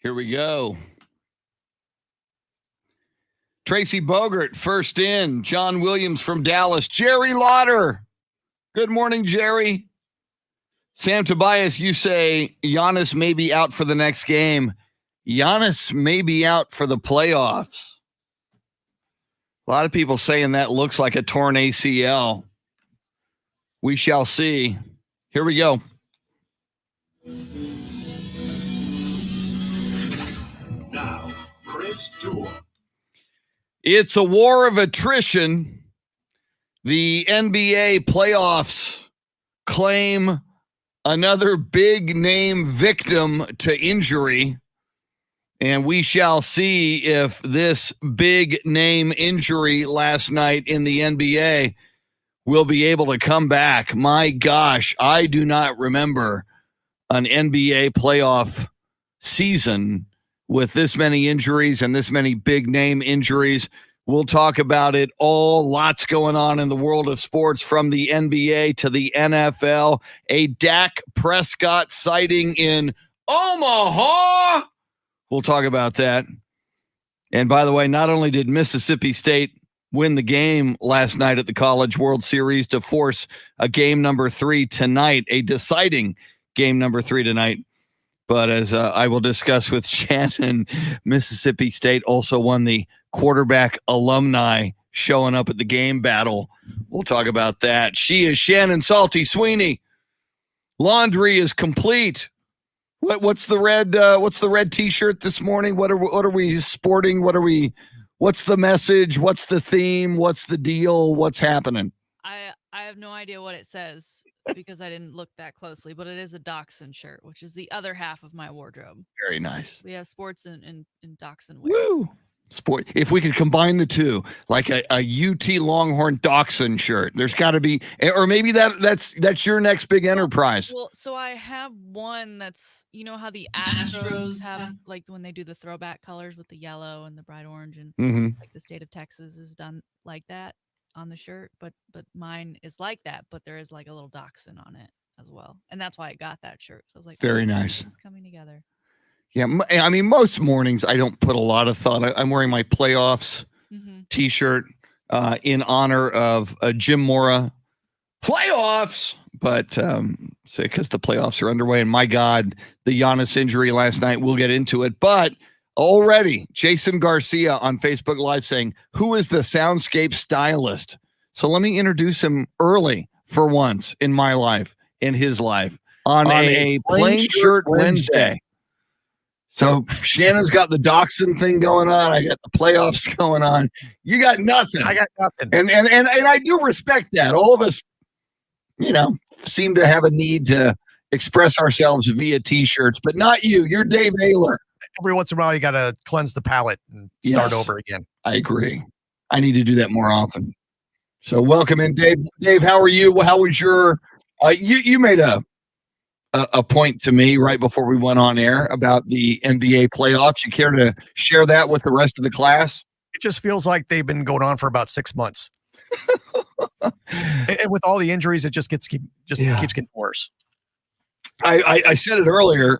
Here we go. Tracy Bogert, first in. John Williams from Dallas. Jerry Lauder. Good morning, Jerry. Sam Tobias, you say Giannis may be out for the next game. Giannis may be out for the playoffs. A lot of people saying that looks like a torn ACL. We shall see. Here we go. Now, Chris Duel. It's a war of attrition. The NBA playoffs claim another big name victim to injury. And we shall see if this big name injury last night in the NBA will be able to come back. My gosh, I do not remember an NBA playoff season with this many injuries and this many big name injuries. We'll talk about it all. Lots going on in the world of sports, from the NBA to the NFL. A Dak Prescott sighting in Omaha. We'll talk about that. And by the way, not only did Mississippi State win the game last night at the College World Series to force a game number 3 tonight, a deciding game number 3 tonight, but as I will discuss with Shannon, Mississippi State also won the quarterback alumni showing up at the game battle. We'll talk about that. She is Shannon Salty Sweeney. Laundry is complete. What's the red T-shirt this morning? What are we sporting? What's the message? What's the theme? What's the deal? What's happening? I have no idea what it says because I didn't look that closely, but it is a Dachshund shirt, which is the other half of my wardrobe. Very nice. We have sports and Dachshund wear. Woo! Sport. If we could combine the two, like a UT Longhorn Dachshund shirt, there's got to be, or maybe that's your next big enterprise. Well, so I have one that's, you know how the Astros have, like when they do the throwback colors with the yellow and the bright orange, and like the state of Texas is done like that on the shirt, but mine is like that, but there is like a little Dachshund on it as well, and that's why I got that shirt. So I was like, very nice. It's coming together. Yeah, I mean, most mornings I don't put a lot of thought. I'm wearing my playoffs T-shirt in honor of Jim Mora playoffs, but because the playoffs are underway. And my God, the Giannis injury last night. We'll get into it, but already Jason Garcia on Facebook Live saying, "Who is the soundscape stylist?" So let me introduce him early for once in my life, in his life, on a plain shirt Wednesday. So Shannon's got the Dachshund thing going on. I got the playoffs going on. You got nothing. I got nothing. And I do respect that. All of us, seem to have a need to express ourselves via T-shirts, but not you. You're Dave Ayler. Every once in a while, you got to cleanse the palate and start over again. I agree. I need to do that more often. So welcome in, Dave. Dave, how are you? How was your? You made a point to me right before we went on air about the NBA playoffs. You care to share that with the rest of the class? It just feels like they've been going on for about 6 months. And with all the injuries, it just keeps getting worse. I said it earlier,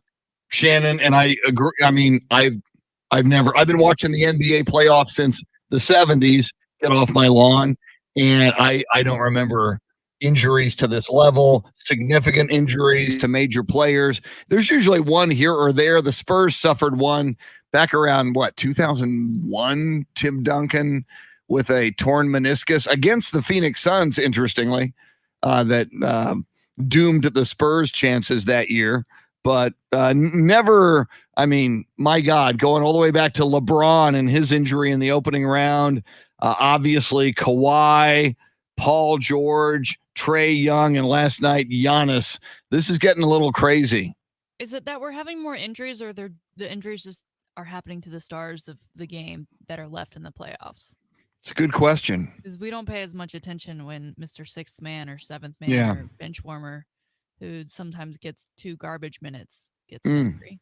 Shannon, and I agree. I mean, I've been watching the NBA playoffs since the 70s. Get off my lawn. And I don't remember injuries to this level, significant injuries to major players. There's usually one here or there. The Spurs suffered one back around 2001, Tim Duncan with a torn meniscus against the Phoenix Suns, interestingly, that doomed the Spurs' chances that year. But never, I mean, my God, going all the way back to LeBron and his injury in the opening round, obviously Kawhi, Paul George, Trae Young, and last night Giannis. This is getting a little crazy. Is it that we're having more injuries, or the injuries just are happening to the stars of the game that are left in the playoffs? It's a good question. Because we don't pay as much attention when Mr. Sixth Man or Seventh Man or bench warmer, who sometimes gets 2 garbage minutes, gets an injury.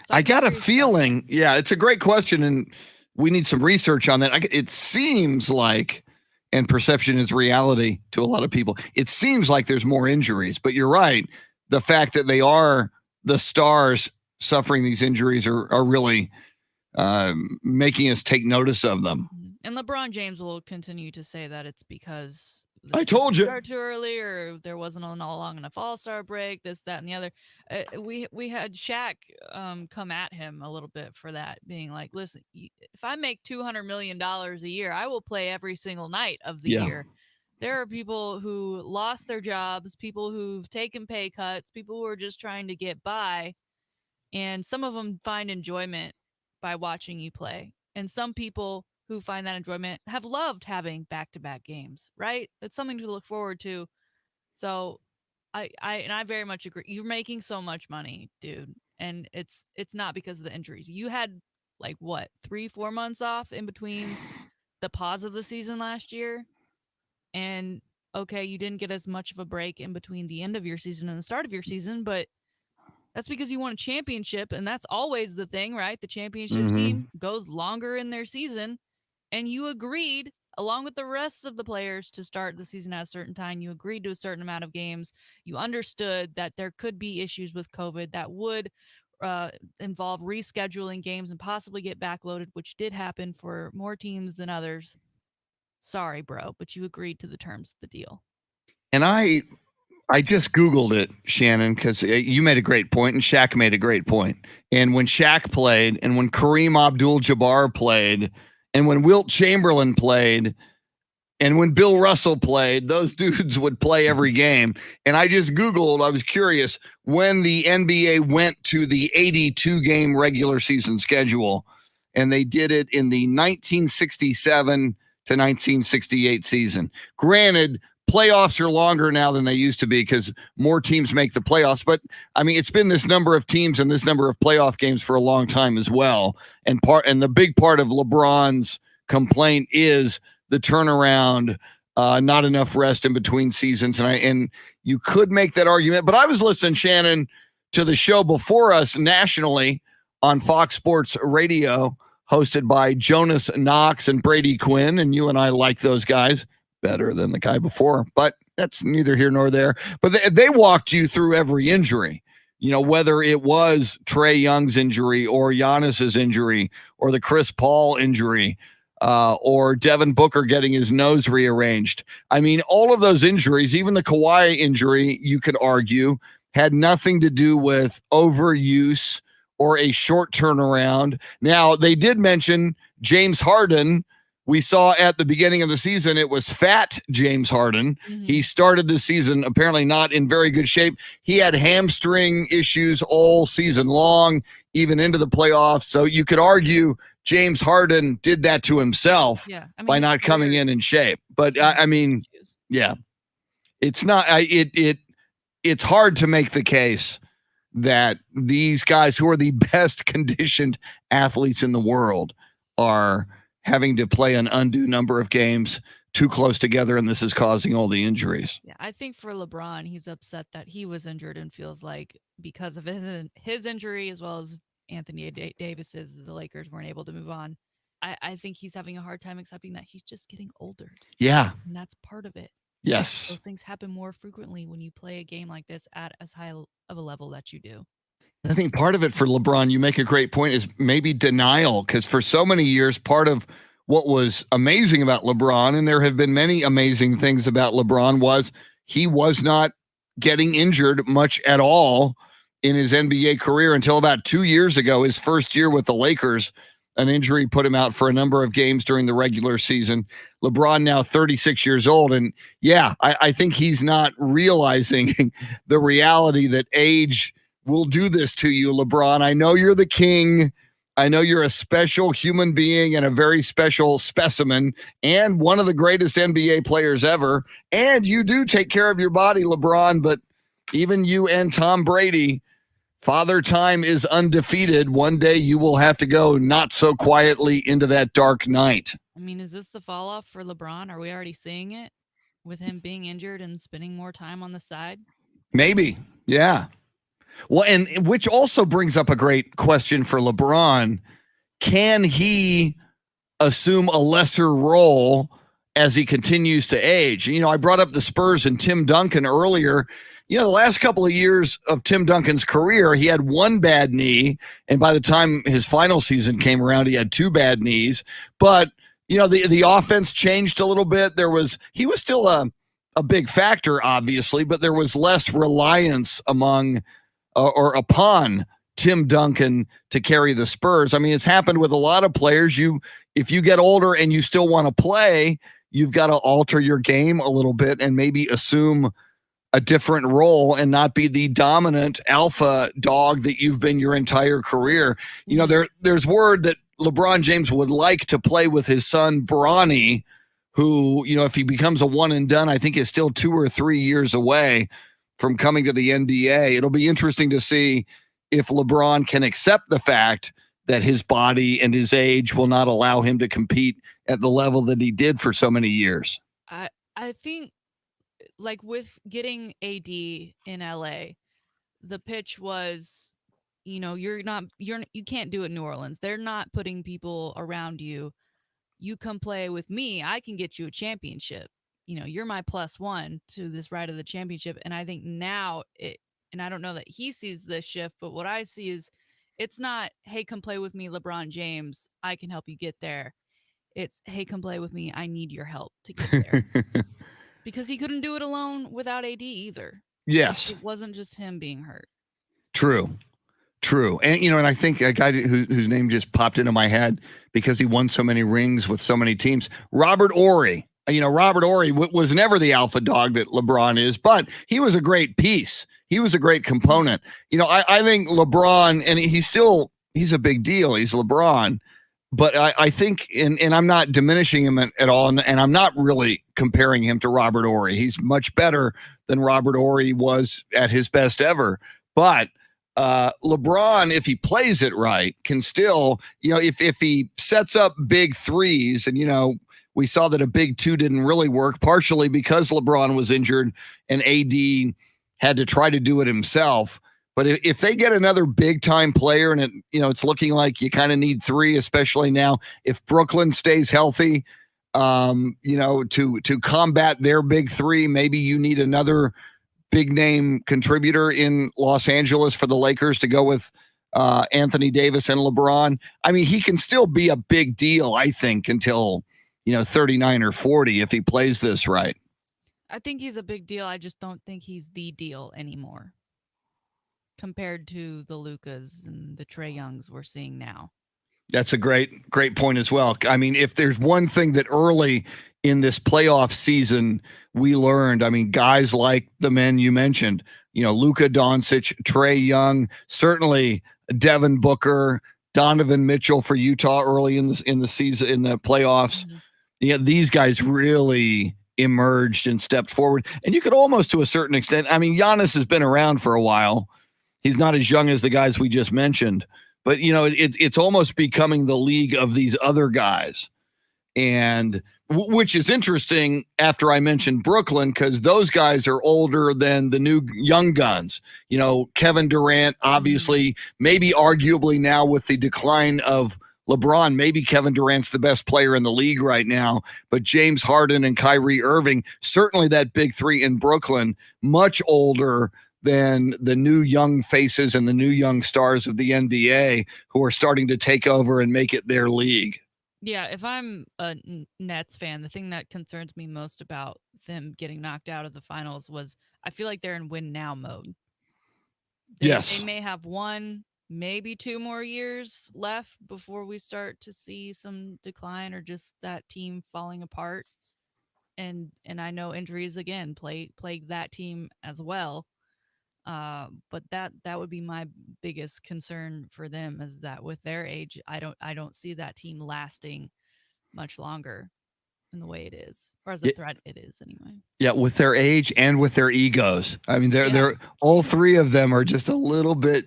So I got a feeling, it's a great question, and we need some research on that. It seems like, and perception is reality to a lot of people, it seems like there's more injuries, but you're right. The fact that they are the stars suffering these injuries are really making us take notice of them. And LeBron James will continue to say that it's because I told you. started too early, or there wasn't a long enough All-Star break, this, that, and the other. We had Shaq come at him a little bit for that, being like, listen, if I make $200 million a year, I will play every single night of the year. There are people who lost their jobs, people who've taken pay cuts, people who are just trying to get by, and some of them find enjoyment by watching you play. And some people who find that enjoyment have loved having back-to-back games, right? It's something to look forward to. So I very much agree. You're making so much money, dude. And it's not because of the injuries. You had like what, 3-4 months off in between the pause of the season last year. And okay, you didn't get as much of a break in between the end of your season and the start of your season, but that's because you won a championship, and that's always the thing, right? The championship team goes longer in their season, and you agreed, along with the rest of the players, to start the season at a certain time. You agreed to a certain amount of games. You understood that there could be issues with COVID that would involve rescheduling games and possibly get backloaded, which did happen for more teams than others. Sorry, bro, but you agreed to the terms of the deal. And I just Googled it, Shannon, because you made a great point and Shaq made a great point. And when Shaq played, and when Kareem Abdul-Jabbar played, and when Wilt Chamberlain played, and when Bill Russell played, those dudes would play every game. And I just Googled, I was curious, when the NBA went to the 82-game regular season schedule, and they did it in the 1967 to 1968 season. Granted, playoffs are longer now than they used to be because more teams make the playoffs. But I mean, it's been this number of teams and this number of playoff games for a long time as well. And the big part of LeBron's complaint is the turnaround, not enough rest in between seasons. And you could make that argument. But I was listening, Shannon, to the show before us nationally on Fox Sports Radio, hosted by Jonas Knox and Brady Quinn. And you and I like those guys better than the guy before, but that's neither here nor there. But they walked you through every injury, you know, whether it was Trae Young's injury or Giannis's injury or the Chris Paul injury or Devin Booker getting his nose rearranged. I mean, all of those injuries, even the Kawhi injury, you could argue, had nothing to do with overuse or a short turnaround. Now, they did mention James Harden. We saw at the beginning of the season, it was fat James Harden. He started the season apparently not in very good shape. He had hamstring issues all season long, even into the playoffs. So you could argue James Harden did that to himself by not coming in shape. But I mean, yeah, it's not, it's hard to make the case that these guys who are the best conditioned athletes in the world are having to play an undue number of games too close together, and this is causing all the injuries. Yeah, I think for LeBron, he's upset that he was injured and feels like because of his injury, as well as Anthony Davis's, the Lakers weren't able to move on. I think he's having a hard time accepting that he's just getting older. Yeah. And that's part of it. Yes. Those things happen more frequently when you play a game like this at as high of a level that you do. I think part of it for LeBron, you make a great point, is maybe denial, because for so many years, part of what was amazing about LeBron, and there have been many amazing things about LeBron, was he was not getting injured much at all in his NBA career until about 2 years ago, his first year with the Lakers. An injury put him out for a number of games during the regular season. LeBron now 36 years old. And yeah, I think he's not realizing the reality that age will do this to you, LeBron. I know you're the king. I know you're a special human being and a very special specimen and one of the greatest NBA players ever. And you do take care of your body, LeBron, but even you and Tom Brady, Father Time is undefeated. One day you will have to go not so quietly into that dark night. I mean, is this the fall off for LeBron? Are we already seeing it with him being injured and spending more time on the side? Maybe. Yeah. Well, and which also brings up a great question for LeBron. Can he assume a lesser role as he continues to age. You know, I brought up the Spurs and Tim Duncan earlier. You know, the last couple of years of Tim Duncan's career, he had one bad knee, and by the time his final season came around, he had two bad knees. But, you know, the offense changed a little bit. He was still a big factor, obviously, but there was less reliance among or upon Tim Duncan to carry the Spurs. I mean, it's happened with a lot of players. If you get older and you still want to play, you've got to alter your game a little bit and maybe assume a different role and not be the dominant alpha dog that you've been your entire career. You know, there's word that LeBron James would like to play with his son, Bronny, who, you know, if he becomes a one and done, I think is still 2 or 3 years away from coming to the NBA. It'll be interesting to see if LeBron can accept the fact that his body and his age will not allow him to compete at the level that he did for so many years. I think, like, with getting AD in LA, the pitch was, you know, you can't do it in New Orleans. They're not putting people around you. You come play with me, I can get you a championship. You know, you're my +1 to this ride of the championship. And I think now and I don't know that he sees this shift, but what I see is it's not, hey, come play with me, LeBron James, I can help you get there. It's, hey, come play with me, I need your help to get there. Because he couldn't do it alone without AD either. Yes. It wasn't just him being hurt. True. And, you know, and I think a guy whose name just popped into my head because he won so many rings with so many teams, Robert Horry. You know, Robert Horry was never the alpha dog that LeBron is, but he was a great piece. He was a great component. You know, I think LeBron, and he's a big deal. He's LeBron. But I think, and I'm not diminishing him at all, and I'm not really comparing him to Robert Horry. He's much better than Robert Horry was at his best ever. But LeBron, if he plays it right, can still, you know, if he sets up big threes, and, you know, we saw that a big two didn't really work, partially because LeBron was injured and AD had to try to do it himself. But if they get another big time player, and it's looking like you kind of need three, especially now if Brooklyn stays healthy, to combat their big three, maybe you need another big name contributor in Los Angeles for the Lakers to go with Anthony Davis and LeBron. I mean, he can still be a big deal, I think, until 39 or 40 if he plays this right. I think he's a big deal. I just don't think he's the deal anymore compared to the Lukas and the Trae Youngs we're seeing now. That's a great point as well. I mean, if there's one thing that early in this playoff season we learned, I mean, guys like the men you mentioned, Luka Doncic, Trae Young, certainly Devin Booker, Donovan Mitchell for Utah early in the season, in the playoffs. Mm-hmm. Yeah, these guys really emerged and stepped forward. And you could almost, to a certain extent, I mean, Giannis has been around for a while. He's not as young as the guys we just mentioned, but it's almost becoming the league of these other guys. And which is interesting after I mentioned Brooklyn, because those guys are older than the new young guns. Kevin Durant, obviously, maybe arguably now with the decline of LeBron, maybe Kevin Durant's the best player in the league right now, but James Harden and Kyrie Irving, certainly that big three in Brooklyn, much older than the new young faces and the new young stars of the NBA who are starting to take over and make it their league. Yeah, if I'm a Nets fan, the thing that concerns me most about them getting knocked out of the finals was I feel like they're in win now mode. They may have one, maybe 2 more years left before we start to see some decline or just that team falling apart. And I know injuries again plague that team as well. But that would be my biggest concern for them, is that with their age, I don't see that team lasting much longer in the way it is, or as a threat it is anyway. Yeah, with their age and with their egos. I mean, they're all three of them are just a little bit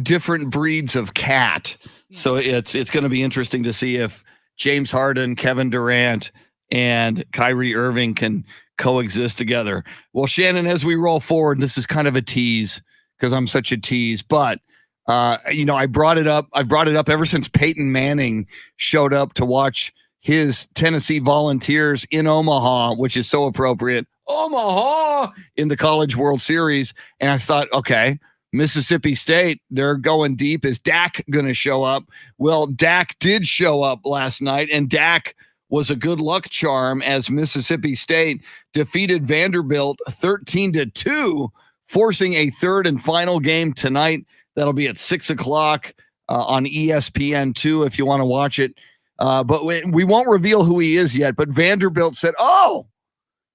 different breeds of cat. Yeah. So it's going to be interesting to see if James Harden, Kevin Durant, and Kyrie Irving can coexist together. Well, Shannon, as we roll forward, this is kind of a tease because I'm such a tease, but I brought it up. I've brought it up ever since Peyton Manning showed up to watch his Tennessee Volunteers in Omaha, which is so appropriate. Omaha in the College World Series. And I thought, okay, Mississippi State, they're going deep. Is Dak going to show up? Well, Dak did show up last night, and Dak was a good luck charm as Mississippi State defeated Vanderbilt 13-2, forcing a third and final game tonight. That'll be at 6 o'clock on ESPN2 if you want to watch it. But we won't reveal who he is yet. But Vanderbilt said, oh,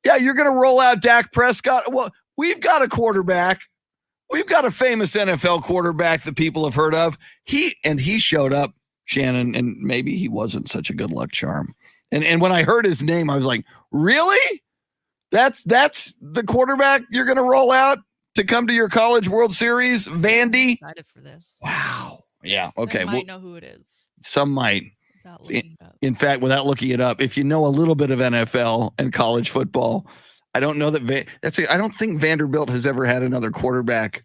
yeah, you're going to roll out Dak Prescott? Well, we've got a quarterback. We've got a famous NFL quarterback that people have heard of. He showed up, Shannon, and maybe he wasn't such a good luck charm. And when I heard his name, I was like, really? That's the quarterback you're going to roll out to come to your College World Series, Vandy? Excited for this. Wow. Yeah. Okay. I might know who it is. Some might. Without looking it up. In fact, without looking it up, if you know a little bit of NFL and college football, I don't know that I don't think Vanderbilt has ever had another quarterback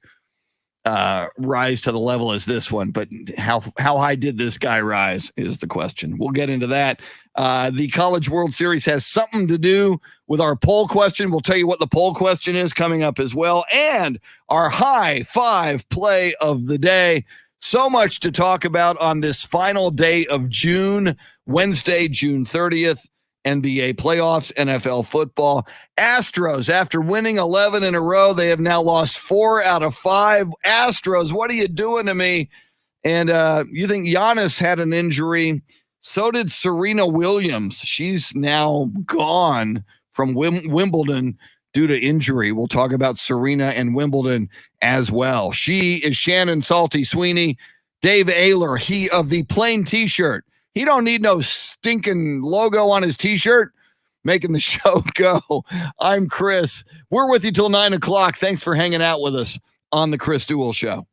rise to the level as this one. But how high did this guy rise is the question. We'll get into that. The College World Series has something to do with our poll question. We'll tell you what the poll question is coming up as well, and our high five play of the day. So much to talk about on this final day of June, Wednesday, June 30th. NBA playoffs, NFL football. Astros, after winning 11 in a row, they have now lost 4 out of 5. Astros, what are you doing to me? And you think Giannis had an injury. So did Serena Williams. She's now gone from Wimbledon due to injury. We'll talk about Serena and Wimbledon as well. She is Shannon Salty Sweeney. Dave Ayler, he of the plain T-shirt. He don't need no stinking logo on his T-shirt. Making the show go. I'm Chris. We're with you till 9 o'clock. Thanks for hanging out with us on the Chris Duel Show.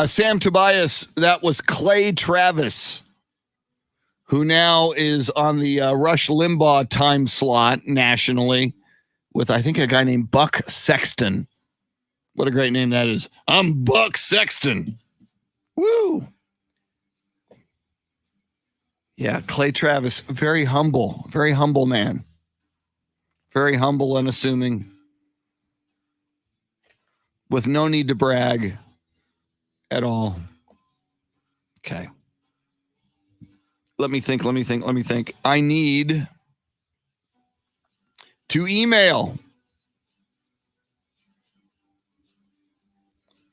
Sam Tobias, that was Clay Travis, who now is on the Rush Limbaugh time slot nationally with, I think, a guy named Buck Sexton. What a great name that is. I'm Buck Sexton. Woo. Yeah, Clay Travis, very humble man. Very humble, unassuming, with no need to brag at all. Okay. Let me think. I need to email.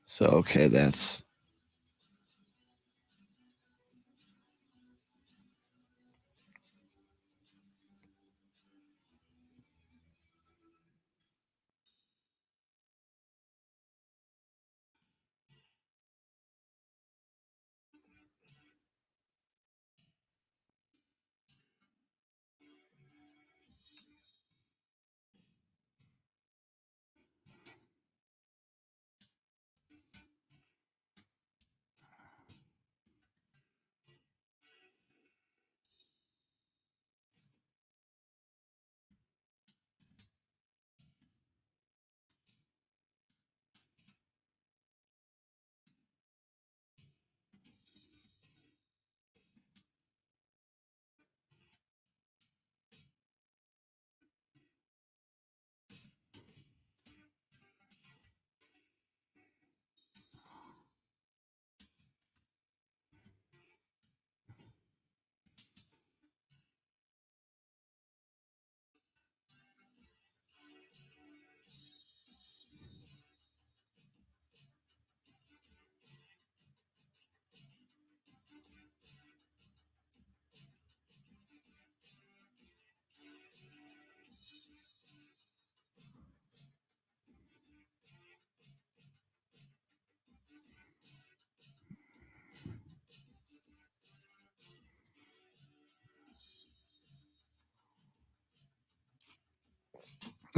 So, okay, that's.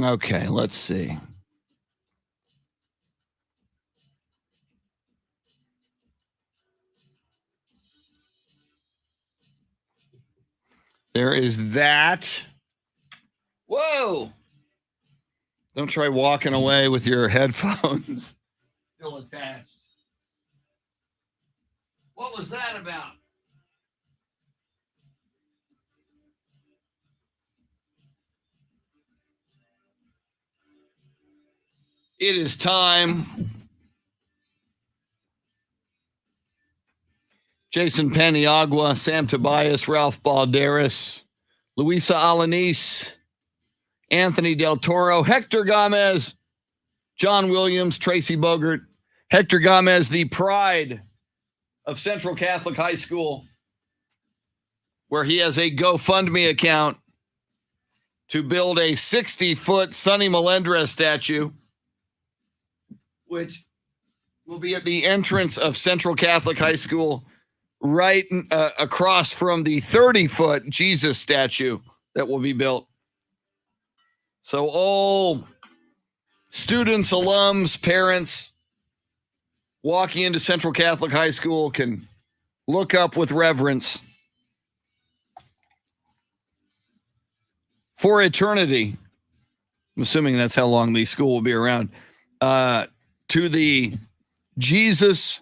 Okay, let's see. There is that. Whoa. Don't try walking away with your headphones still attached. What was that about? It is time. Jason Paniagua, Sam Tobias, Ralph Balderas, Luisa Alanis, Anthony Del Toro, Hector Gomez, John Williams, Tracy Bogert. Hector Gomez, the pride of Central Catholic High School, where he has a GoFundMe account to build a 60-foot Sonny Melendrez statue, which will be at the entrance of Central Catholic High School, right across from the 30-foot Jesus statue that will be built. So all students, alums, parents walking into Central Catholic High School can look up with reverence for eternity. I'm assuming that's how long the school will be around. To the Jesus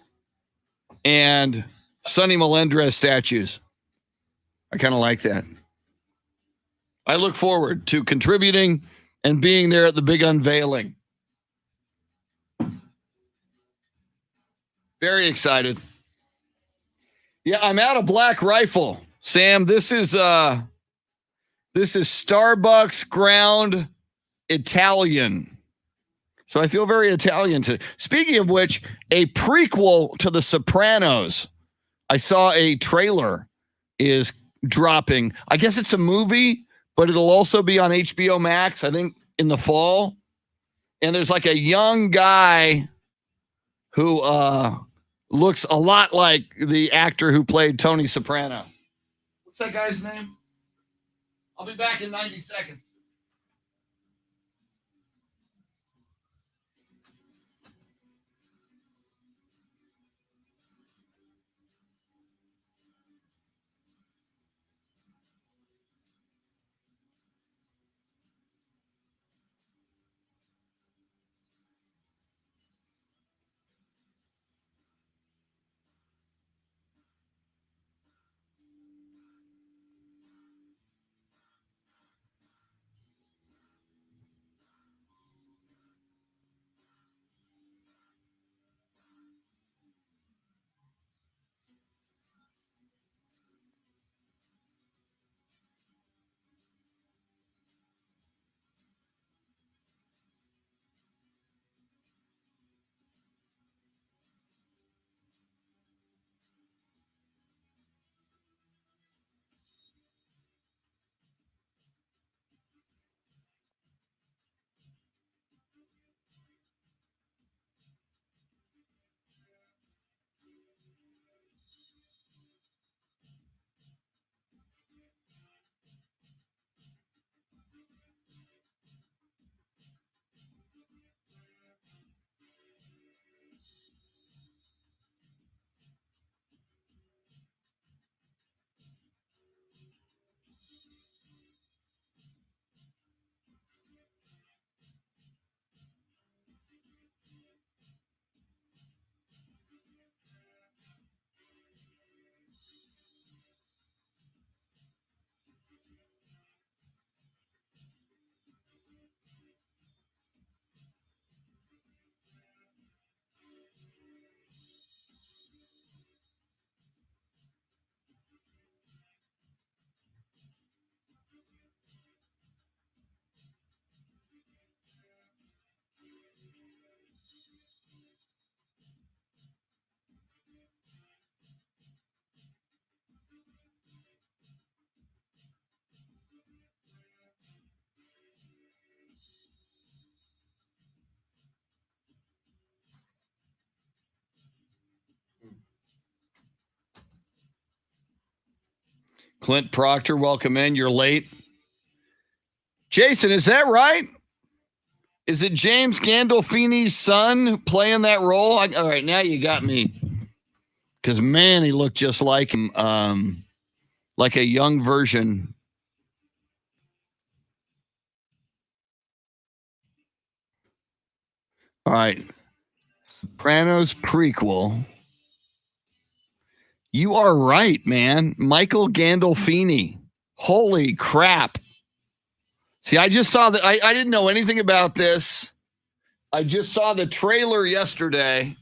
and Sonny Melendrez statues. I kind of like that. I look forward to contributing and being there at the big unveiling. Very excited. Yeah, I'm out of Black Rifle. Sam, this is Starbucks ground Italian. So I feel very Italian today. Speaking of which, a prequel to The Sopranos. I saw a trailer is dropping. I guess it's a movie, but it'll also be on HBO Max, I think, in the fall. And there's like a young guy who looks a lot like the actor who played Tony Soprano. What's that guy's name? I'll be back in 90 seconds. Clint Proctor, welcome in. You're late. Jason, is that right? Is it James Gandolfini's son playing that role? All right, now you got me. Because, man, he looked just like him, like a young version All right. Sopranos prequel. You are right, man. Michael Gandolfini. Holy crap. See, I just saw that. I didn't know anything about this. I just saw the trailer yesterday.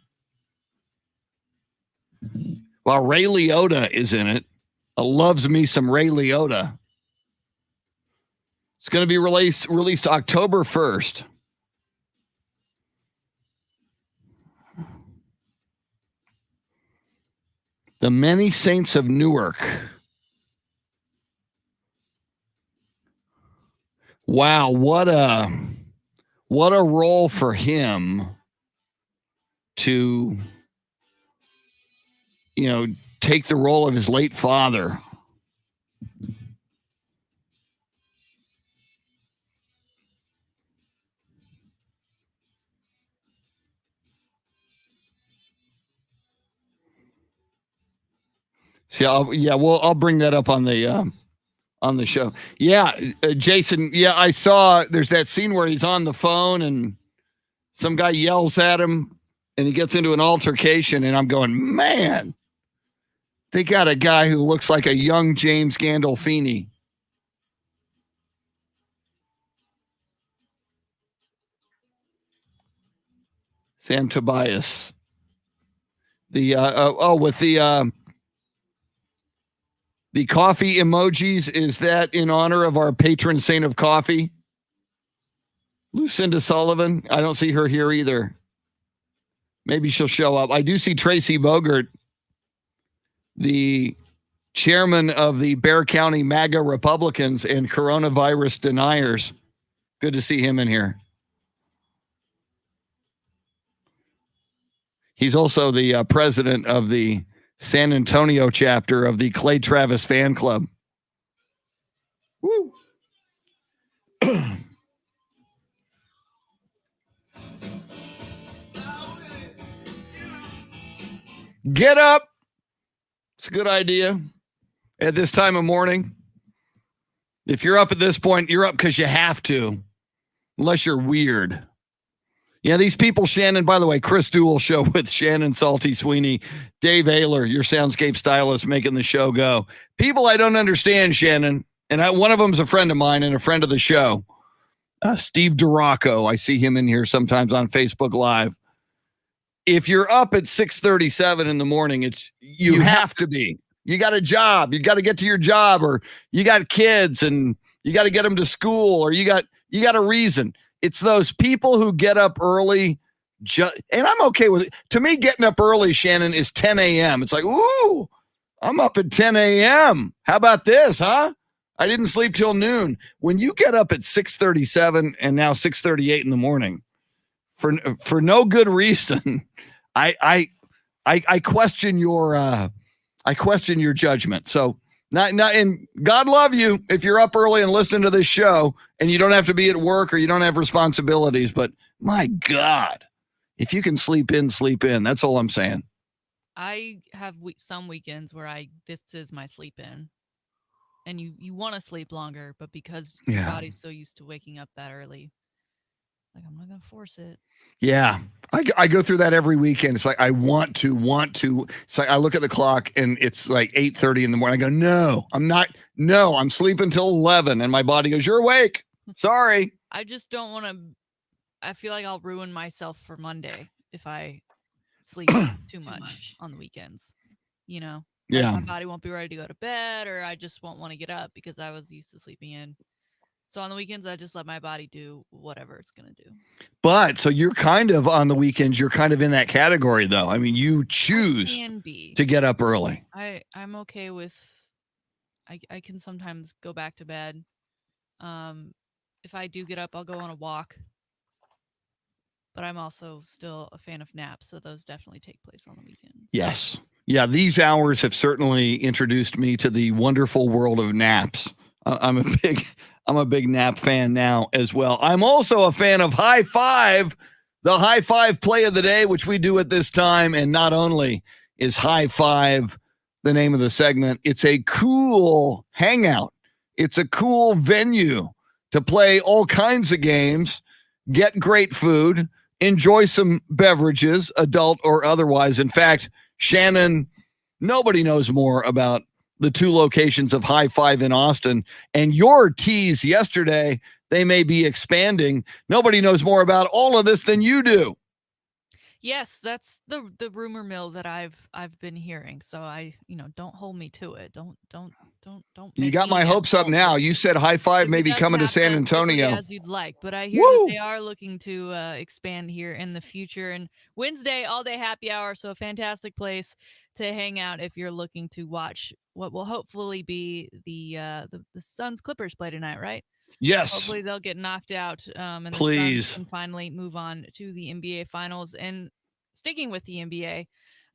Well, Ray Liotta is in it. Loves me some Ray Liotta. It's going to be released October 1st. The Many Saints of Newark. Wow, what a role for him to, take the role of his late father. See, I'll bring that up on the show. Yeah, Jason. Yeah, I saw. There's that scene where he's on the phone and some guy yells at him, and he gets into an altercation. And I'm going, man, they got a guy who looks like a young James Gandolfini. Sam Tobias. With the coffee emojis, is that in honor of our patron saint of coffee? Lucinda Sullivan. I don't see her here either. Maybe she'll show up. I do see Tracy Bogert, the chairman of the Bexar County MAGA Republicans and coronavirus deniers. Good to see him in here. He's also the president of the San Antonio chapter of the Clay Travis fan club. Woo. Get up. It's a good idea at this time of morning. If you're up at this point, you're up because you have to, unless you're weird. Yeah, these people, Shannon, by the way, Chris Duel show with Shannon Salty Sweeney, Dave Ayler, your soundscape stylist, making the show go. People I don't understand, Shannon, and one of them's a friend of mine and a friend of the show, Steve DeRocco. I see him in here sometimes on Facebook Live. If you're up at 6:37 in the morning, you have to be. You got a job. You got to get to your job, or you got kids and you got to get them to school, or you got a reason. It's those people who get up early, and I'm okay with it. To me, getting up early, Shannon, is 10 a.m. It's like, ooh, I'm up at 10 a.m. How about this, huh? I didn't sleep till noon. When you get up at 6:37 and now 6:38 in the morning, for no good reason, I question your judgment. So. And God love you if you're up early and listening to this show and you don't have to be at work or you don't have responsibilities. But my God, if you can sleep in, sleep in. That's all I'm saying. I have some weekends where this is my sleep in. And you want to sleep longer, but because your body's so used to waking up that early, like, I'm not going to force it. Yeah. I go through that every weekend. It's like, I want to. It's like, I look at the clock and it's like 8:30 in the morning. I go, no, I'm not. No, I'm sleeping till 11. And my body goes, you're awake. Sorry. I just don't want to. I feel like I'll ruin myself for Monday if I sleep too much on the weekends. Like my body won't be ready to go to bed, or I just won't want to get up because I was used to sleeping in. So on the weekends, I just let my body do whatever it's going to do. But so you're kind of on the weekends, you're kind of in that category, though. I mean, you choose to get up early. I'm okay with, I can sometimes go back to bed. If I do get up, I'll go on a walk. But I'm also still a fan of naps, so those definitely take place on the weekends. Yes. Yeah, these hours have certainly introduced me to the wonderful world of naps. I'm a big nap fan now as well. I'm also a fan of High Five, the High Five play of the day, which we do at this time. And not only is High Five the name of the segment, it's a cool hangout. It's a cool venue to play all kinds of games, get great food, enjoy some beverages, adult or otherwise. In fact, Shannon, nobody knows more about the 2 locations of High Five in Austin, and your tease yesterday, they may be expanding. Nobody knows more about all of this than you do. Yes, that's the rumor mill that I've been hearing. So don't hold me to it. Don't. You make got me my get hopes up involved now. with You it. said High Five It may be doesn't coming to happen San as quickly Antonio. as you'd like, but I hear Woo! that they are looking to expand here in the future. And Wednesday, all day happy hour, so a fantastic place to hang out if you're looking to watch what will hopefully be the Suns Clippers play tonight, right? Yes, Hopefully they'll get knocked out, and the Suns please. can finally move on to the NBA Finals. And sticking with the NBA,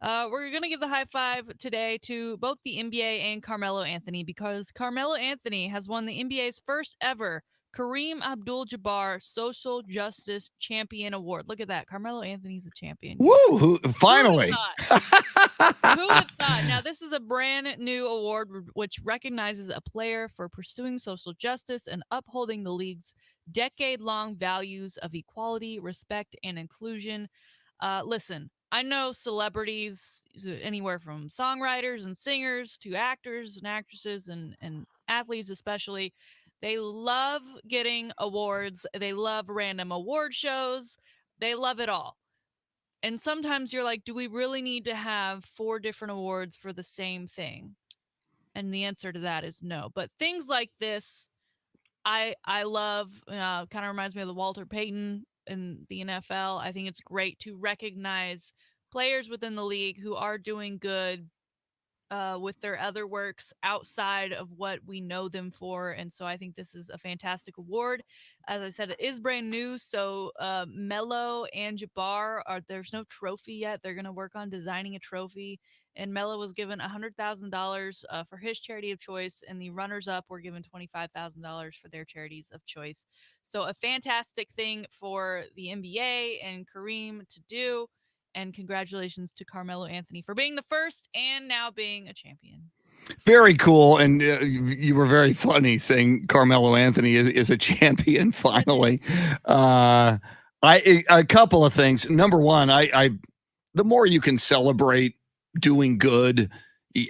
we're going to give the high five today to both the NBA and Carmelo Anthony, because Carmelo Anthony has won the NBA's first ever Kareem Abdul-Jabbar Social Justice Champion Award. Look at that. Carmelo Anthony's a champion. Woo! Finally. Who would have thought? Now, this is a brand new award which recognizes a player for pursuing social justice and upholding the league's decade-long values of equality, respect, and inclusion. Listen, I know celebrities, anywhere from songwriters and singers to actors and actresses and athletes especially, they love getting awards. They love random award shows. They love it all. And sometimes you're like, do we really need to have 4 different awards for the same thing? And the answer to that is no. But things like this, I love. Kind of reminds me of the Walter Payton in the NFL. I think it's great to recognize players within the league who are doing good with their other works outside of what we know them for. And so I think this is a fantastic award. As I said, it is brand new. So Melo and Jabbar there's no trophy yet. They're going to work on designing a trophy. And Melo was given $100,000 for his charity of choice, and the runners-up were given $25,000 for their charities of choice. So a fantastic thing for the NBA and Kareem to do. And congratulations to Carmelo Anthony for being the first and now being a champion. Very cool. And you were very funny saying Carmelo Anthony is a champion finally. A couple of things. Number one, I the more you can celebrate doing good,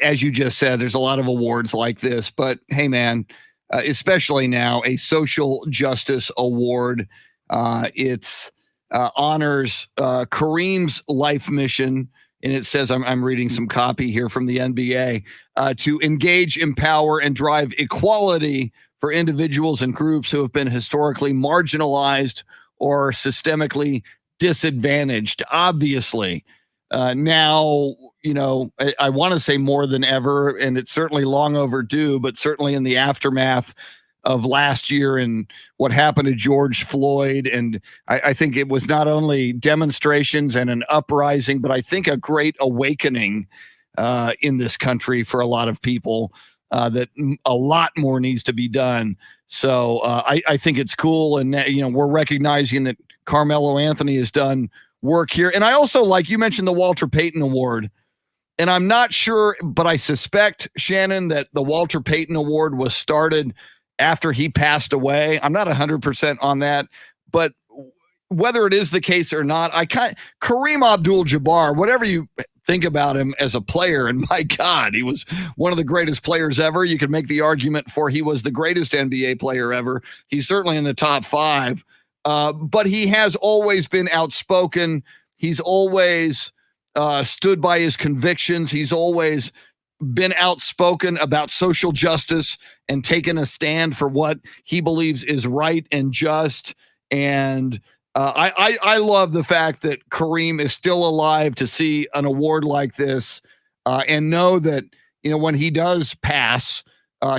as you just said, there's a lot of awards like this. But hey, man, especially now, a social justice award. It's honors Kareem's life mission, and it says I'm reading some copy here from the NBA to engage, empower, and drive equality for individuals and groups who have been historically marginalized or systemically disadvantaged. Obviously, now I want to say more than ever, and it's certainly long overdue, but certainly in the aftermath of last year and what happened to George Floyd. And I think it was not only demonstrations and an uprising, but I think a great awakening in this country for a lot of people that a lot more needs to be done. So I think it's cool. And, we're recognizing that Carmelo Anthony has done work here. And I also, like you mentioned, the Walter Payton Award. And I'm not sure, but I suspect, Shannon, that the Walter Payton Award was started after he passed away. I'm not 100% on that, but whether it is the case or not, Kareem Abdul-Jabbar, whatever you think about him as a player, and my God, he was one of the greatest players ever. You could make the argument for he was the greatest NBA player ever. He's certainly in the top 5, but he has always been outspoken. He's always stood by his convictions. He's always been outspoken about social justice and taken a stand for what he believes is right and just. And I love the fact that Kareem is still alive to see an award like this and know that, when he does pass,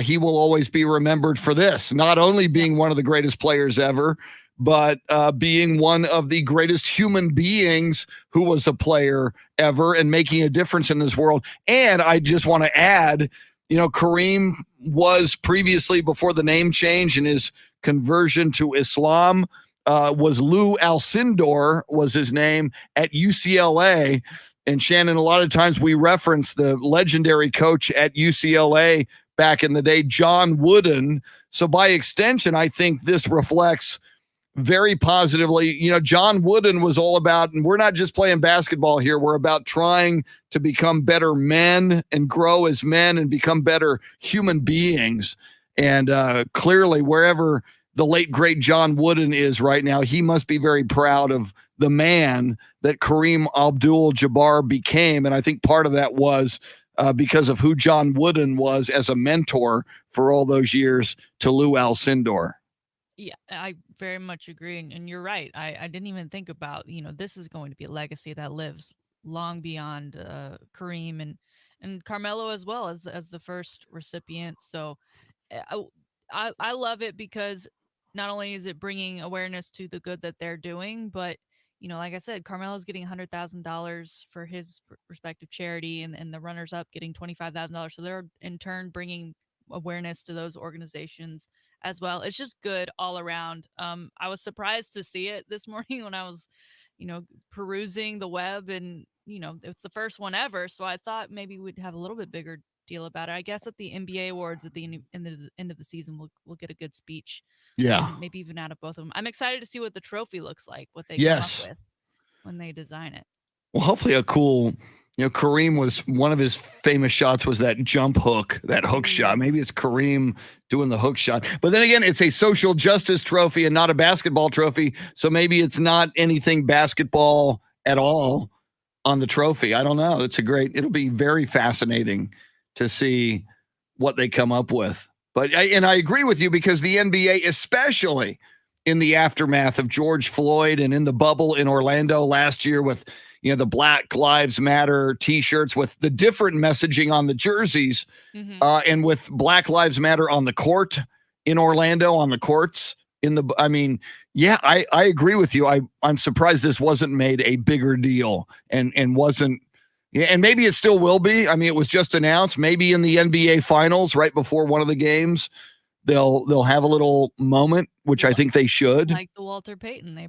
he will always be remembered for this, not only being one of the greatest players ever, but being one of the greatest human beings who was a player ever and making a difference in this world. And I just want to add, Kareem was previously, before the name change and his conversion to Islam, was Lou Alcindor was his name at UCLA. And Shannon, a lot of times we reference the legendary coach at UCLA back in the day, John Wooden. So by extension, I think this reflects very positively. You know, John Wooden was all about, and we're not just playing basketball here, we're about trying to become better men and grow as men and become better human beings. And clearly, wherever the late, great John Wooden is right now, he must be very proud of the man that Kareem Abdul-Jabbar became. And I think part of that was because of who John Wooden was as a mentor for all those years to Lou Alcindor. Yeah, I very much agree. And you're right. I didn't even think about, this is going to be a legacy that lives long beyond Kareem and Carmelo as well as the first recipient. So I love it because not only is it bringing awareness to the good that they're doing, but like I said, Carmelo's getting $100,000 for his respective charity, and the runners up getting $25,000. So they're in turn bringing awareness to those organizations as well. It's just good all around. I was surprised to see it this morning when I was, perusing the web, and it's the first one ever. So I thought maybe we'd have a little bit bigger deal about it. I guess at the NBA awards at the end of the season, we'll get a good speech. Yeah. Maybe even out of both of them. I'm excited to see what the trophy looks like, what they Yes. come up with when they design it. Well, hopefully a cool, Kareem was one of his famous shots was that jump hook, that hook shot. Maybe it's Kareem doing the hook shot. But then again, it's a social justice trophy and not a basketball trophy. So maybe it's not anything basketball at all on the trophy. I don't know. It'll be very fascinating to see what they come up with. But I agree with you because the NBA, especially in the aftermath of George Floyd and in the bubble in Orlando last year with, the Black Lives Matter T-shirts with the different messaging on the jerseys, and with Black Lives Matter on the court in Orlando, on the courts I agree with you. I'm surprised this wasn't made a bigger deal and wasn't. Yeah, and maybe it still will be. I mean, it was just announced. Maybe in the NBA Finals, right before one of the games, they'll have a little moment, which I think they should. Like the Walter Payton, they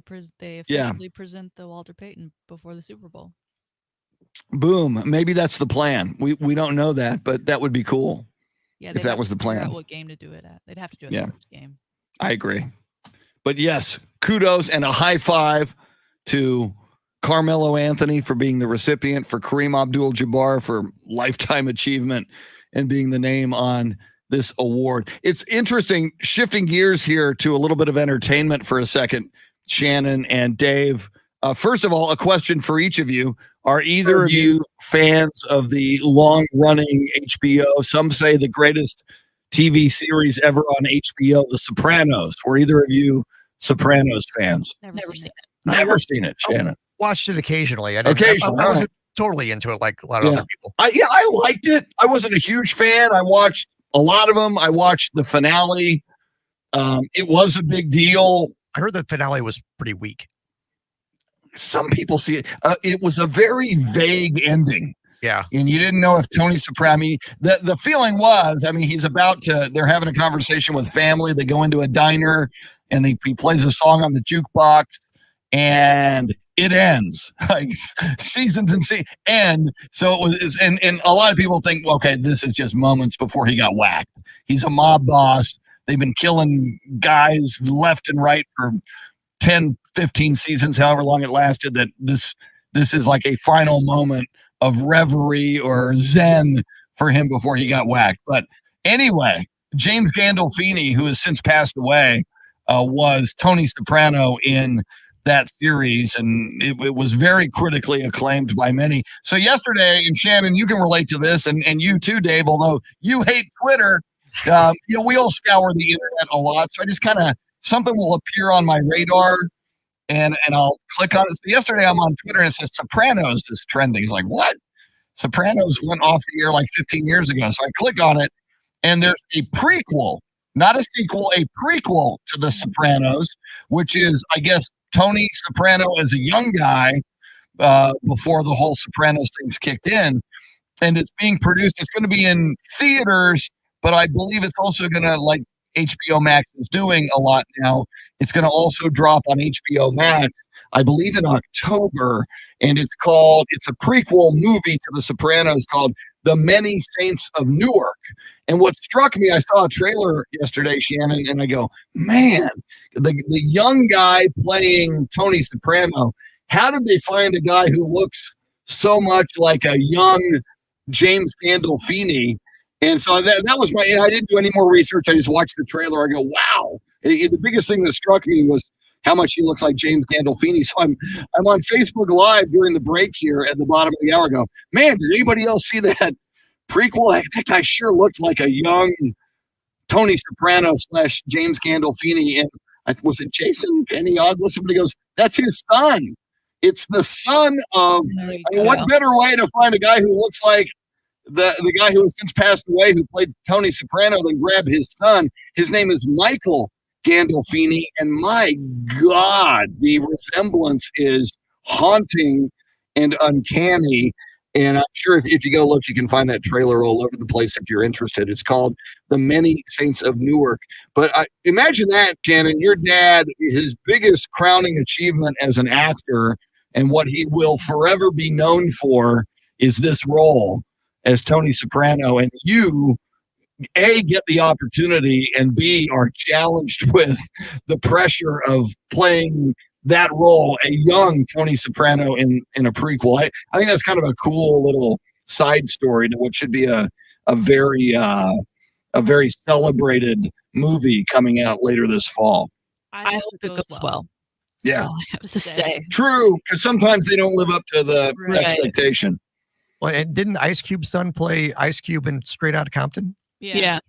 officially present the Walter Payton before the Super Bowl. Boom. Maybe that's the plan. We don't know that, but that would be cool. Yeah, if that was the plan. Out what game to do it at? They'd have to do it the first game. I agree. But yes, kudos and a high five to Carmelo Anthony for being the recipient, for Kareem Abdul-Jabbar for lifetime achievement and being the name on this award. It's interesting, shifting gears here to a little bit of entertainment for a second, Shannon and Dave. First of all, a question for each of you. Are either of you fans of the long-running HBO, some say the greatest TV series ever on HBO, The Sopranos? Were either of you Sopranos fans? Never seen it. Never seen it, Shannon. Watched it occasionally. I wasn't totally into it like a lot of other people. I liked it. I wasn't a huge fan. I watched a lot of them. I watched the finale. It was a big deal. I heard the finale was pretty weak. Some people see it. It was a very vague ending. Yeah. And you didn't know if Tony Soprano, the feeling was, they're having a conversation with family. They go into a diner and he plays a song on the jukebox and it ends like seasons and end. So it was, and a lot of people think, well, okay, this is just moments before he got whacked. He's a mob boss. They've been killing guys left and right for 10, 15 seasons, however long it lasted, that this is like a final moment of reverie or zen for him before he got whacked. But anyway, James Gandolfini, who has since passed away, was Tony Soprano in that series, and it was very critically acclaimed by many. So yesterday, and Shannon, you can relate to this, and you too, Dave, although you hate Twitter, we all scour the internet a lot, so I just kind of, something will appear on my radar, and I'll click on it. So yesterday I'm on Twitter and it says Sopranos is trending. It's like, what? Sopranos went off the air like 15 years ago. So I click on it and there's a prequel, not a sequel, a prequel to The Sopranos, which is, I guess, Tony Soprano as a young guy before the whole Sopranos thing's kicked in. And it's being produced. It's going to be in theaters, but I believe it's also going to, like HBO Max is doing a lot now, it's going to also drop on HBO Max, I believe in October, and it's a prequel movie to The Sopranos called The Many Saints of Newark. And what struck me, I saw a trailer yesterday, Shannon, and I go, man, the young guy playing Tony Soprano, how did they find a guy who looks so much like a young James Gandolfini? And so that was I didn't do any more research. I just watched the trailer. I go, wow. The biggest thing that struck me was how much he looks like James Gandolfini. So I'm on Facebook Live during the break here at the bottom of the hour. I go, man, did anybody else see that prequel? I think I sure looked like a young Tony Soprano / James Gandolfini. And was it Jason Penny-Ogla? Somebody goes, that's his son. It's the son of. What better way to find a guy who looks like the guy who has since passed away, who played Tony Soprano, than grab his son? His name is Michael Gandolfini, and my God, the resemblance is haunting and uncanny. And I'm sure if you go look, you can find that trailer all over the place if you're interested. It's called The Many Saints of Newark. But imagine that, Shannon, your dad, his biggest crowning achievement as an actor and what he will forever be known for is this role as Tony Soprano. And you, A, get the opportunity, and B, are challenged with the pressure of playing that role, a young Tony Soprano in a prequel. I think that's kind of a cool little side story to what should be a very celebrated movie coming out later this fall. I hope it goes well. Yeah, I have to say. True, because sometimes they don't live up to the expectation. Well, and didn't Ice Cube's son play Ice Cube in Straight Outta Compton? Yeah.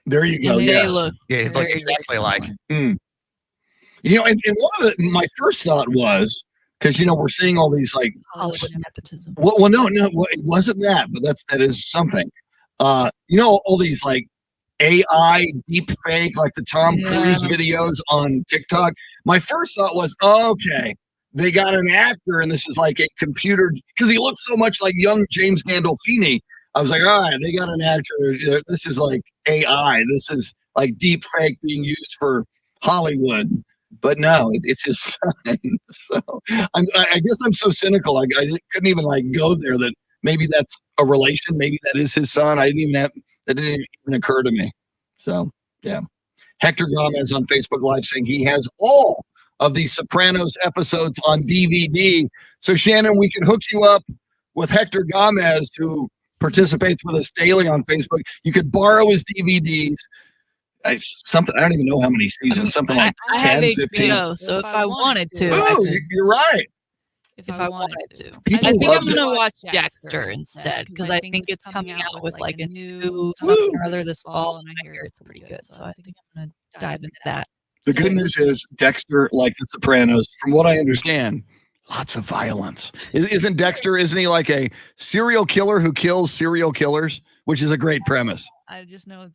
There you go. And yes. He looked exactly like. And one of my first thought was, because we're seeing all these like Hollywood nepotism. Well, no, it wasn't that, but that is something. All these like AI deep fake, like the Tom Cruise videos on TikTok. My first thought was, okay, they got an actor, and this is like a computer, because he looks so much like young James Gandolfini. I was like, all right, they got an actor. This is like AI. This is like deep fake being used for Hollywood. But no, it's his son. So I guess I'm so cynical. I couldn't even like go there that maybe that's a relation. Maybe that is his son. That didn't even occur to me. So yeah. Hector Gomez on Facebook Live saying he has all of the Sopranos episodes on DVD. So Shannon, we can hook you up with Hector Gomez, who participates with us daily on Facebook. You could borrow his DVDs. I don't even know how many seasons. Something like I 10, have 15. HBO, so if I wanted to, Oh, you're right. If I wanted to, People I think I'm loved gonna it. watch Dexter instead, because I think it's coming out with like a new something or other this fall, and I hear it's pretty good. So I think I'm gonna dive into that. The good news is Dexter, like The Sopranos, from what I understand, lots of violence. Isn't he like a serial killer who kills serial killers, which is a great premise? I just know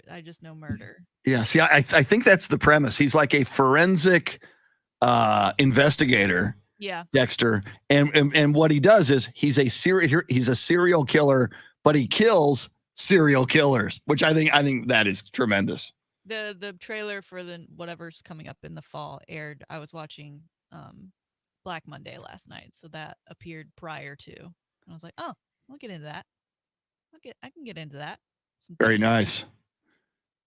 I just know murder. Yeah, see, I think that's the premise. He's like a forensic investigator. Yeah, Dexter, and what he does is he's a serial killer, but he kills serial killers, which I think that is tremendous. The trailer for whatever's coming up in the fall aired. I was watching Black Monday last night, so that appeared prior to, and I was like, oh, I'll get into that. I can get into that. Very nice.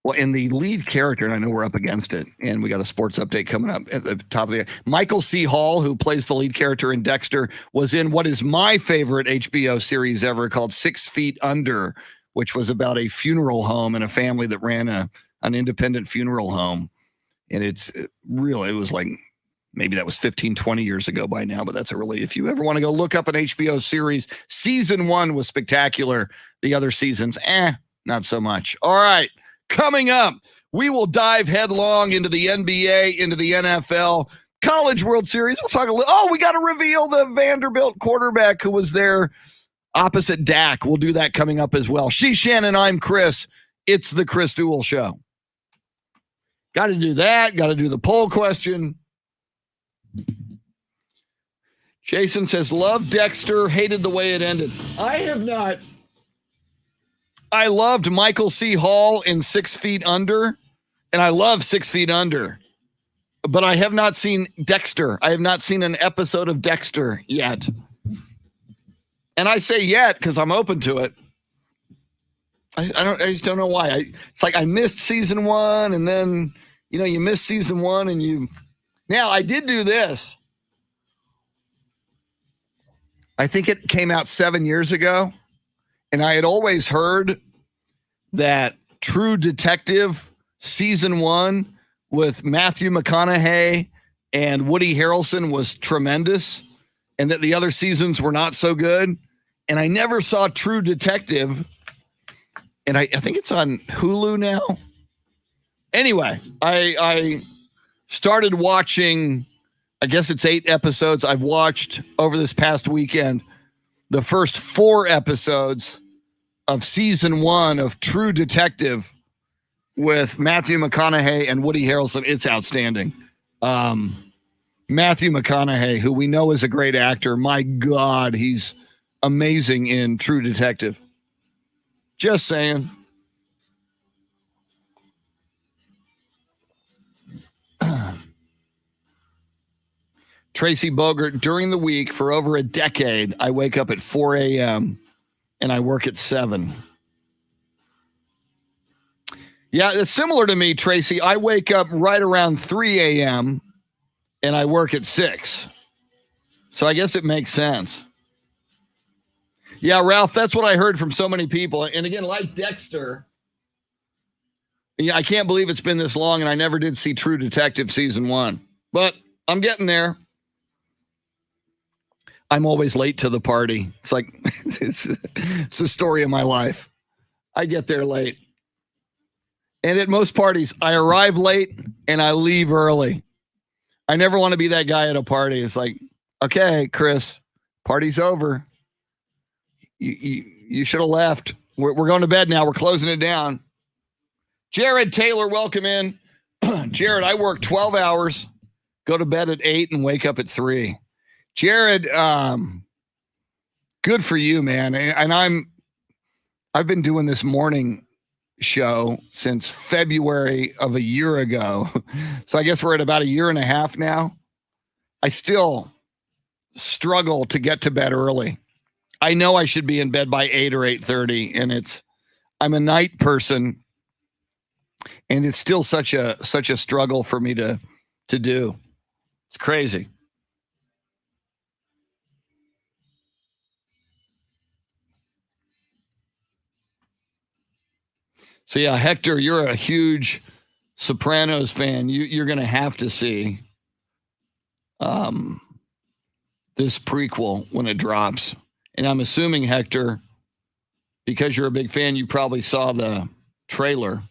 Well, in the lead character, and I know we're up against it, and we got a sports update coming up at the top of the Michael C. Hall, who plays the lead character in Dexter, was in what is my favorite HBO series ever called 6 Feet Under, which was about a funeral home and a family that ran an independent funeral home. And it was like, maybe that was 15, 20 years ago by now, but if you ever want to go look up an HBO series, season 1 was spectacular. The other seasons, not so much. All right. Coming up, we will dive headlong into the NBA, into the NFL, College World Series. We'll talk a little. Oh, we got to reveal the Vanderbilt quarterback who was there opposite Dak. We'll do that coming up as well. She's Shannon. I'm Chris. It's the Chris Duel Show. Got to do that. Got to do the poll question. Jason says, love Dexter, hated the way it ended. I have not. I loved Michael C. Hall in 6 Feet Under, and I love 6 Feet Under, but I have not seen Dexter. I have not seen an episode of Dexter yet. And I say yet because I'm open to it. I just don't know why. It's like I missed season 1, and then you miss season 1, and you. Now I did do this. I think it came out 7 years ago, and I had always heard that True Detective season 1 with Matthew McConaughey and Woody Harrelson was tremendous, and that the other seasons were not so good. And I never saw True Detective, and I think it's on Hulu now. Anyway, I started watching, I guess it's 8 episodes. I've watched over this past weekend the first 4 episodes of season 1 of True Detective with Matthew McConaughey and Woody Harrelson. It's outstanding. Matthew McConaughey, who we know is a great actor, my God, he's amazing in True Detective. Just saying. Tracy Bogert, during the week for over a decade, I wake up at 4 a.m. and I work at 7. Yeah, it's similar to me, Tracy. I wake up right around 3 a.m. and I work at 6. So I guess it makes sense. Yeah, Ralph, that's what I heard from so many people. And again, like Dexter, I can't believe it's been this long and I never did see True Detective season 1. But I'm getting there. I'm always late to the party. It's like, it's the story of my life. I get there late. And at most parties, I arrive late and I leave early. I never want to be that guy at a party. It's like, okay, Chris, party's over. You should have left. We're going to bed now. We're closing it down. Jared Taylor, welcome in. Jared, I work 12 hours, go to bed at 8 and wake up at 3. Jared, good for you, man. And I've been doing this morning show since February of a year ago. So I guess we're at about a year and a half now. I still struggle to get to bed early. I know I should be in bed by 8 or 8:30, and I'm a night person, and it's still such a struggle for me to do. It's crazy. So yeah, Hector, you're a huge Sopranos fan. You're going to have to see this prequel when it drops. And I'm assuming, Hector, because you're a big fan, you probably saw the trailer.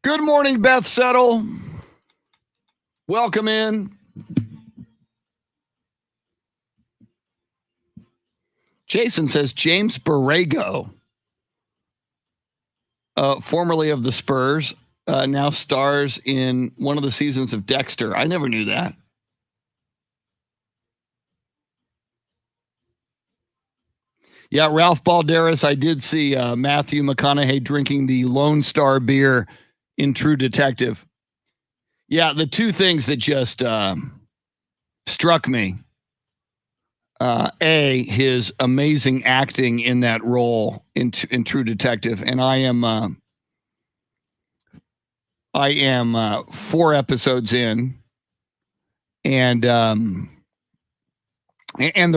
Good morning, Beth Settle. Welcome in. Jason says James Borrego, formerly of the Spurs, now stars in one of the seasons of Dexter. I never knew that. Yeah, Ralph Balderas, I did see Matthew McConaughey drinking the Lone Star beer in True Detective. Yeah, the two things that just struck me. His amazing acting in that role in True Detective. And I am 4 episodes in, and the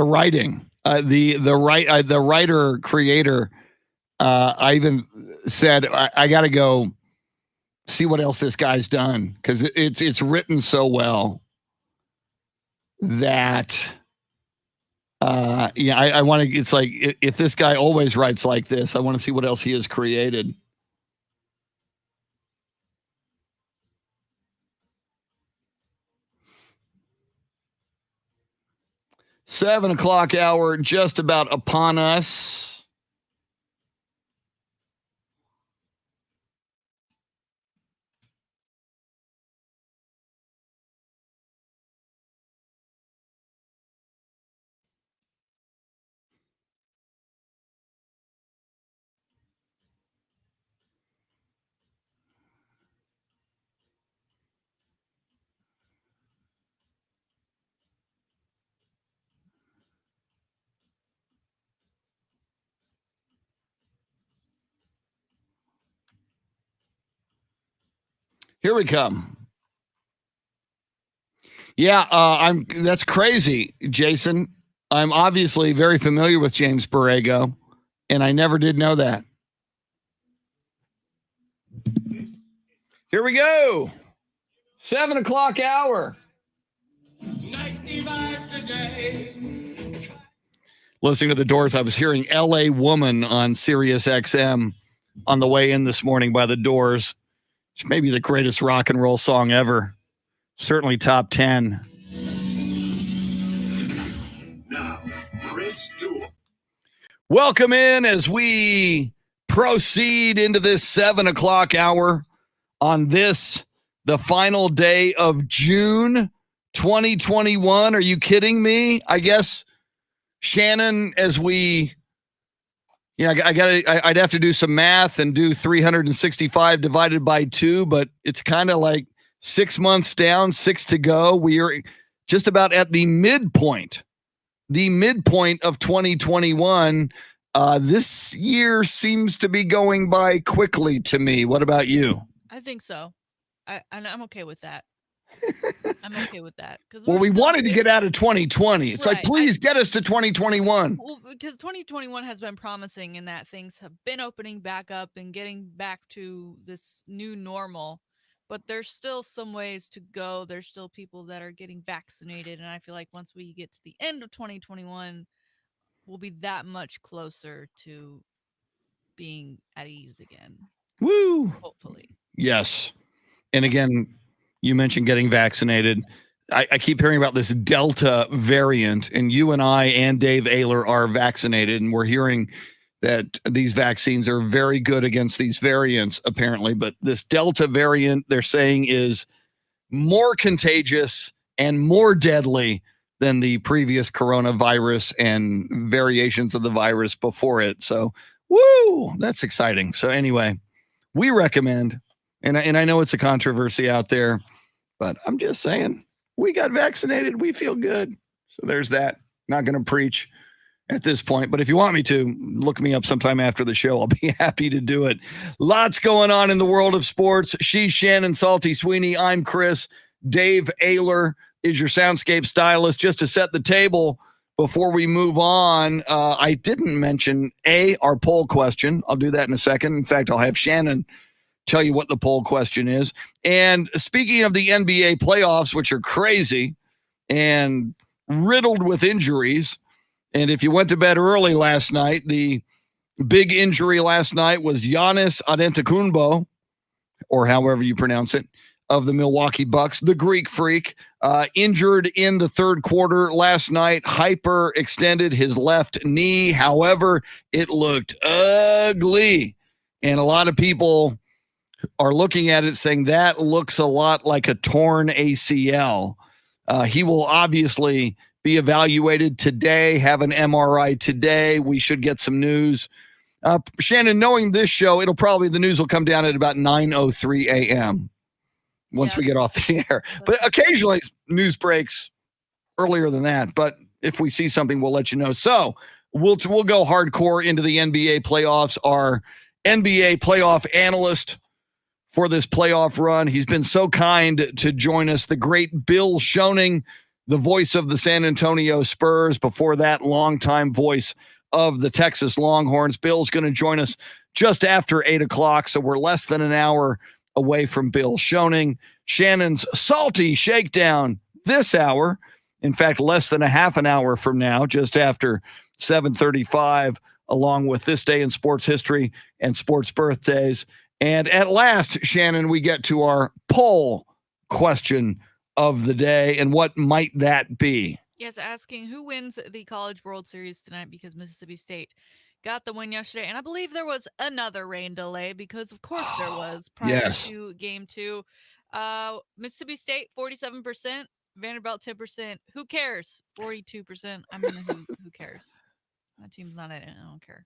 writing, the writer creator. I even said I got to go see what else this guy's done, because it's written so well that I want to. It's like if this guy always writes like this, I want to see what else he has created. Seven o'clock hour just about upon us. Here we come. Yeah, that's crazy, Jason. I'm obviously very familiar with James Borrego, and I never did know that. Here we go. 7 o'clock hour. 95 today. Listening to the Doors, I was hearing LA Woman on Sirius XM on the way in this morning by the Doors. It's maybe the greatest rock and roll song ever. Certainly top 10. Now, Chris Duel. Welcome in as we proceed into this 7 o'clock hour on this, the final day of June 2021. Are you kidding me? I guess, Shannon, as we, I'd have to do some math and do 365 divided by 2, but it's kind of like 6 months down, 6 to go. We are just about at the midpoint of 2021. This year seems to be going by quickly to me. What about you? I think so. I'm okay with that. I'm okay with that. Well, we wanted to get out of 2020. It's right. Like, please get us to 2021. Well, because 2021 has been promising in that things have been opening back up and getting back to this new normal. But there's still some ways to go. There's still people that are getting vaccinated. And I feel like once we get to the end of 2021, we'll be that much closer to being at ease again. Woo! Hopefully. Yes. And again, you mentioned getting vaccinated. I keep hearing about this Delta variant, and you and I and Dave Ayler are vaccinated, and we're hearing that these vaccines are very good against these variants, apparently. But this Delta variant, they're saying, is more contagious and more deadly than the previous coronavirus and variations of the virus before it. So, woo, that's exciting. So anyway, we recommend, and I know it's a controversy out there, but I'm just saying, we got vaccinated. We feel good. So there's that. Not going to preach at this point, but if you want me to, look me up sometime after the show. I'll be happy to do it. Lots going on in the world of sports. She's Shannon Salty Sweeney. I'm Chris. Dave Ayler is your soundscape stylist. Just to set the table before we move on, I didn't mention our poll question. I'll do that in a second. In fact, I'll have Shannon tell you what the poll question is. And speaking of the NBA playoffs, which are crazy and riddled with injuries, and if you went to bed early last night, the big injury last night was Giannis Antetokounmpo, or however you pronounce it, of the Milwaukee Bucks, the Greek Freak, injured in the third quarter last night, hyperextended his left knee. However, it looked ugly. And a lot of people are looking at it saying that looks a lot like a torn ACL. He will obviously be evaluated today, have an MRI today. We should get some news. Shannon, knowing this show, the news will come down at about 9:03 a.m. once we get off the air. But occasionally news breaks earlier than that. But if we see something, we'll let you know. So we'll go hardcore into the NBA playoffs. Our NBA playoff analyst for this playoff run, he's been so kind to join us, the great Bill Schoening, the voice of the San Antonio Spurs. Before that, longtime voice of the Texas Longhorns. Bill's going to join us just after 8 o'clock, so we're less than an hour away from Bill Schoening. Shannon's Salty Shakedown this hour. In fact, less than a half an hour from now, just after 7:35, along with This Day in Sports History and Sports Birthdays. And at last, Shannon, we get to our poll question of the day. And what might that be? Yes, asking who wins the College World Series tonight, because Mississippi State got the win yesterday. And I believe there was another rain delay, because of course there was, prior to game 2. Mississippi State, 47%. Vanderbilt, 10%. Who cares? 42%. I mean, who cares? My team's not in it. I don't care.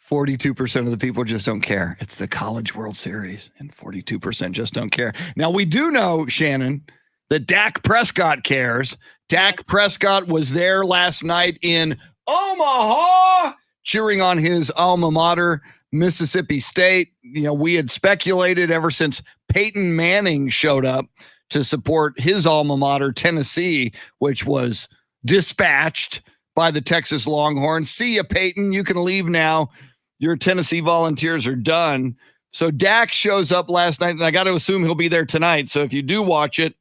42% of the people just don't care. It's the College World Series, and 42% just don't care. Now, we do know, Shannon, that Dak Prescott cares. Dak Prescott was there last night in Omaha, cheering on his alma mater, Mississippi State. You know, we had speculated ever since Peyton Manning showed up to support his alma mater, Tennessee, which was dispatched by the Texas Longhorns. See ya, Peyton. You can leave now. Your Tennessee Volunteers are done. So Dak shows up last night, and I got to assume he'll be there tonight. So if you do watch it,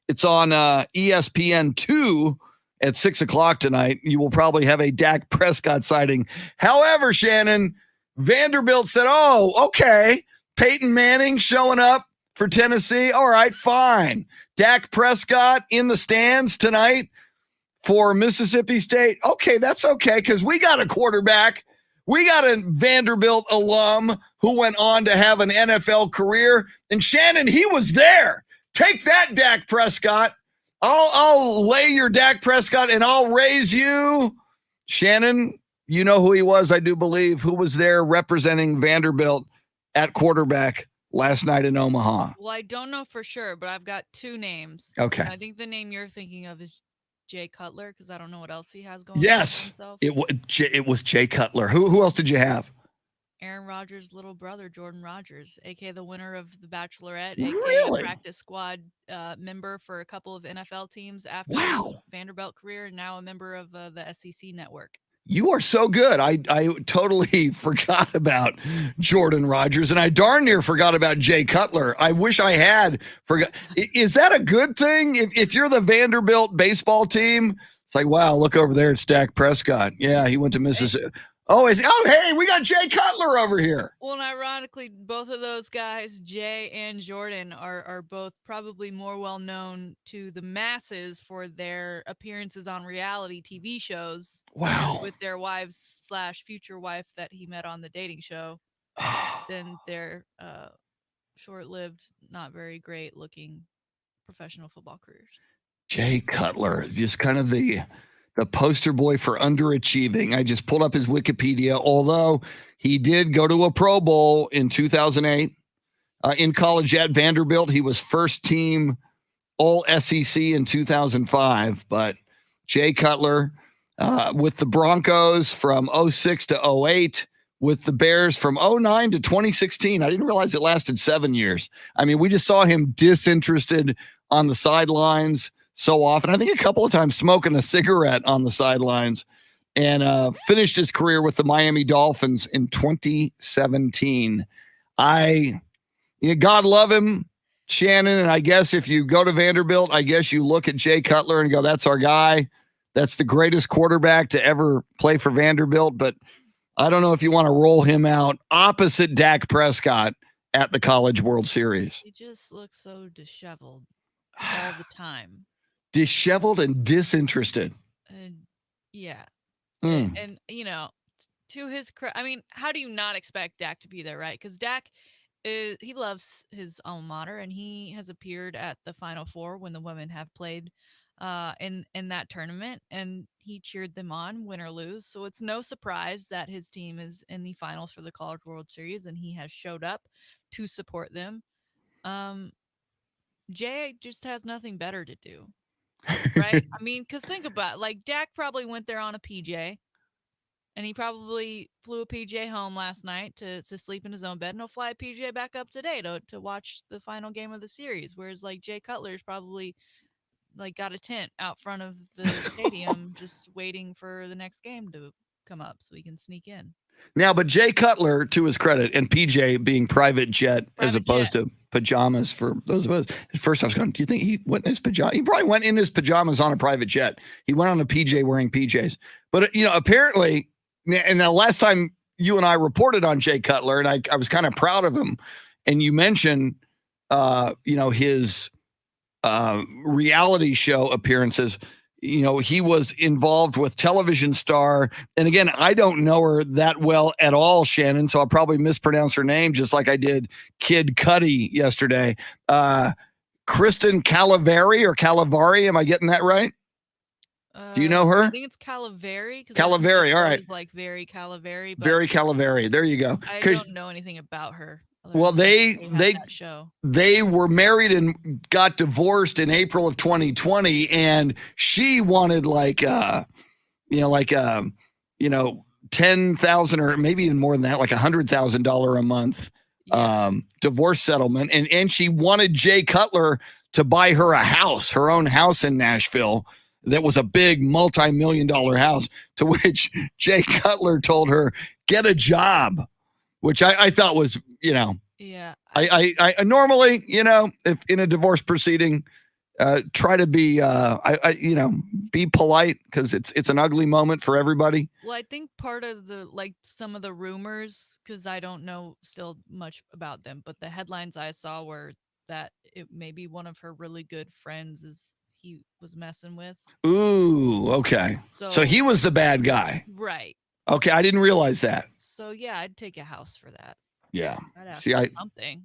it's on ESPN2 at 6 o'clock tonight. You will probably have a Dak Prescott sighting. However, Shannon, Vanderbilt said, oh, okay, Peyton Manning showing up for Tennessee. All right, fine. Dak Prescott in the stands tonight for Mississippi State. Okay, that's okay, because we got a quarterback. We got a Vanderbilt alum who went on to have an NFL career. And Shannon, he was there. Take that, Dak Prescott. I'll lay your Dak Prescott and I'll raise you. Shannon, you know who he was, I do believe, who was there representing Vanderbilt at quarterback last night in Omaha. Well, I don't know for sure, but I've got two names. Okay. I think the name you're thinking of is Jay Cutler, because I don't know what else he has going on yes, himself. It was Jay Cutler. Who else did you have? Aaron Rodgers' little brother, Jordan Rodgers, aka the winner of The Bachelorette, Really? aka practice squad member for a couple of NFL teams after his Vanderbilt career, and now a member of the SEC network. You are so good. I totally forgot about Jordan Rodgers, and I darn near forgot about Jay Cutler. I wish I had forgot. Is that a good thing? If you're the Vanderbilt baseball team, it's like, wow, look over there. It's Dak Prescott. Yeah, he went to Mississippi. Hey, we got Jay Cutler over here. Well, and ironically, both of those guys, Jay and Jordan, are both probably more well known to the masses for their appearances on reality TV shows. Wow. With their wives / future wife that he met on the dating show, than their short-lived, not very great looking professional football careers. Jay Cutler, just kind of the poster boy for underachieving. I just pulled up his Wikipedia, although he did go to a Pro Bowl in 2008. In college at Vanderbilt, he was first team All SEC in 2005. But Jay Cutler with the Broncos from 06 to 08, with the Bears from 09 to 2016. I didn't realize it lasted 7 years. I mean, we just saw him disinterested on the sidelines so often. I think a couple of times smoking a cigarette on the sidelines, and finished his career with the Miami Dolphins in 2017. God love him, Shannon. And I guess if you go to Vanderbilt, I guess you look at Jay Cutler and go, that's our guy. That's the greatest quarterback to ever play for Vanderbilt. But I don't know if you want to roll him out opposite Dak Prescott at the College World Series. He just looks so disheveled all the time. Disheveled and disinterested. And yeah. Mm. And you know, to his credit, I mean, how do you not expect Dak to be there, right? Because Dak he loves his alma mater, and he has appeared at the Final Four when the women have played in that tournament, and he cheered them on, win or lose. So it's no surprise that his team is in the finals for the College World Series, and he has showed up to support them. Jay just has nothing better to do, right? I mean, because think about it, like Dak probably went there on a PJ. And he probably flew a PJ home last night to sleep in his own bed, and he'll fly a PJ back up today to watch the final game of the series. Whereas like Jay Cutler's probably like got a tent out front of the stadium just waiting for the next game to come up so he can sneak in. Now, but Jay Cutler, to his credit, and PJ being private jet as opposed to pajamas for those of us. At first I was going, do you think he went in his pajamas? He probably went in his pajamas on a private jet. He went on a PJ wearing PJs. But, you know, apparently, and the last time you and I reported on Jay Cutler, and I was kind of proud of him, and you mentioned, you know, his reality show appearances. You know, he was involved with television star. And again, I don't know her that well at all, Shannon, so I'll probably mispronounce her name just like I did Kid Cudi yesterday. Kristen Calavari or Calavari. Am I getting that right? Do you know her? I think it's Calavari. Calavari, all right. It's like very Calavari. Very Calavari. There you go. I don't know anything about her. Well, they were married and got divorced in April of 2020, and she wanted $10,000 or maybe even more than that, like $100,000 a month divorce settlement, and she wanted Jay Cutler to buy her her own house in Nashville. That was a big multi-million-dollar house, to which Jay Cutler told her, "Get a job," which I thought was, you know, yeah. I normally, you know, if in a divorce proceeding, try to be, be polite because it's an ugly moment for everybody. Well, I think part of some of the rumors, because I don't know still much about them, but the headlines I saw were that it may be one of her really good friends he was messing with. Ooh, okay. So he was the bad guy. Right. Okay, I didn't realize that. So yeah, I'd take a house for that. Yeah. I'd ask for something.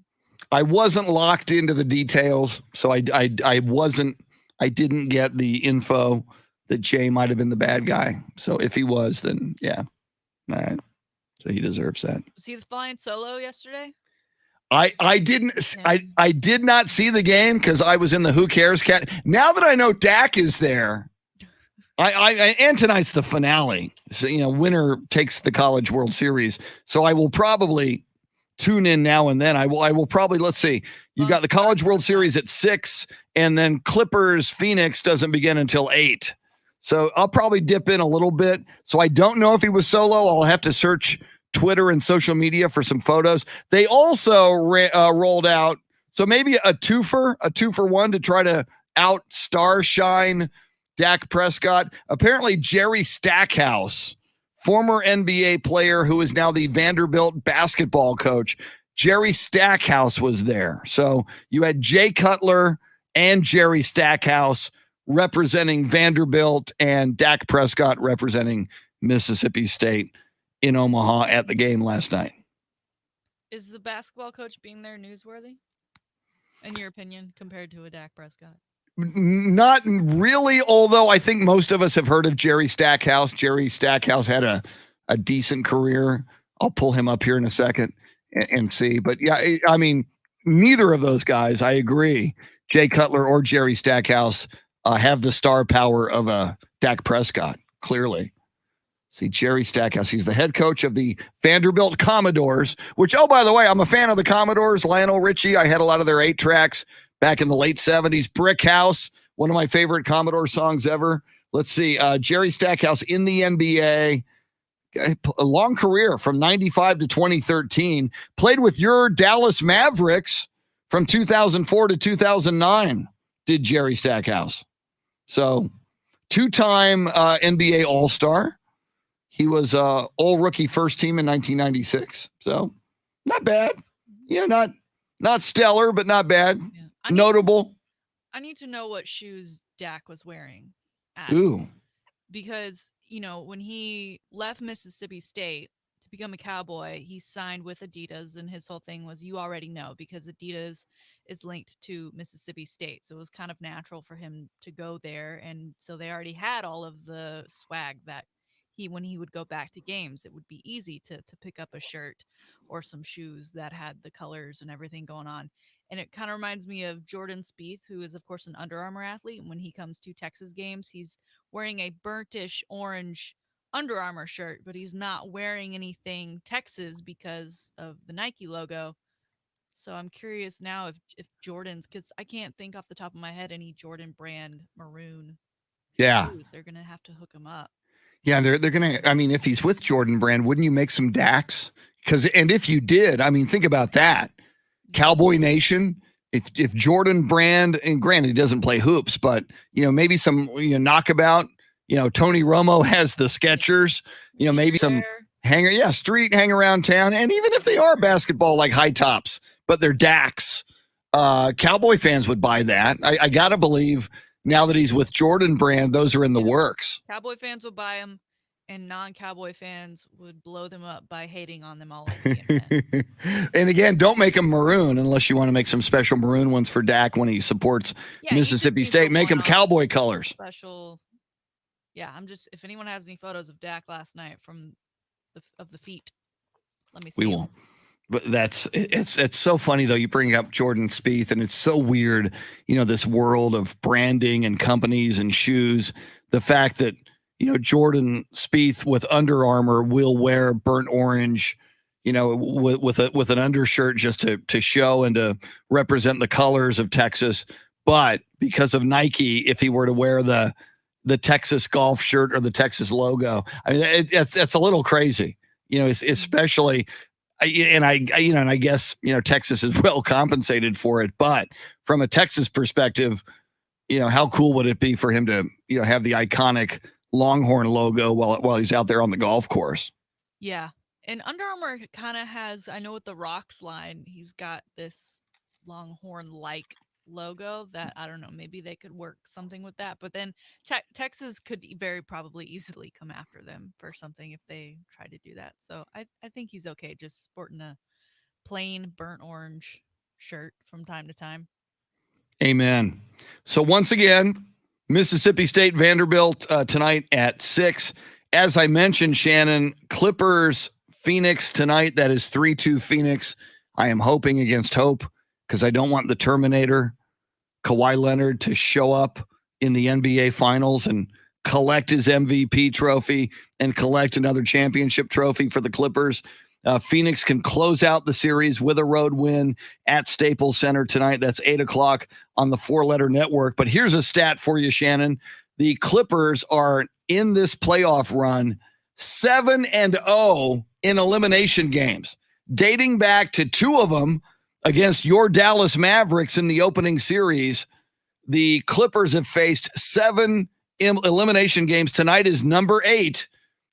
I wasn't locked into the details, so I didn't get the info that Jay might have been the bad guy. So if he was, then yeah. All right. So he deserves that. Was he flying solo yesterday? I did not see the game because I was in the Who Cares cat. Now that I know Dak is there, and tonight's the finale. So, you know, winner takes the College World Series. So I will probably tune in now and then. I will probably, let's see. You've got the College World Series at 6, and then Clippers Phoenix doesn't begin until 8. So I'll probably dip in a little bit. So I don't know if he was solo. I'll have to search Twitter and social media for some photos. They also rolled out, so maybe a two for one to try to shine Dak Prescott. Apparently Jerry Stackhouse, former NBA player who is now the Vanderbilt basketball coach, Jerry Stackhouse was there. So you had Jay Cutler and Jerry Stackhouse representing Vanderbilt and Dak Prescott representing Mississippi State in Omaha at the game last night. Is the basketball coach being there newsworthy, in your opinion, compared to a Dak Prescott? Not really, although I think most of us have heard of Jerry Stackhouse. Jerry Stackhouse had a decent career. I'll pull him up here in a second and see. But yeah, I mean, neither of those guys, I agree, Jay Cutler or Jerry Stackhouse, have the star power of a Dak Prescott, clearly. See, Jerry Stackhouse, he's the head coach of the Vanderbilt Commodores, which, oh, by the way, I'm a fan of the Commodores. Lionel Richie, I had a lot of their 8 tracks back in the late 70s. Brick House, one of my favorite Commodore songs ever. Let's see, Jerry Stackhouse in the NBA, a long career from 95 to 2013, played with your Dallas Mavericks from 2004 to 2009, did Jerry Stackhouse. So 2-time NBA All-Star. He was all-rookie first team in 1996. So not bad. not stellar, but not bad. Yeah. Notable. I need to know what shoes Dak was wearing. Ooh. Because, when he left Mississippi State to become a Cowboy, he signed with Adidas, and his whole thing was, you already know, because Adidas is linked to Mississippi State. So it was kind of natural for him to go there. And so they already had all of the swag that when he would go back to games, it would be easy to pick up a shirt or some shoes that had the colors and everything going on. And it kind of reminds me of Jordan Spieth, who is, of course, an Under Armour athlete. And when he comes to Texas games, he's wearing a burnt-ish orange Under Armour shirt, but he's not wearing anything Texas because of the Nike logo. So I'm curious now if Jordan's, because I can't think off the top of my head any Jordan brand maroon shoes. They're gonna have to hook him up. Yeah, they're gonna. I mean, if he's with Jordan brand, wouldn't you make some Daks? And if you did, I mean, think about that. Cowboy Nation. If Jordan brand, and granted he doesn't play hoops, but maybe some knockabout. Tony Romo has the Skechers. Maybe some street hang around town, and even if they are basketball like high tops, but they're Daks. Cowboy fans would buy that. I gotta believe now that he's with Jordan brand, those are in the works. Cowboy fans would buy them, and non-Cowboy fans would blow them up by hating on them all over the internet. And again, don't make them maroon unless you want to make some special maroon ones for Dak when he supports Mississippi State. Make them Cowboy colors. Special. Yeah, if anyone has any photos of Dak last night from the feet, let me see. We will. But it's so funny though. You bring up Jordan Spieth, and it's so weird. This world of branding and companies and shoes. The fact that Jordan Spieth with Under Armour will wear burnt orange, with an undershirt just to show and to represent the colors of Texas. But because of Nike, if he were to wear the Texas golf shirt or the Texas logo, I mean, it's a little crazy, especially. I guess, Texas is well compensated for it, but from a Texas perspective, how cool would it be for him to, have the iconic Longhorn logo while he's out there on the golf course? Yeah. And Under Armour kind of has, I know with the Rocks line, he's got this Longhorn-like logo that, I don't know, maybe they could work something with that. But then Texas could very probably easily come after them for something if they try to do that. So I think he's okay just sporting a plain burnt orange shirt from time to time. Amen. So once again, Mississippi State Vanderbilt tonight at 6. As I mentioned, Shannon, Clippers Phoenix tonight. That is 3-2 Phoenix. I am hoping against hope because I don't want the Terminator, Kawhi Leonard, to show up in the NBA Finals and collect his MVP trophy and collect another championship trophy for the Clippers. Phoenix can close out the series with a road win at Staples Center tonight. That's 8 o'clock on the 4-letter network. But here's a stat for you, Shannon. The Clippers are in this playoff run 7-0 in elimination games, dating back to 2 of them against your Dallas Mavericks in the opening series. The Clippers have faced 7 elimination games. Tonight is number 8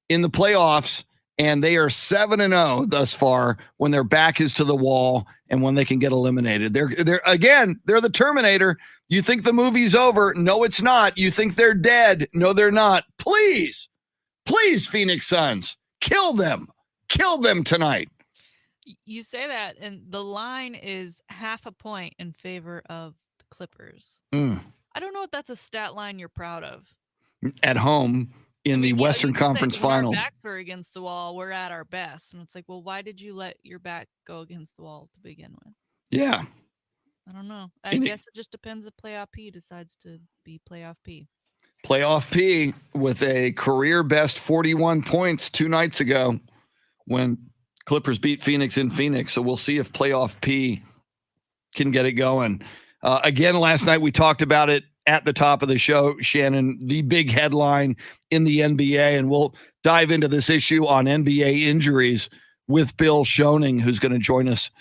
in the playoffs, and they are 7-0 thus far when their back is to the wall and when they can get eliminated. They're the Terminator. You think the movie's over. No, it's not. You think they're dead. No, they're not. Please, Phoenix Suns, kill them. Kill them tonight. You say that, and the line is 0.5 point in favor of the Clippers. I don't know if that's a stat line you're proud of. At home in the Western Conference Finals. When our backs are against the wall, we're at our best. And it's like, well, why did you let your back go against the wall to begin with? Yeah. I don't know. I guess it just depends if Playoff P decides to be Playoff P. Playoff P with a career best 41 points 2 nights ago when Clippers beat Phoenix in Phoenix. So we'll see if Playoff P can get it going. Again, last night we talked about it at the top of the show, Shannon, the big headline in the NBA, and we'll dive into this issue on NBA injuries with Bill Schoening, who's going to join us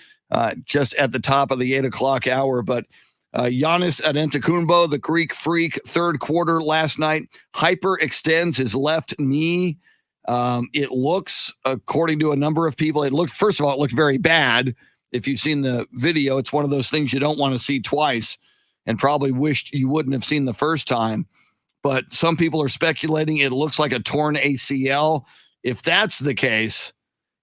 just at the top of the 8 o'clock hour. But Giannis Antetokounmpo, the Greek freak, third quarter last night, hyperextends his left knee. It looks, according to a number of people, first of all, it looked very bad. If you've seen the video, it's one of those things you don't want to see twice and probably wished you wouldn't have seen the first time. But some people are speculating it looks like a torn ACL. If that's the case,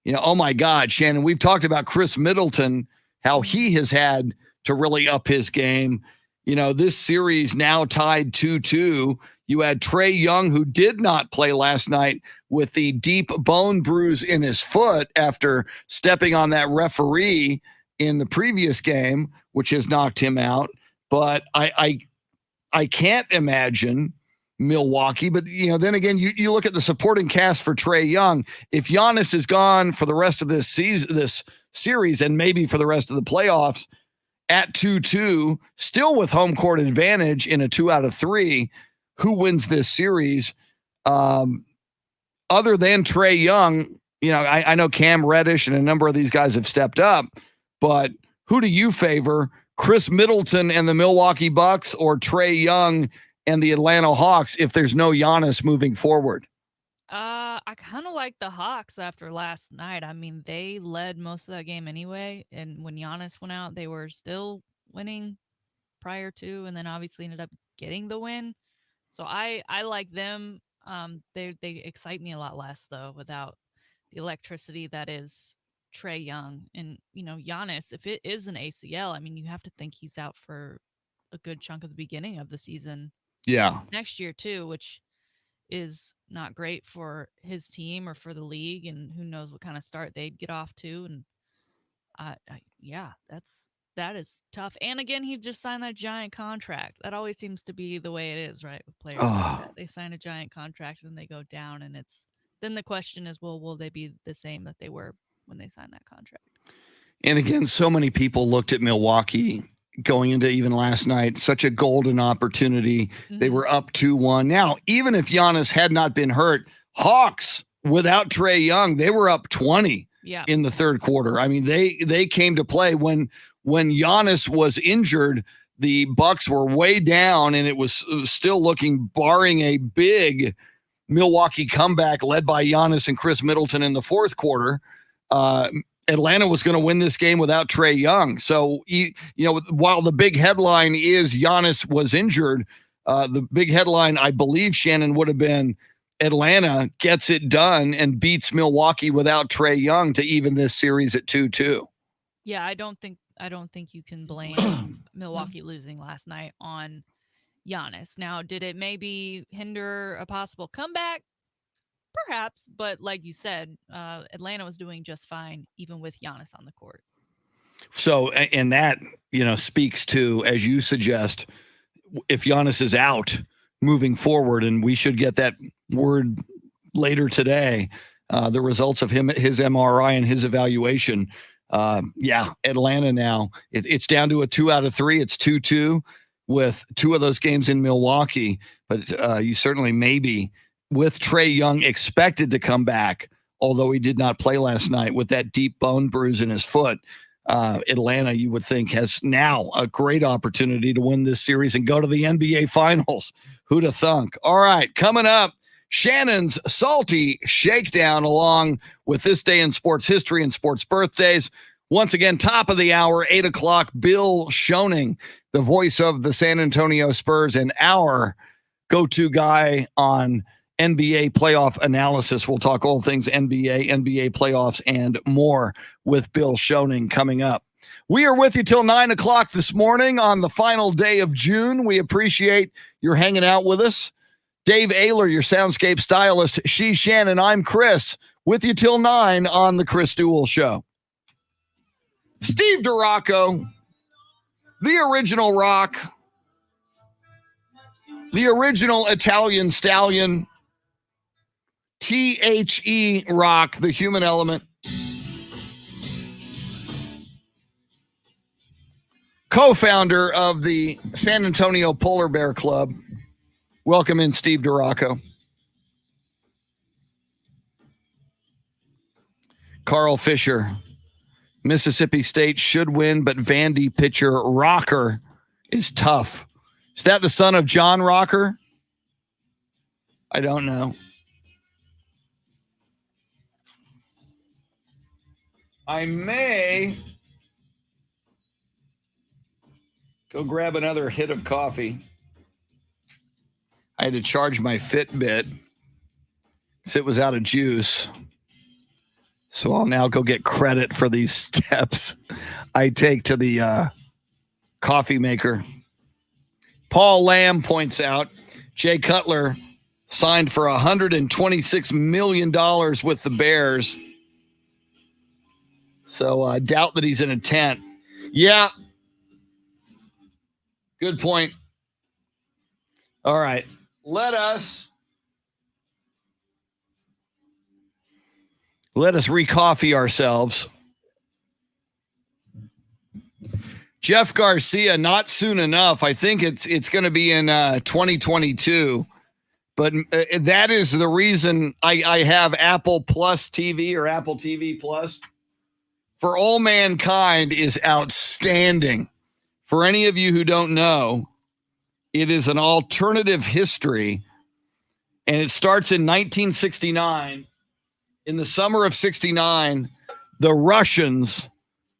oh my God, Shannon, we've talked about Chris Middleton, how he has had to really up his game. This series now tied 2-2. You had Trae Young, who did not play last night with the deep bone bruise in his foot after stepping on that referee in the previous game, which has knocked him out. But I can't imagine Milwaukee. But, then again, you look at the supporting cast for Trae Young. If Giannis is gone for the rest of this series, and maybe for the rest of the playoffs, at 2-2, still with home court advantage in a 2 out of 3, who wins this series? Other than Trae Young, I know Cam Reddish and a number of these guys have stepped up, but who do you favor? Chris Middleton and the Milwaukee Bucks, or Trae Young and the Atlanta Hawks if there's no Giannis moving forward? I kind of like the Hawks after last night. I mean, they led most of that game anyway, and when Giannis went out, they were still winning prior to, and then obviously ended up getting the win. So I like them. They excite me a lot less though without the electricity that is Trae Young. And Giannis, if it is an ACL, I mean, you have to think he's out for a good chunk of the beginning of the season. Yeah. Next year too, which is not great for his team or for the league, and who knows what kind of start they'd get off to. And yeah, that is tough. And again, he just signed that giant contract. That always seems to be the way it is, right? With players like that. They sign a giant contract and then they go down, and then the question is, well, will they be the same that they were when they signed that contract? And again, so many people looked at Milwaukee going into even last night, such a golden opportunity. Mm-hmm. They were up 2-1. Now, even if Giannis had not been hurt, Hawks, without Trae Young, they were up 20 in the third quarter. I mean, they came to play when Giannis was injured. The Bucks were way down, and it was still looking, barring a big Milwaukee comeback led by Giannis and Chris Middleton in the fourth quarter. Atlanta was going to win this game without Trae Young. So, while the big headline is Giannis was injured, the big headline, I believe, Shannon, would have been Atlanta gets it done and beats Milwaukee without Trae Young to even this series at 2-2. Yeah, I don't think you can blame Milwaukee losing last night on Giannis. Now, did it maybe hinder a possible comeback? Perhaps, but like you said, Atlanta was doing just fine, even with Giannis on the court. So, and that, speaks to, as you suggest, if Giannis is out moving forward, and we should get that word later today, the results of his MRI and his evaluation. Atlanta now, it's down to a 2 out of 3. It's 2-2 with 2 of those games in Milwaukee, but you certainly maybe, with Trae Young expected to come back, although he did not play last night with that deep bone bruise in his foot, Atlanta, you would think, has now a great opportunity to win this series and go to the NBA Finals. Who'd have thunk? All right, coming up, Shannon's Salty Shakedown, along with this day in sports history and sports birthdays. Once again, top of the hour, 8 o'clock, Bill Schoening, the voice of the San Antonio Spurs and our go-to guy on NBA playoff analysis. We'll talk all things NBA playoffs, and more with Bill Schoening coming up. We are with you till 9 o'clock this morning on the final day of June. We appreciate your hanging out with us. Dave Ayler, your soundscape stylist. She's Shannon. I'm Chris. With you till 9 on the Chris Duel Show. Steve DiRocco, the original rock, the original Italian stallion, THE Rock, the human element. Co-founder of the San Antonio Polar Bear Club. Welcome in, Steve DiRocco. Carl Fisher. Mississippi State should win, but Vandy pitcher Rocker is tough. Is that the son of John Rocker? I don't know. I may Go grab another hit of coffee. I had to charge my Fitbit because it was out of juice. So I'll now go get credit for these steps I take to the coffee maker. Paul Lamb points out Jay Cutler signed for $126 million with the Bears. So I doubt that he's in a tent. Yeah. Good point. All right. Let us re-coffee ourselves. Jeff Garcia, not soon enough. I think it's going to be in 2022. But that is the reason I have Apple Plus TV or Apple TV Plus. For All Mankind is outstanding. For any of you who don't know, it is an alternative history, and it starts in 1969. In the summer of 69, the Russians,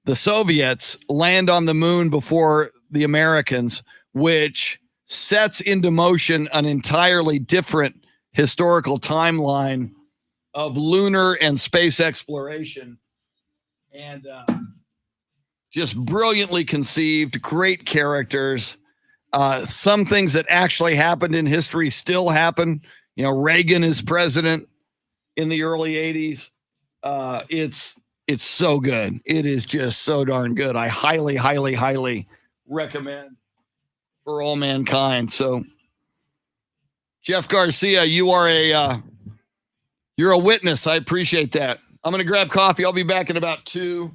the Soviets, land on the moon before the Americans, which sets into motion an entirely different historical timeline of lunar and space exploration. And just brilliantly conceived, great characters. Some things that actually happened in history still happen. You know, Reagan is president in the early 80s. It's so good. It is just so darn good. I highly, highly, highly recommend For All Mankind. So, Jeff Garcia, you're a witness. I appreciate that. I'm going to grab coffee. I'll be back in about 2.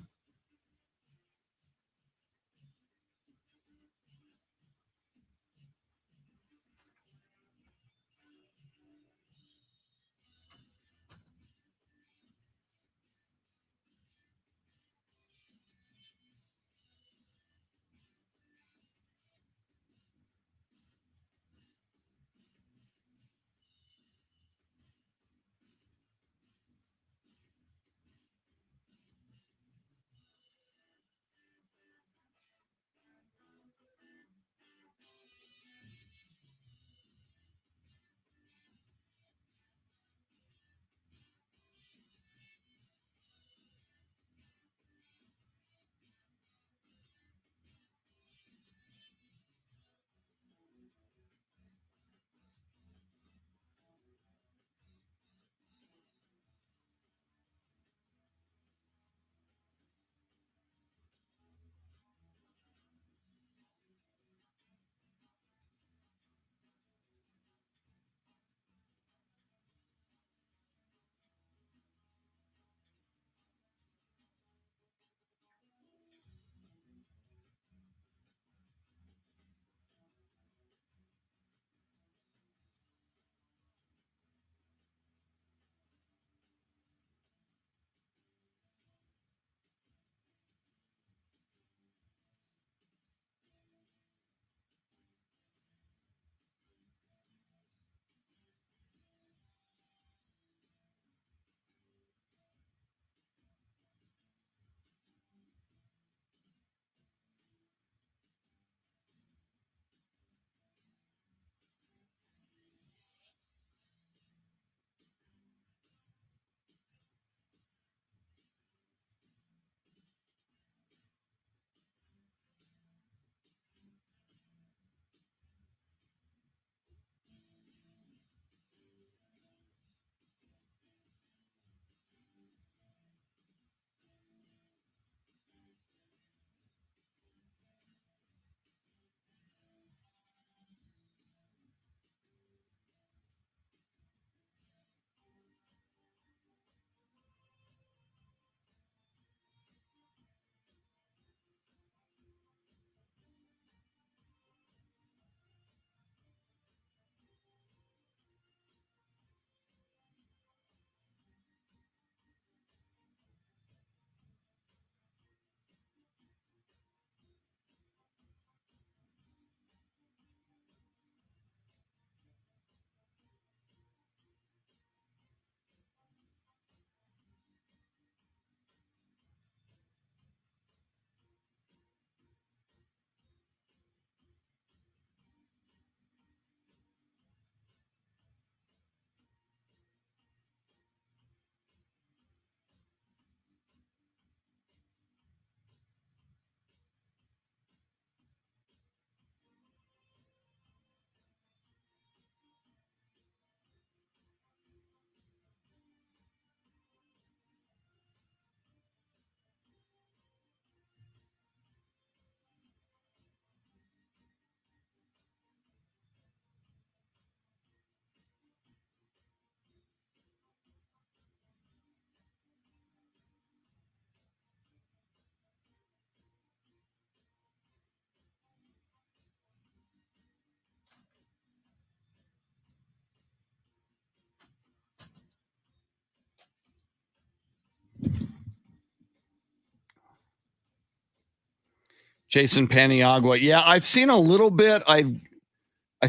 Jason Paniagua. Yeah, I've seen a little bit. I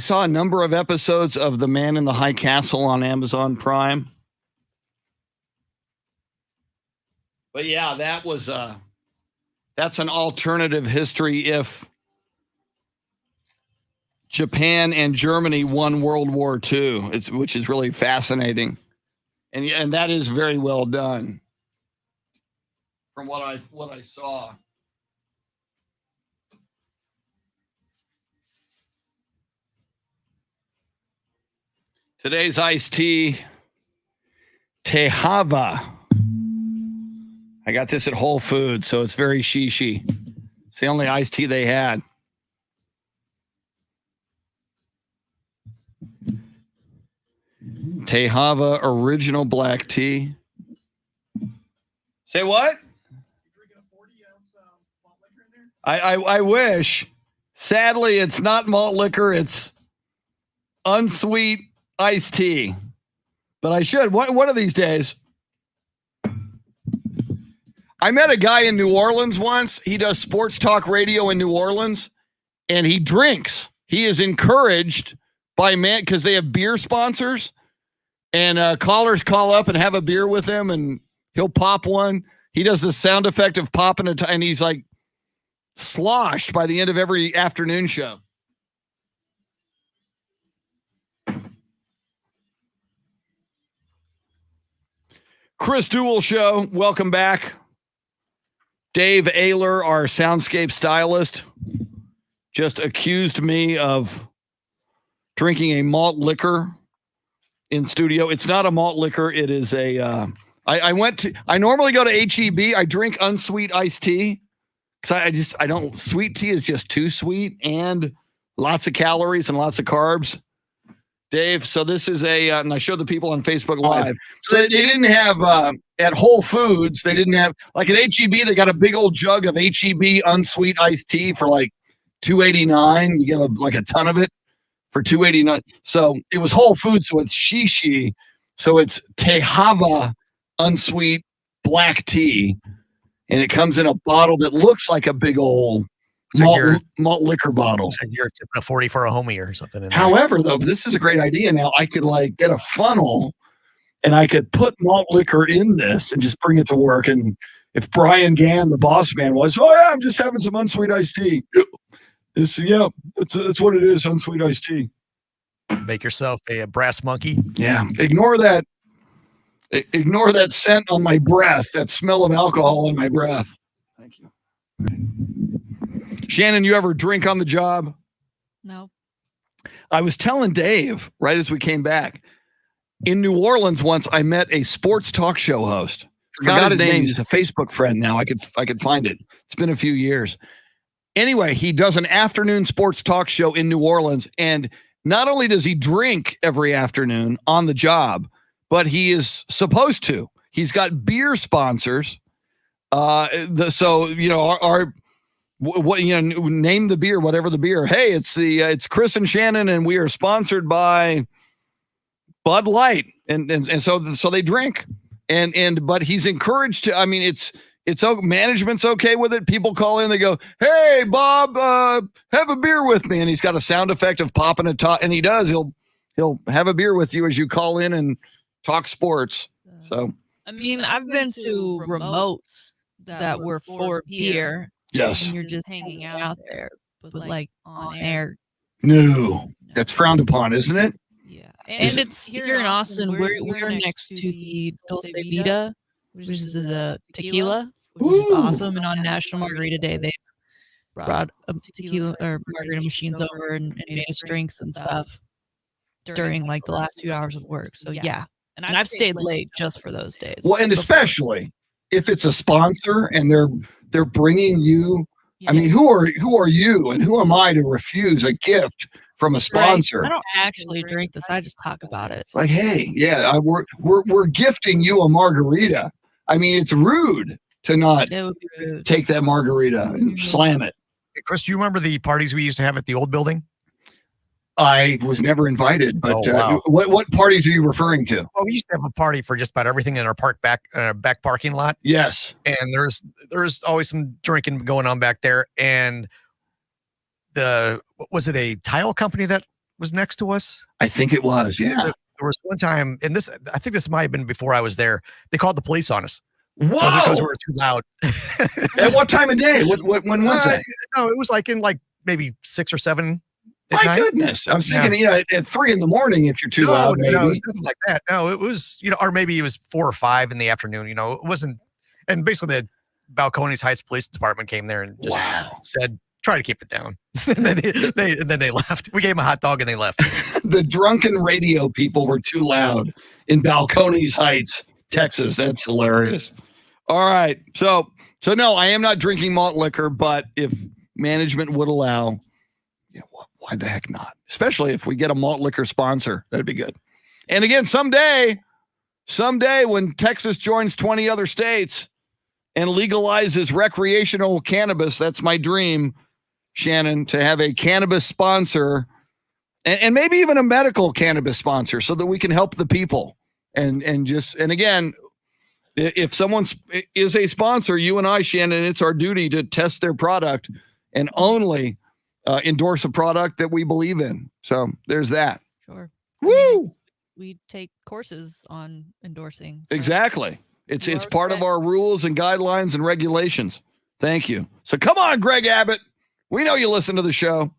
saw a number of episodes of The Man in the High Castle on Amazon Prime. But yeah, that's an alternative history if Japan and Germany won World War II, which is really fascinating. And that is very well done from what I saw. Today's iced tea, Tehava. I got this at Whole Foods, so it's very shishi. It's the only iced tea they had. Tehava original black tea. Say what? I wish. Sadly, it's not malt liquor. It's unsweet iced tea. But I should. One of these days. I met a guy in New Orleans once. He does sports talk radio in New Orleans, and he drinks. He is encouraged by because they have beer sponsors. And callers call up and have a beer with him, and he'll pop one. He does the sound effect of popping it, and he's like sloshed by the end of every afternoon show. Chris Duel Show, welcome back. Dave Ayler, our soundscape stylist, just accused me of drinking a malt liquor in studio. It's not a malt liquor. It is a, I normally go to H-E-B. I drink unsweet iced tea because I don't, sweet tea is just too sweet and lots of calories and lots of carbs. Dave, so this is and I showed the people on Facebook Live. So they didn't have, at Whole Foods, they didn't have, like at H-E-B, they got a big old jug of H-E-B unsweet iced tea for like $2.89. You get like a ton of it for $2.89. So it was Whole Foods, so it's shishi. So it's Tehava unsweet black tea. And it comes in a bottle that looks like a big old malt liquor bottle. Like you're tipping a 40 for a homie or something. In there. However, though, this is a great idea. Now I could like get a funnel and I could put malt liquor in this and just bring it to work. And if Brian Gann, the boss man, was, oh yeah, I'm just having some unsweet iced tea. It's what it is, unsweet iced tea. Make yourself a brass monkey. Yeah. Ignore that scent on my breath, that smell of alcohol in my breath. Thank you. Shannon, you ever drink on the job? No. I was telling Dave right as we came back. In New Orleans once, I met a sports talk show host. Forgot his name. He's a Facebook friend now. I could find it. It's been a few years. Anyway, he does an afternoon sports talk show in New Orleans, and not only does he drink every afternoon on the job, but he is supposed to. He's got beer sponsors. Name the beer, whatever the beer. Hey, it's Chris and Shannon, and we are sponsored by Bud Light, and so they drink, but he's encouraged to. I mean, it's management's okay with it. People call in, they go, "Hey, Bob, have a beer with me," and he's got a sound effect of popping a top, and he does. He'll have a beer with you as you call in and talk sports. So, I mean, I've been to remotes that were for beer. Yes. And you're just hanging out there, but like on air. No, that's frowned upon, isn't it? Yeah. And it's here in Austin. We're next to the Dulce Vida, which is a tequila, which is awesome. And on National Margarita Day, they brought tequila or margarita machines over and made us drinks and stuff during like the last 2 hours of work. So yeah. And I've stayed late just for those days. Well, and especially if it's a sponsor and they're bringing you. Yeah. I mean, who are you and who am I to refuse a gift from a sponsor? Right. I don't actually drink this. I just talk about it. Like, hey, yeah, we're gifting you a margarita. I mean, it's rude to not take that margarita and slam it. Hey, Chris, do you remember the parties we used to have at the old building? I was never invited, but Oh, wow. what parties are you referring to? Well, we used to have a party for just about everything in our back parking lot, Yes. and there's always some drinking going on back there. And was it a tile company that was next to us? I think it was, yeah. There was one time, and I think this might have been before I was there. They called the police on us Whoa! because we were too loud. At what time of day? When was that? No, it was like in maybe 6 or 7. My goodness. I was thinking, at 3 a.m, if you're too loud, maybe. No, it was nothing like that. No, it was, or maybe it was 4 or 5 in the afternoon, it wasn't. And basically the Balcones Heights Police Department came there and just said, try to keep it down. And then they left. We gave them a hot dog and they left. The drunken radio people were too loud in Balcones Heights, Texas. That's hilarious. All right. So no, I am not drinking malt liquor, but if management would allow, why the heck not? Especially if we get a malt liquor sponsor, that'd be good. And again, someday when Texas joins 20 other states and legalizes recreational cannabis, that's my dream, Shannon, to have a cannabis sponsor and maybe even a medical cannabis sponsor so that we can help the people. And again, if someone is a sponsor, you and I, Shannon, it's our duty to test their product and only endorse a product that we believe in. So there's that. Sure. Woo! We take courses on endorsing. So exactly. It's part of our rules and guidelines and regulations. Thank you. So come on, Greg Abbott. We know you listen to the show.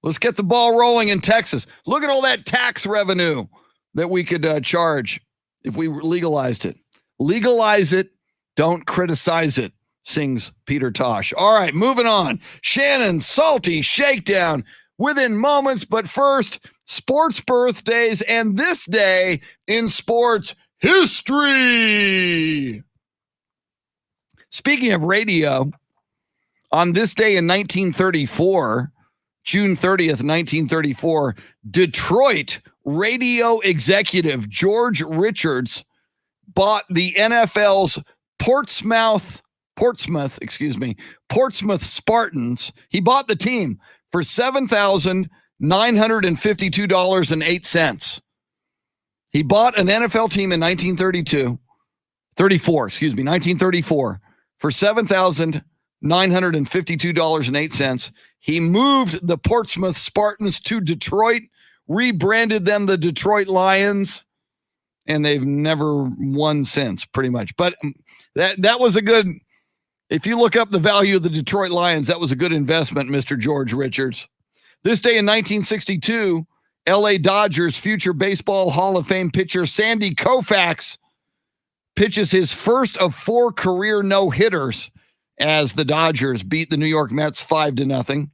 Let's get the ball rolling in Texas. Look at all that tax revenue that we could charge if we legalized it. Legalize it. Don't criticize it, sings Peter Tosh. All right, moving on. Shannon's Salty Shakedown within moments. But first, sports birthdays and this day in sports history. Speaking of radio, on this day in 1934, June 30th, 1934, Detroit radio executive George Richards bought the NFL's Portsmouth Spartans. He bought the team for $7,952.08. He bought an NFL team in 1934 for $7,952.08. He moved the Portsmouth Spartans to Detroit, rebranded them the Detroit Lions, and they've never won since, pretty much. But that was a good, if you look up the value of the Detroit Lions, that was a good investment, Mr. George Richards. This day in 1962, LA Dodgers future Baseball Hall of Fame pitcher Sandy Koufax pitches his first of 4 career no-hitters as the Dodgers beat the New York Mets 5-0.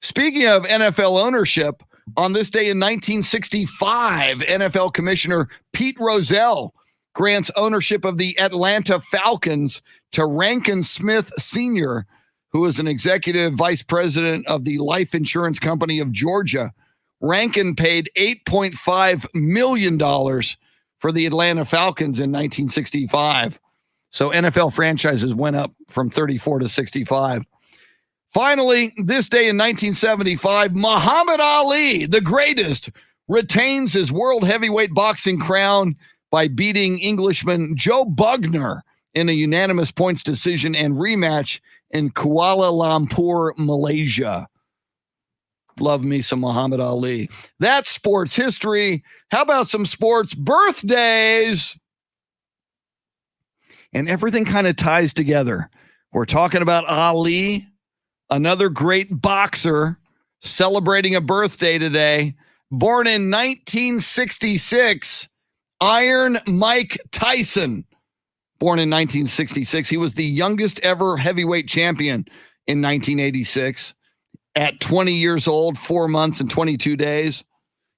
Speaking of NFL ownership, on this day in 1965, NFL Commissioner Pete Rozelle grants ownership of the Atlanta Falcons to Rankin Smith Sr., who is an executive vice president of the Life Insurance Company of Georgia. Rankin paid $8.5 million for the Atlanta Falcons in 1965. So NFL franchises went up from 34 to 65. Finally, this day in 1975, Muhammad Ali, the greatest, retains his world heavyweight boxing crown by beating Englishman Joe Bugner in a unanimous points decision and rematch in Kuala Lumpur, Malaysia. Love me some Muhammad Ali. That's sports history. How about some sports birthdays? And everything kind of ties together. We're talking about Ali, another great boxer, celebrating a birthday today. Born in 1966, Iron Mike Tyson. Born in 1966. He was the youngest ever heavyweight champion in 1986. At 20 years old, 4 months and 22 days.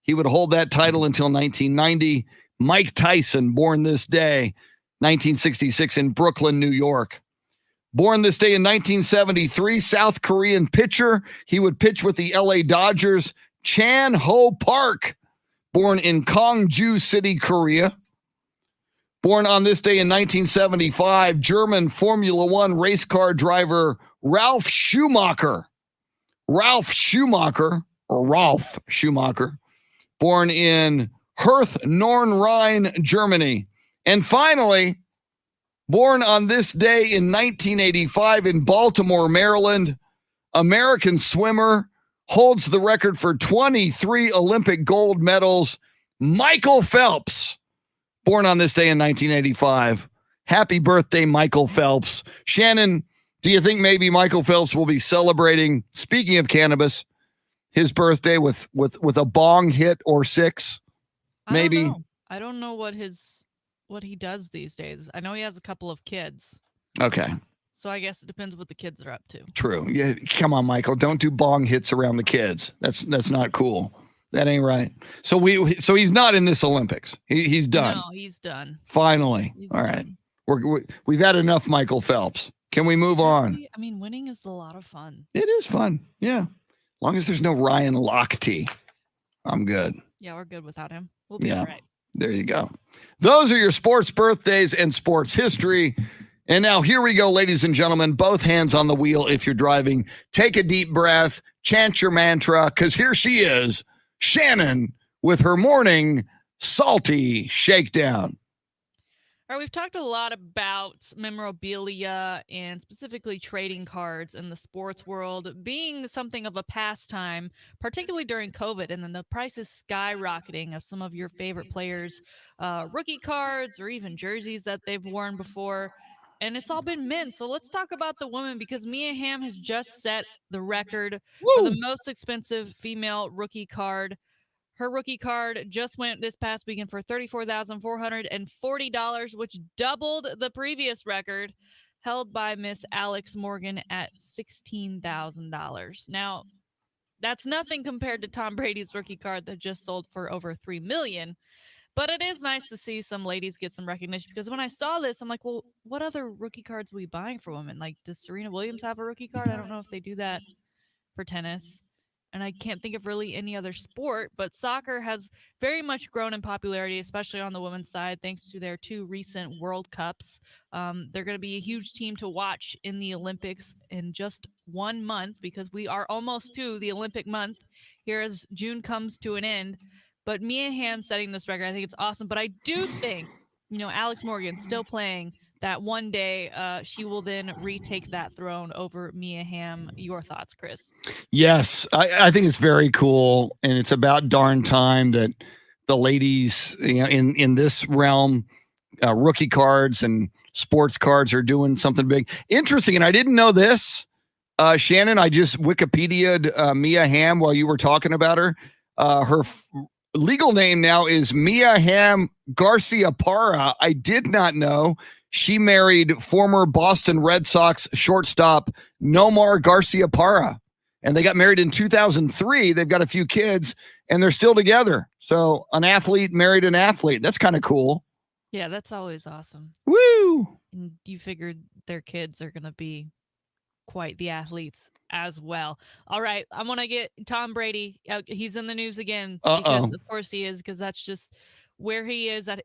He would hold that title until 1990. Mike Tyson, born this day, 1966 in Brooklyn, New York. Born this day in 1973, South Korean pitcher. He would pitch with the LA Dodgers. Chan Ho Park, born in Gyeongju City, Korea. Born on this day in 1975, German Formula One race car driver Ralf Schumacher. Ralf Schumacher, Ralf Schumacher, born in Herth Norn-Rhein, Germany. And finally, born on this day in 1985 in Baltimore, Maryland, American swimmer, holds the record for 23 Olympic gold medals, Michael Phelps, born on this day in 1985. Happy birthday, Michael Phelps. Shannon, do you think maybe Michael Phelps will be celebrating, speaking of cannabis, his birthday with a bong hit or 6? Maybe. I don't know what he does these days. I know he has a couple of kids. Okay. So I guess it depends what the kids are up to. True. Yeah, come on, Michael. Don't do bong hits around the kids. That's not cool. That ain't right. So he's not in this Olympics. He's done. No, he's done. Finally. He's All done. right. We've had enough Michael Phelps. Can we move on? I mean, winning is a lot of fun. It is fun. Yeah. As long as there's no Ryan Lochte, I'm good. Yeah, we're good without him. We'll be all right. There you go. Those are your sports birthdays and sports history. And now here we go, ladies and gentlemen, both hands on the wheel if you're driving. Take a deep breath, chant your mantra, because here she is, Shannon, with her morning salty shakedown. All right, we've talked a lot about memorabilia and specifically trading cards in the sports world being something of a pastime, particularly during COVID, and then the prices skyrocketing of some of your favorite players' rookie cards or even jerseys that they've worn before. And it's all been mint. So let's talk about the women, because Mia Hamm has just set the record for the most expensive female rookie card. Her rookie card just went this past weekend for $34,440, which doubled the previous record held by Miss Alex Morgan at $16,000. Now, that's nothing compared to Tom Brady's rookie card that just sold for over $3 million. But it is nice to see some ladies get some recognition, because when I saw this, I'm like, well, what other rookie cards are we buying for women? Like, does Serena Williams have a rookie card? I don't know if they do that for tennis. And I can't think of really any other sport, but soccer has very much grown in popularity, especially on the women's side, thanks to their 2 recent World Cups. They're going to be a huge team to watch in the Olympics in just 1 month, because we are almost to the Olympic month here as June comes to an end. But Mia Hamm setting this record, I think it's awesome. But I do think, Alex Morgan still playing, that one day she will then retake that throne over Mia Hamm. Your thoughts, Chris? Yes, I think it's very cool, and it's about darn time that the ladies, in this realm, rookie cards and sports cards are doing something big. Interesting, and I didn't know this. Shannon, I just Wikipedia'd Mia Hamm while you were talking about her. Her legal name now is Mia Hamm Garcia Parra. I did not know. She married former Boston Red Sox shortstop Nomar Garcia Parra, and they got married in 2003. They've got a few kids, and they're still together. So an athlete married an athlete. That's kind of cool. Yeah, that's always awesome. Woo! And you figured their kids are going to be quite the athletes as well. All right, I want to get Tom Brady. He's in the news again, because of course he is, because that's just where he is at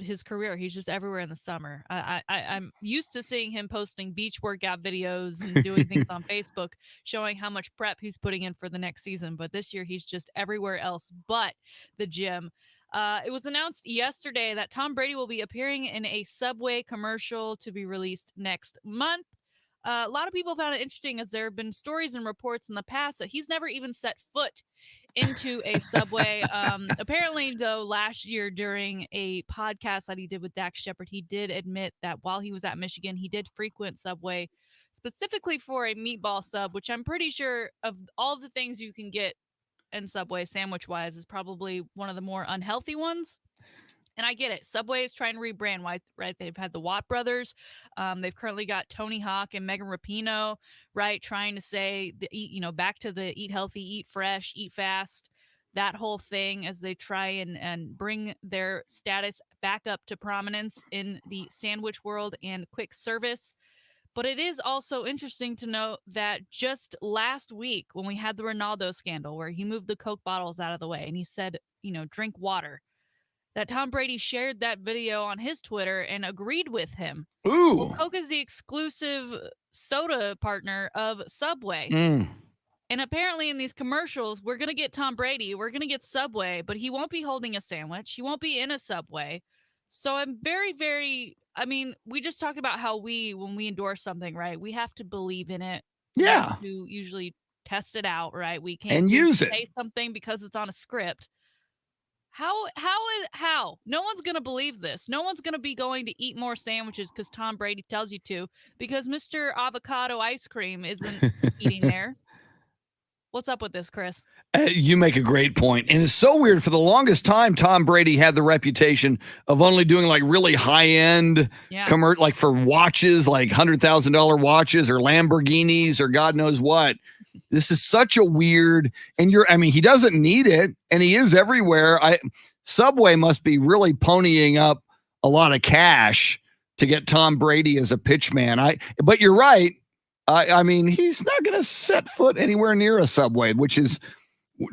his career. He's just everywhere in the summer. I'm used to seeing him posting beach workout videos and doing things on Facebook showing how much prep he's putting in for the next season. But this year he's just everywhere else but the gym. It was announced yesterday that Tom Brady will be appearing in a Subway commercial to be released next month. A lot of people found it interesting, as there have been stories and reports in the past that he's never even set foot into a Subway. Apparently, though, last year during a podcast that he did with Dax Shepard, he did admit that while he was at Michigan, he did frequent Subway specifically for a meatball sub, which I'm pretty sure of all the things you can get in Subway sandwich-wise is probably one of the more unhealthy ones. And I get it. Subway is trying to rebrand, right? They've had the Watt brothers. They've currently got Tony Hawk and Megan Rapinoe, right? Trying to say, back to the eat healthy, eat fresh, eat fast, that whole thing, as they try and bring their status back up to prominence in the sandwich world and quick service. But it is also interesting to note that just last week, when we had the Ronaldo scandal, where he moved the Coke bottles out of the way and he said, drink water, that Tom Brady shared that video on his Twitter and agreed with him. Ooh. Well, Coke is the exclusive soda partner of Subway. And apparently in these commercials, we're going to get Tom Brady, we're going to get Subway, but he won't be holding a sandwich. He won't be in a Subway. So I'm very, very, I mean, we just talked about how when we endorse something, right, we have to believe in it. We Yeah. have to usually test it out, right? We can't And use it. say something because it's on a script. How? No one's going to believe this. No one's going to be going to eat more sandwiches because Tom Brady tells you to, because Mr. Avocado Ice Cream isn't eating there. What's up with this, Chris? You make a great point. And it's so weird. For the longest time, Tom Brady had the reputation of only doing like really high-end like for watches, like $100,000 watches or Lamborghinis or God knows what. This is such a weird, and he doesn't need it, and he is everywhere. Subway must be really ponying up a lot of cash to get Tom Brady as a pitch man. But you're right. I mean, he's not going to set foot anywhere near a Subway, which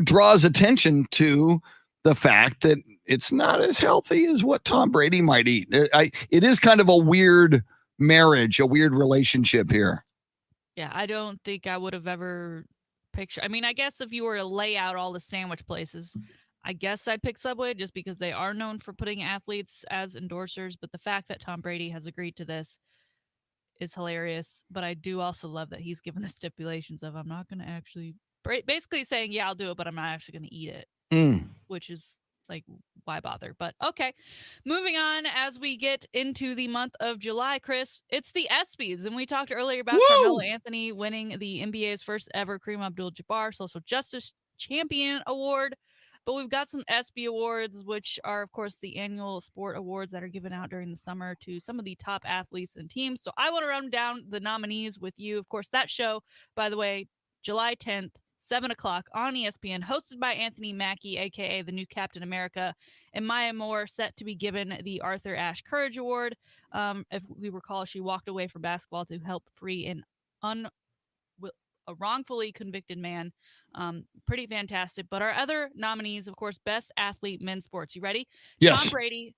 draws attention to the fact that it's not as healthy as what Tom Brady might eat. It is kind of a weird marriage, a weird relationship here. Yeah, I don't think I would have ever pictured. I mean, I guess if you were to lay out all the sandwich places, I guess I'd pick Subway just because they are known for putting athletes as endorsers. But the fact that Tom Brady has agreed to this is hilarious. But I do also love that he's given the stipulations of I'm not going to actually, basically saying, yeah, I'll do it, but I'm not actually going to eat it, which is like, why bother? But okay, moving on as we get into the month of July, Chris, it's the ESPYs. And we talked earlier about Carmelo Anthony winning the NBA's first ever Kareem Abdul-Jabbar Social Justice Champion Award. But we've got some ESPY awards, which are, of course, the annual sport awards that are given out during the summer to some of the top athletes and teams. So I want to run down the nominees with you. Of course, that show, by the way, July 10th, 7 o'clock on ESPN, hosted by Anthony Mackie, a.k.a. the new Captain America, and Maya Moore, set to be given the Arthur Ashe Courage Award. If we recall, she walked away from basketball to help free a wrongfully convicted man. Pretty fantastic. But our other nominees, of course, Best Athlete Men's Sports. You ready? Yes. Tom Brady,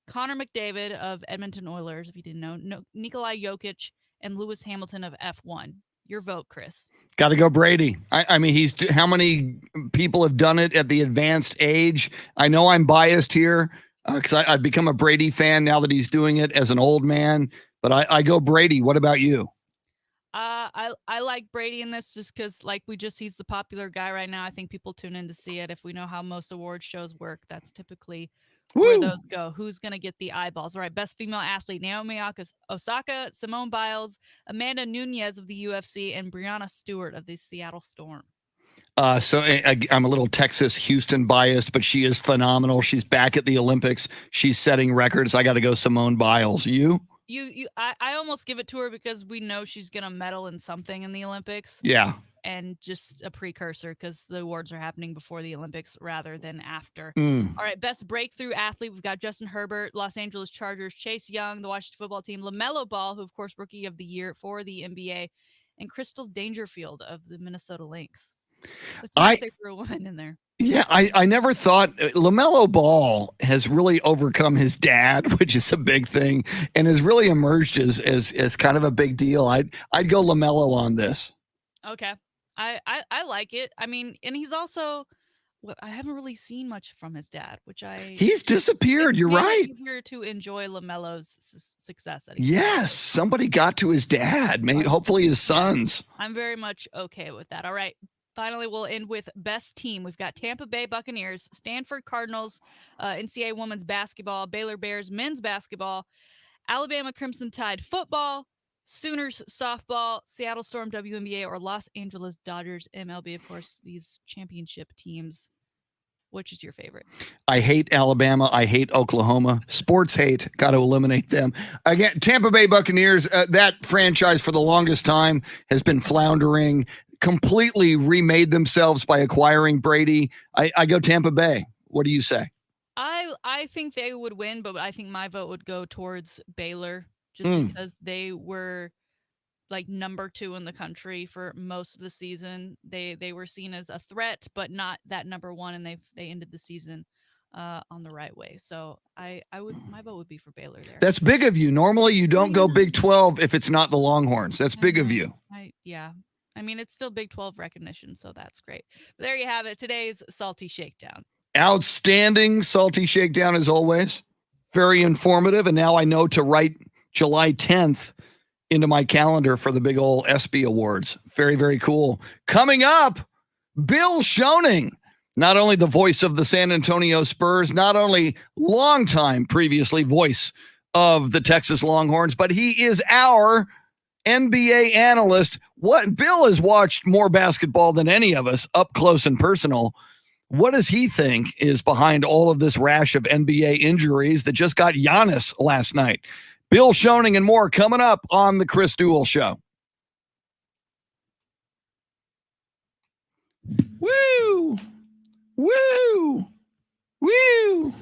Connor McDavid of Edmonton Oilers, if you didn't know, Nikolai Jokic, and Lewis Hamilton of F1. Your vote, Chris. Got to go Brady. I mean, how many people have done it at the advanced age? I know I'm biased here because I've become a Brady fan now that he's doing it as an old man. But I go Brady. What about you? I like Brady in this just because, like, he's the popular guy right now. I think people tune in to see it. If we know how most award shows work, that's typically where those go. Who's going to get the eyeballs? All right, Best Female Athlete, Naomi Osaka, Simone Biles, Amanda Nunes of the UFC, and Breanna Stewart of the Seattle Storm. So I'm a little Texas Houston biased, but she is phenomenal. She's back at the Olympics. She's setting records. I got to go Simone Biles. You? I almost give it to her because we know she's going to medal in something in the Olympics. Yeah. And just a precursor because the awards are happening before the Olympics rather than after. All right, Best Breakthrough Athlete. We've got Justin Herbert, Los Angeles Chargers, Chase Young, the Washington Football Team, LaMelo Ball, who, of course, Rookie of the Year for the NBA, and Crystal Dangerfield of the Minnesota Lynx. It's nice to throw a woman in there. Yeah, I never thought LaMelo Ball has really overcome his dad, which is a big thing, and has really emerged as kind of a big deal. I'd go LaMelo on this. Okay. I like it. I mean, and he's also, I haven't really seen much from his dad, he's disappeared. You're right. It's easier to enjoy LaMelo's success. Yes, somebody got to his dad. Maybe hopefully his sons. I'm very much okay with that. All right. Finally, we'll end with Best Team. We've got Tampa Bay Buccaneers, Stanford Cardinals, NCAA Women's Basketball, Baylor Bears Men's Basketball, Alabama Crimson Tide Football, Sooners Softball, Seattle Storm WNBA, or Los Angeles Dodgers MLB. Of course, these championship teams. Which is your favorite? I hate Alabama. I hate Oklahoma. Sports hate. Got to eliminate them. Again, Tampa Bay Buccaneers, that franchise for the longest time has been floundering, completely remade themselves by acquiring Brady. I go Tampa Bay. What do you say? I think they would win, but I think my vote would go towards Baylor just because they were like number 2 in the country for most of the season. They were seen as a threat, but not that number 1, and they ended the season on the right way. So my vote would be for Baylor there. That's big of you. Normally you don't go Big 12 if it's not the Longhorns. That's big of you. Yeah. I mean, it's still Big 12 recognition, so that's great. But there you have it. Today's Salty Shakedown. Outstanding Salty Shakedown as always. Very informative. And now I know to write July 10th into my calendar for the big old ESPY Awards. Very, very cool. Coming up, Bill Schoening, not only the voice of the San Antonio Spurs, not only longtime previously voice of the Texas Longhorns, but he is our NBA analyst. What Bill has watched more basketball than any of us up close and personal. What does he think is behind all of this rash of NBA injuries that just got Giannis last night? Bill Schoening and more coming up on the Chris Duel Show. Woo! Woo! Woo!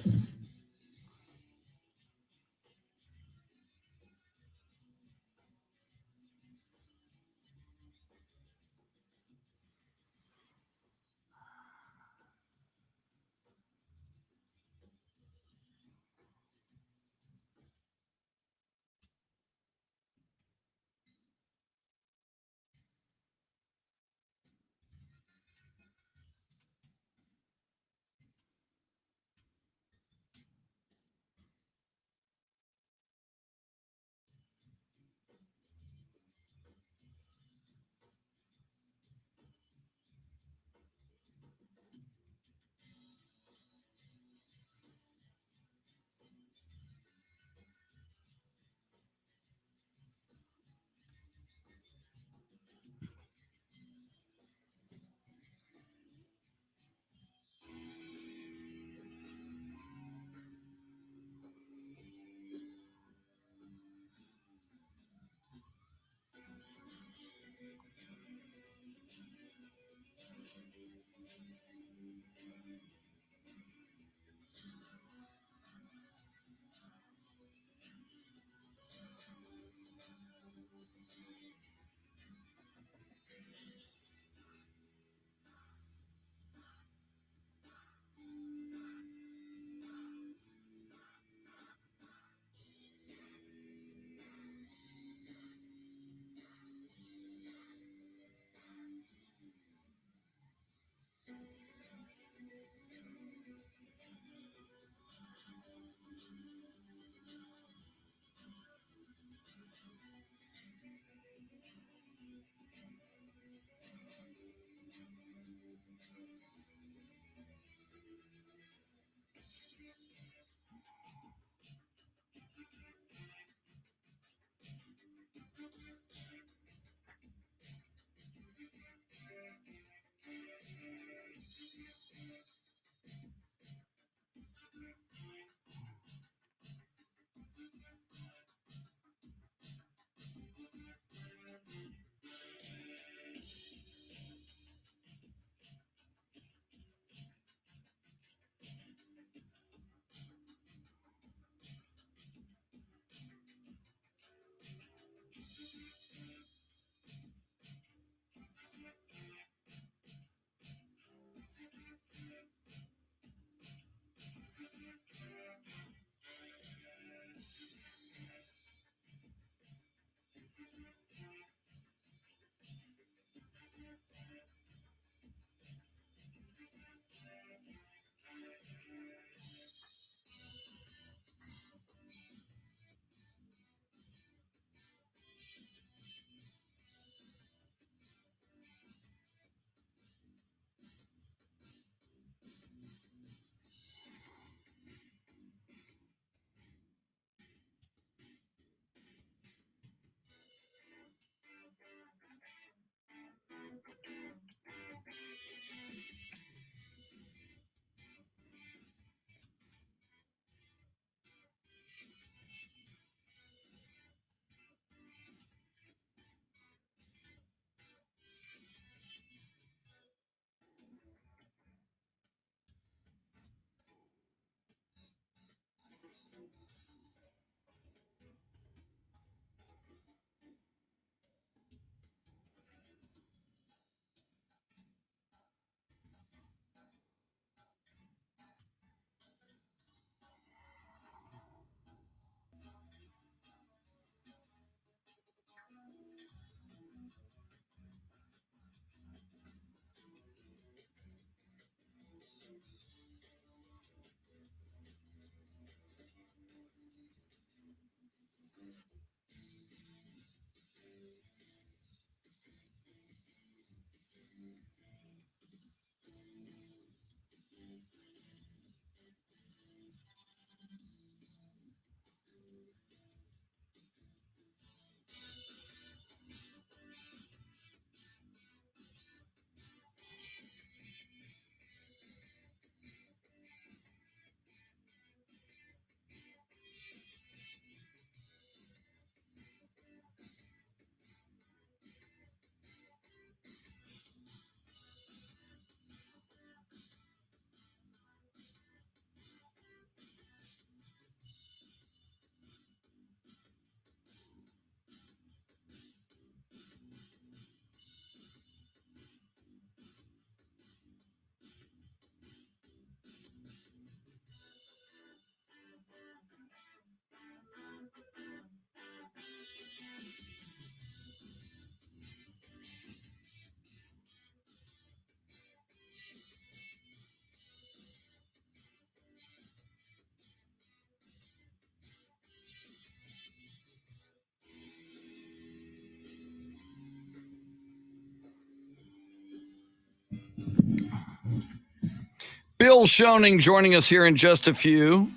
Bill Schoening joining us here in just a few.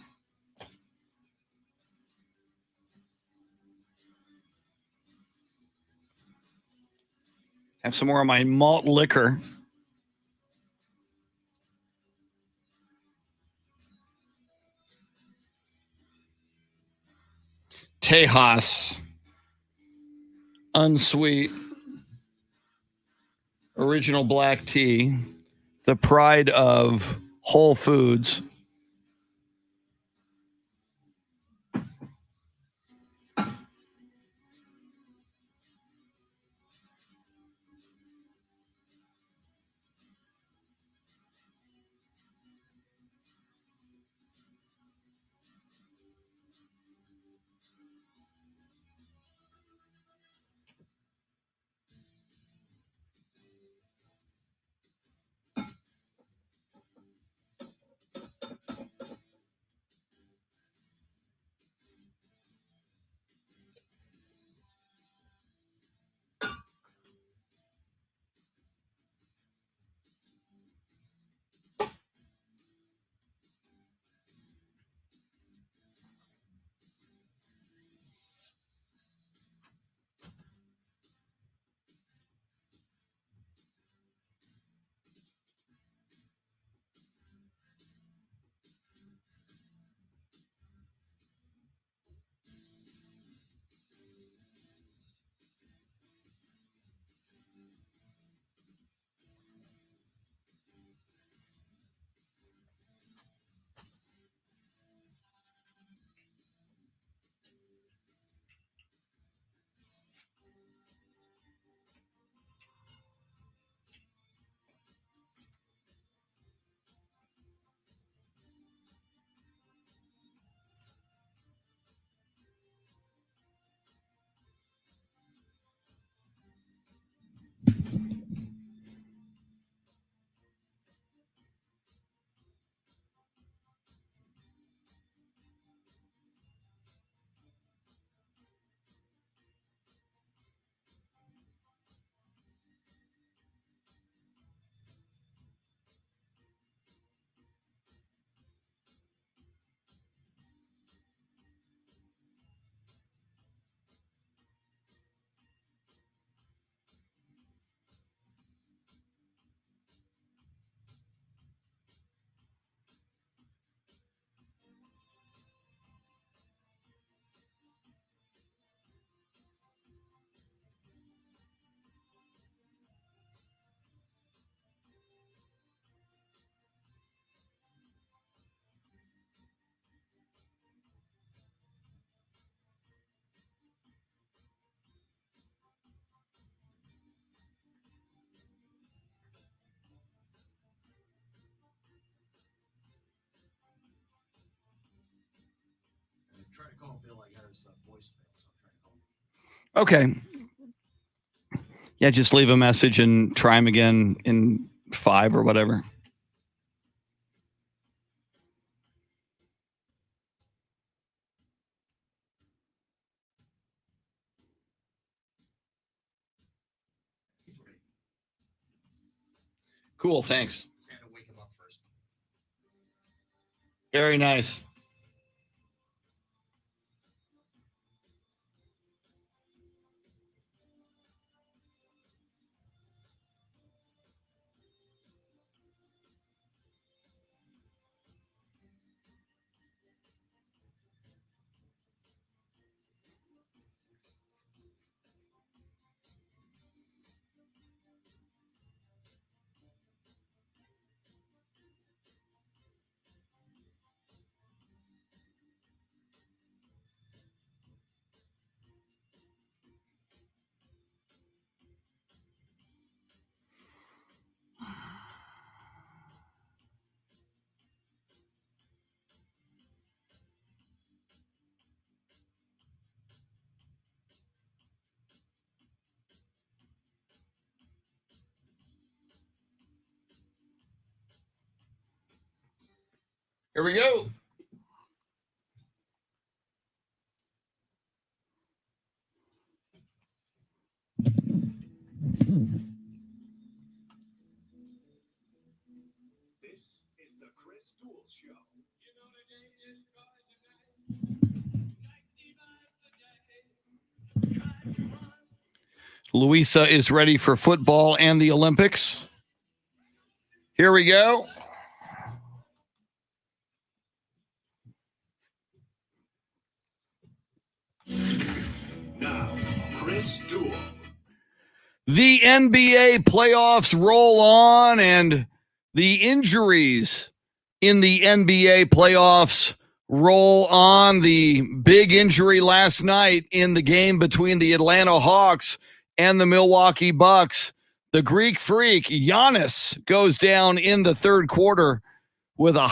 Have some more of my malt liquor. Tejas. Unsweet. Original black tea. The pride of Whole Foods. Okay. Yeah, just leave a message and try him again in 5 or whatever. Cool, thanks. Very nice. Here we go. This is the Duel Show. Louisa is ready for football and the Olympics. Here we go. Now, Chris Duel. The NBA playoffs roll on, and the injuries in the NBA playoffs roll on. The big injury last night in the game between the Atlanta Hawks and the Milwaukee Bucks. The Greek freak, Giannis, goes down in the third quarter with a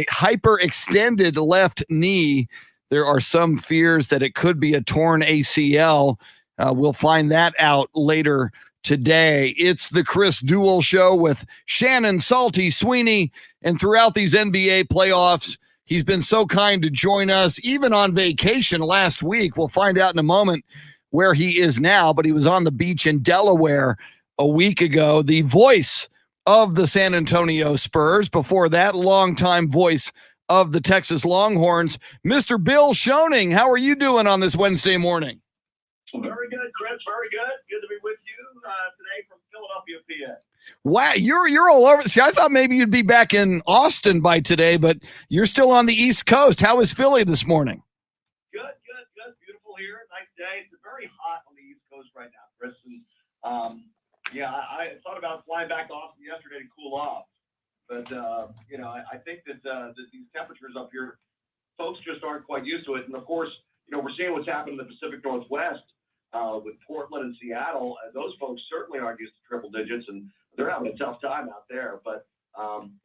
hyper-extended left knee. There are some fears that it could be a torn ACL. We'll find that out later today. It's the Chris Duel Show with Shannon Salty Sweeney. And throughout these NBA playoffs, he's been so kind to join us, even on vacation last week. We'll find out in a moment where he is now, but he was on the beach in Delaware a week ago. The voice of the San Antonio Spurs. Before that, longtime voice of the Texas Longhorns, Mr. Bill Schoening. How are you doing on this Wednesday morning? Very good, Chris. Very good. Good to be with you today from Philadelphia, PA. Wow, you're all over. See, I thought maybe you'd be back in Austin by today, but you're still on the East Coast. How is Philly this morning? Good. Beautiful here. Nice day. It's very hot on the East Coast right now, Chris. And I thought about flying back to Austin yesterday to cool off, but I think that these temperatures up here, folks just aren't quite used to it. And of course, we're seeing what's happened in the Pacific Northwest. With Portland and Seattle, those folks certainly aren't used to triple digits, and they're having a tough time out there. But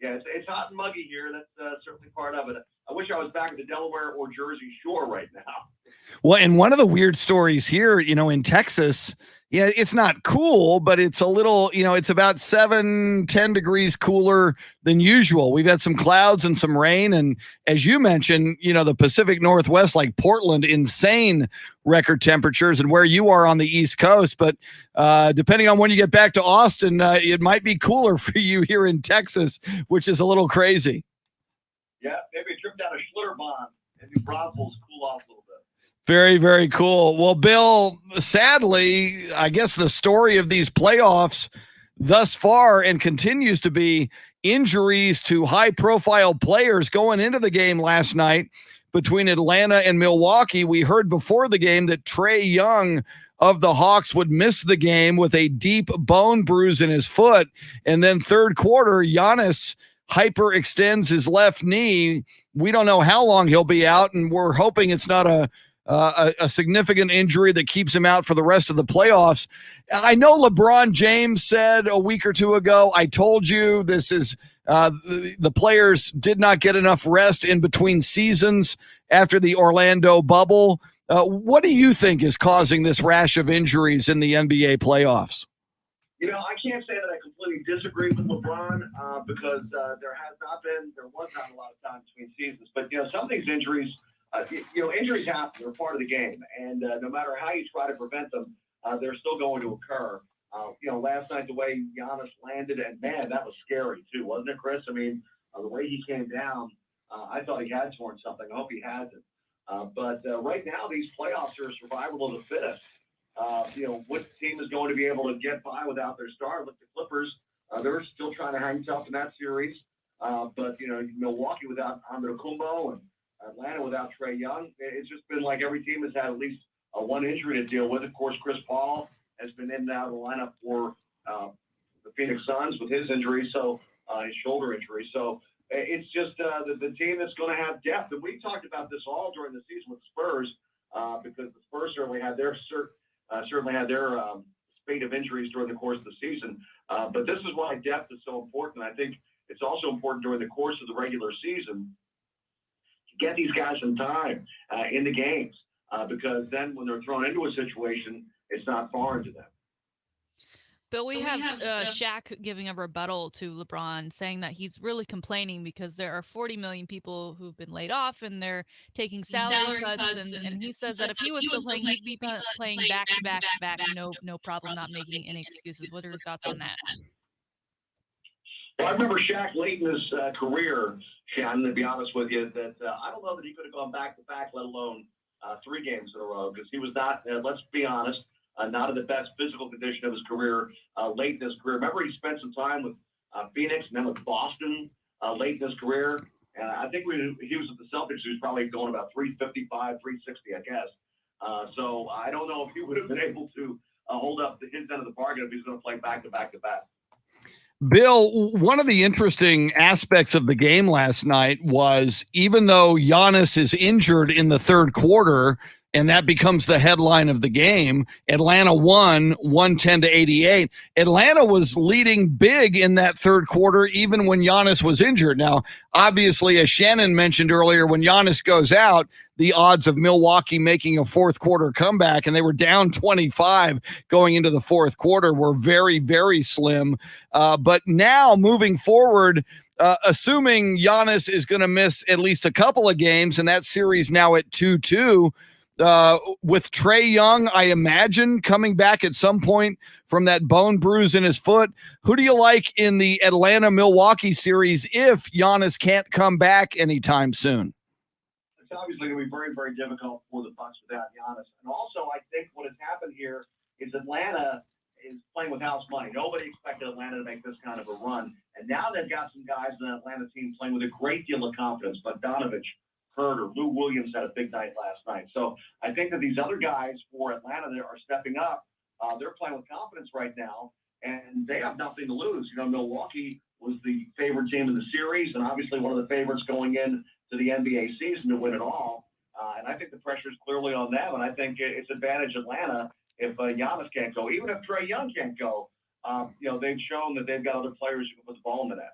it's hot and muggy here. That's certainly part of it. I wish I was back at the Delaware or Jersey Shore right now. Well, and one of the weird stories here, in Texas, it's not cool, but it's a little, it's about 7-10 degrees cooler than usual. We've had some clouds and some rain. And as you mentioned, the Pacific Northwest, like Portland, insane record temperatures, and where you are on the East Coast. But depending on when you get back to Austin, it might be cooler for you here in Texas, which is a little crazy. Yeah, maybe a trip down to Schlitterbahn and New Braunfels, cool off a little bit. Very, very cool. Well, Bill, sadly, I guess the story of these playoffs thus far and continues to be injuries to high-profile players going into the game last night between Atlanta and Milwaukee. We heard before the game that Trae Young of the Hawks would miss the game with a deep bone bruise in his foot. And then third quarter, Giannis hyperextends his left knee. We don't know how long he'll be out, and we're hoping it's not a significant injury that keeps him out for the rest of the playoffs. I know LeBron James said a week or two ago, I told you this is the players did not get enough rest in between seasons after the Orlando bubble. What do you think is causing this rash of injuries in the NBA playoffs? I can't say that I completely disagree with LeBron because there was not a lot of time between seasons. But, some of these injuries, injuries happen. They're part of the game. And no matter how you try to prevent them, they're still going to occur. Last night, the way Giannis landed, and man, that was scary too, wasn't it, Chris? I mean, the way he came down, I thought he had torn something. I hope he hasn't. But right now, these playoffs are survival of the fittest. What team is going to be able to get by without their star? Look, the Clippers, they're still trying to hang tough in that series. But Milwaukee without Antetokounmpo and Atlanta without Trae Young, it's just been like every team has had at least one injury to deal with. Of course, Chris Paul has been in and out of the lineup for the Phoenix Suns with his injury, so his shoulder injury. So it's just the team that's going to have depth. And we talked about this all during the season with Spurs because the Spurs certainly had their spate of injuries during the course of the season. But this is why depth is so important. I think it's also important during the course of the regular season to get these guys some time in the games because then when they're thrown into a situation, it's not foreign to them. But we have Shaq giving a rebuttal to LeBron, saying that he's really complaining because there are 40 million people who've been laid off and they're taking salary cuts. And he says that if he was still playing, he'd be playing back to back to back, no problem, not making any excuses. What are your thoughts on that? Well, I remember Shaq late in his career, Shannon, to be honest with you, that I don't know that he could have gone back-to-back, let alone 3 games in a row, because he was not, let's be honest, not in the best physical condition of his career late in his career. Remember, he spent some time with Phoenix and then with Boston late in his career. And I think when he was at the Celtics, he was probably going about 355, 360, I guess. So I don't know if he would have been able to hold up his end of the bargain if he's going to play back-to-back-to-back. Bill, one of the interesting aspects of the game last night was even though Giannis is injured in the third quarter, and that becomes the headline of the game, Atlanta won 110-88. Atlanta was leading big in that third quarter, even when Giannis was injured. Now, obviously, as Shannon mentioned earlier, when Giannis goes out, the odds of Milwaukee making a fourth quarter comeback, and they were down 25 going into the fourth quarter, were very, very slim. But now moving forward, assuming Giannis is going to miss at least a couple of games, and that series now at 2-2, with Trae Young, I imagine, coming back at some point from that bone bruise in his foot. Who do you like in the Atlanta-Milwaukee series if Giannis can't come back anytime soon? It's obviously going to be very, very difficult for the Bucks without Giannis. And also, I think what has happened here is Atlanta is playing with house money. Nobody expected Atlanta to make this kind of a run. And now they've got some guys in the Atlanta team playing with a great deal of confidence. Bogdanovich, Herter, Lou Williams had a big night last night. So I think that these other guys for Atlanta that are stepping up, they're playing with confidence right now, and they have nothing to lose. You know, Milwaukee was the favorite team in the series, and obviously one of the favorites going in to the NBA season to win it all. And I think the pressure is clearly on them, and I think it's advantage Atlanta if Giannis can't go. Even if Trae Young can't go, you know, they've shown that they've got other players who can put the ball in the net.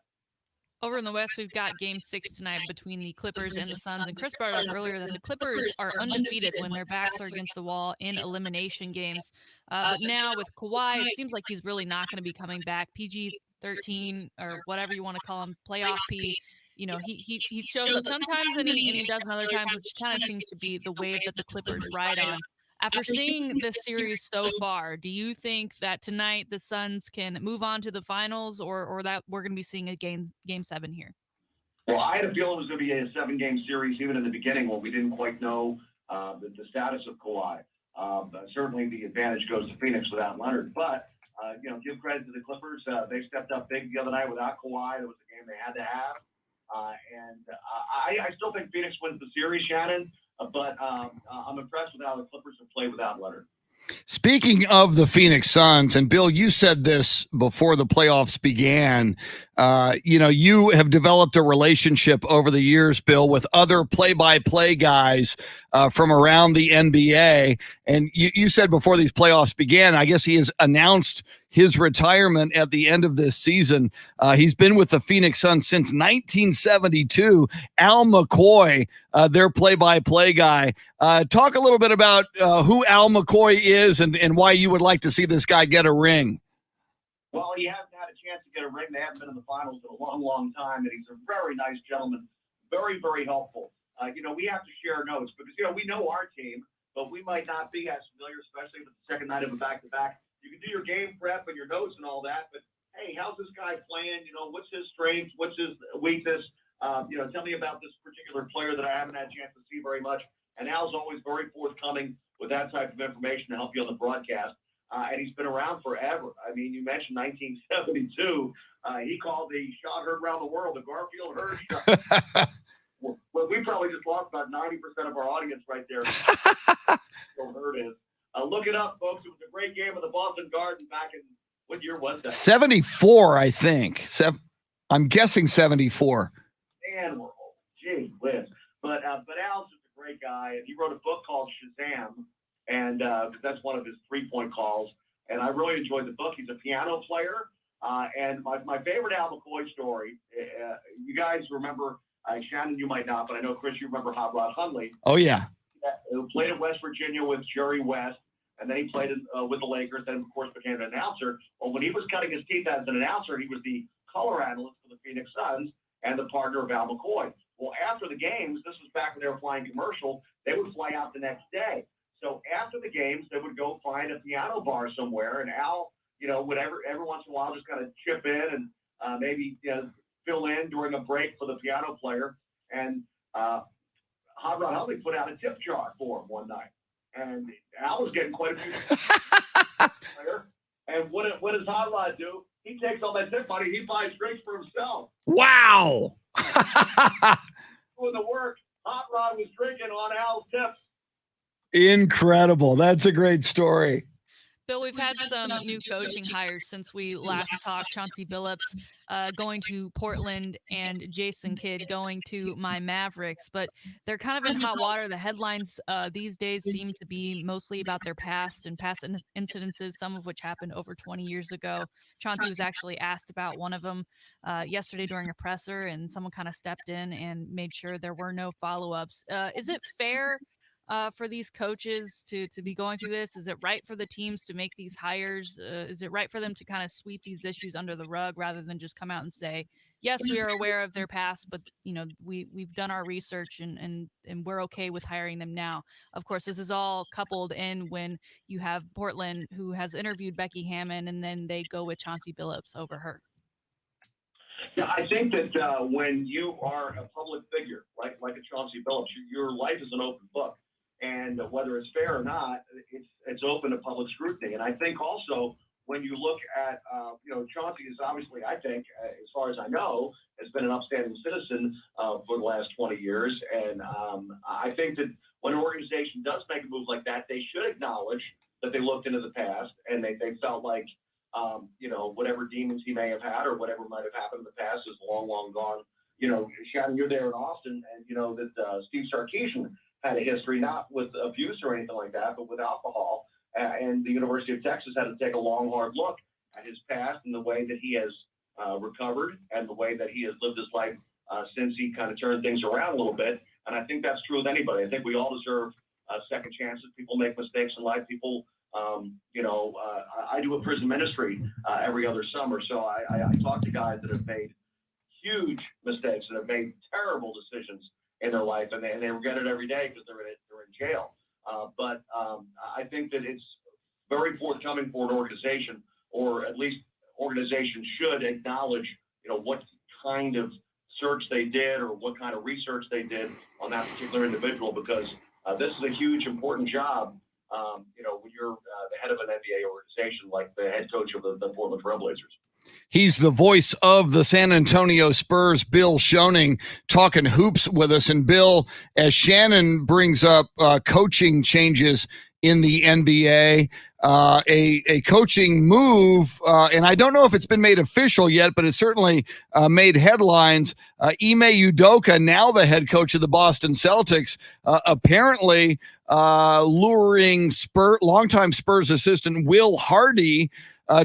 Over in the West, we've got Game 6 tonight between the Clippers and the Suns. And Chris brought up earlier that the Clippers are undefeated when their backs are against the wall in elimination games. But now with Kawhi, it seems like he's really not going to be coming back. PG-13 or whatever you want to call him, playoff P. You know, he shows up sometimes and he doesn't other times, which kind of seems to be the wave that the Clippers ride on. After seeing this series so far, do you think that tonight the Suns can move on to the finals, or that we're going to be seeing a game 7 here? Well, I had a feeling it was going to be a 7-game series even in the beginning when we didn't quite know the status of Kawhi. Certainly the advantage goes to Phoenix without Leonard. But, you know, give credit to the Clippers. They stepped up big the other night without Kawhi. It was a game they had to have. I still think Phoenix wins the series, Shannon. But I'm impressed with how the Clippers have played without Leonard. Speaking of the Phoenix Suns, and Bill, you said this before the playoffs began, you know, you have developed a relationship over the years, Bill, with other play-by-play guys from around the NBA. And you said before these playoffs began, I guess he has announced his retirement at the end of this season. He's been with the Phoenix Suns since 1972. Al McCoy, their play-by-play guy. Talk a little bit about who Al McCoy is and why you would like to see this guy get a ring. Well, he hasn't had a chance to get a ring. They haven't been in the finals in a long, long time, and he's a very nice gentleman, very, very helpful. You know, we have to share notes because, you know, we know our team, but we might not be as familiar, especially with the second night of a back-to-back. You can do your game prep and your notes and all that, but, hey, how's this guy playing? You know, what's his strength? What's his weakness? You know, tell me about this particular player that I haven't had a chance to see very much. And Al's always very forthcoming with that type of information to help you on the broadcast. And he's been around forever. I mean, you mentioned 1972. He called the shot heard around the world the Garfield Herd shot. Well, we probably just lost about 90% of our audience right there. Herd is. Look it up, folks. It was a great game of the Boston Garden back in, what year was that? 74, I think. I'm guessing 74. And we're old. Gee whiz. But Al's just a great guy, and he wrote a book called Shazam, and that's one of his 3-point calls. And I really enjoyed the book. He's a piano player. And my favorite Al McCoy story, you guys remember, Shannon, you might not, but I know, Chris, you remember Hot Rod Hundley. Oh, yeah. Who played at West Virginia with Jerry West, and then he played with the Lakers, then, of course, became an announcer. Well, when he was cutting his teeth as an announcer, he was the color analyst for the Phoenix Suns and the partner of Al McCoy. Well, after the games, this was back when they were flying commercial, they would fly out the next day. So after the games, they would go find a piano bar somewhere, and Al, you know, would every once in a while just kind of chip in and maybe fill in during a break for the piano player. And Hot Rod Hubbard put out a tip jar for him one night, and Al was getting quite a few. And what does Hot Rod do? He takes all that tip money. He buys drinks for himself. Wow. Doing the work. Hot Rod was drinking on Al's tips. Incredible. That's a great story. Bill, we've had some new coaching hires since we last talked. Chauncey Billups going to Portland and Jason Kidd going to my Mavericks, but they're kind of in hot water. The headlines these days seem to be mostly about their past and past incidences, some of which happened over 20 years ago. Chauncey was actually asked about one of them yesterday during a presser, and someone kind of stepped in and made sure there were no follow-ups. Is it fair for these coaches to be going through this? Is it right for the teams to make these hires? Is it right for them to kind of sweep these issues under the rug rather than just come out and say, yes, we are aware of their past, but we've done our research and we're okay with hiring them now? Of course, this is all coupled in when you have Portland, who has interviewed Becky Hammon, and then they go with Chauncey Billups over her. Yeah, I think that when you are a public figure, like a Chauncey Billups, your life is an open book. And whether it's fair or not, it's open to public scrutiny. And I think also when you look at, Chauncey is obviously, I think, as far as I know, has been an upstanding citizen for the last 20 years. And I think that when an organization does make a move like that, they should acknowledge that they looked into the past and they felt like, whatever demons he may have had or whatever might have happened in the past is long, long gone. Shannon, you're there in Austin, and that Steve Sarkisian had a history, not with abuse or anything like that, but with alcohol. And the University of Texas had to take a long, hard look at his past and the way that he has recovered and the way that he has lived his life since he kind of turned things around a little bit. And I think that's true with anybody. I think we all deserve second chances. People make mistakes in life. People, I do a prison ministry every other summer. So I talk to guys that have made huge mistakes and have made terrible decisions in their life, and they regret it every day because they're in jail. But I think that it's very forthcoming for an organization, or at least organizations should acknowledge, what kind of search they did or what kind of research they did on that particular individual, because this is a huge, important job. When you're the head of an NBA organization, like the head coach of the Portland Trailblazers. He's the voice of the San Antonio Spurs, Bill Schoening, talking hoops with us. And Bill, as Shannon brings up coaching changes in the NBA, a coaching move, and I don't know if it's been made official yet, but it certainly made headlines. Ime Udoka, now the head coach of the Boston Celtics, apparently luring longtime Spurs assistant Will Hardy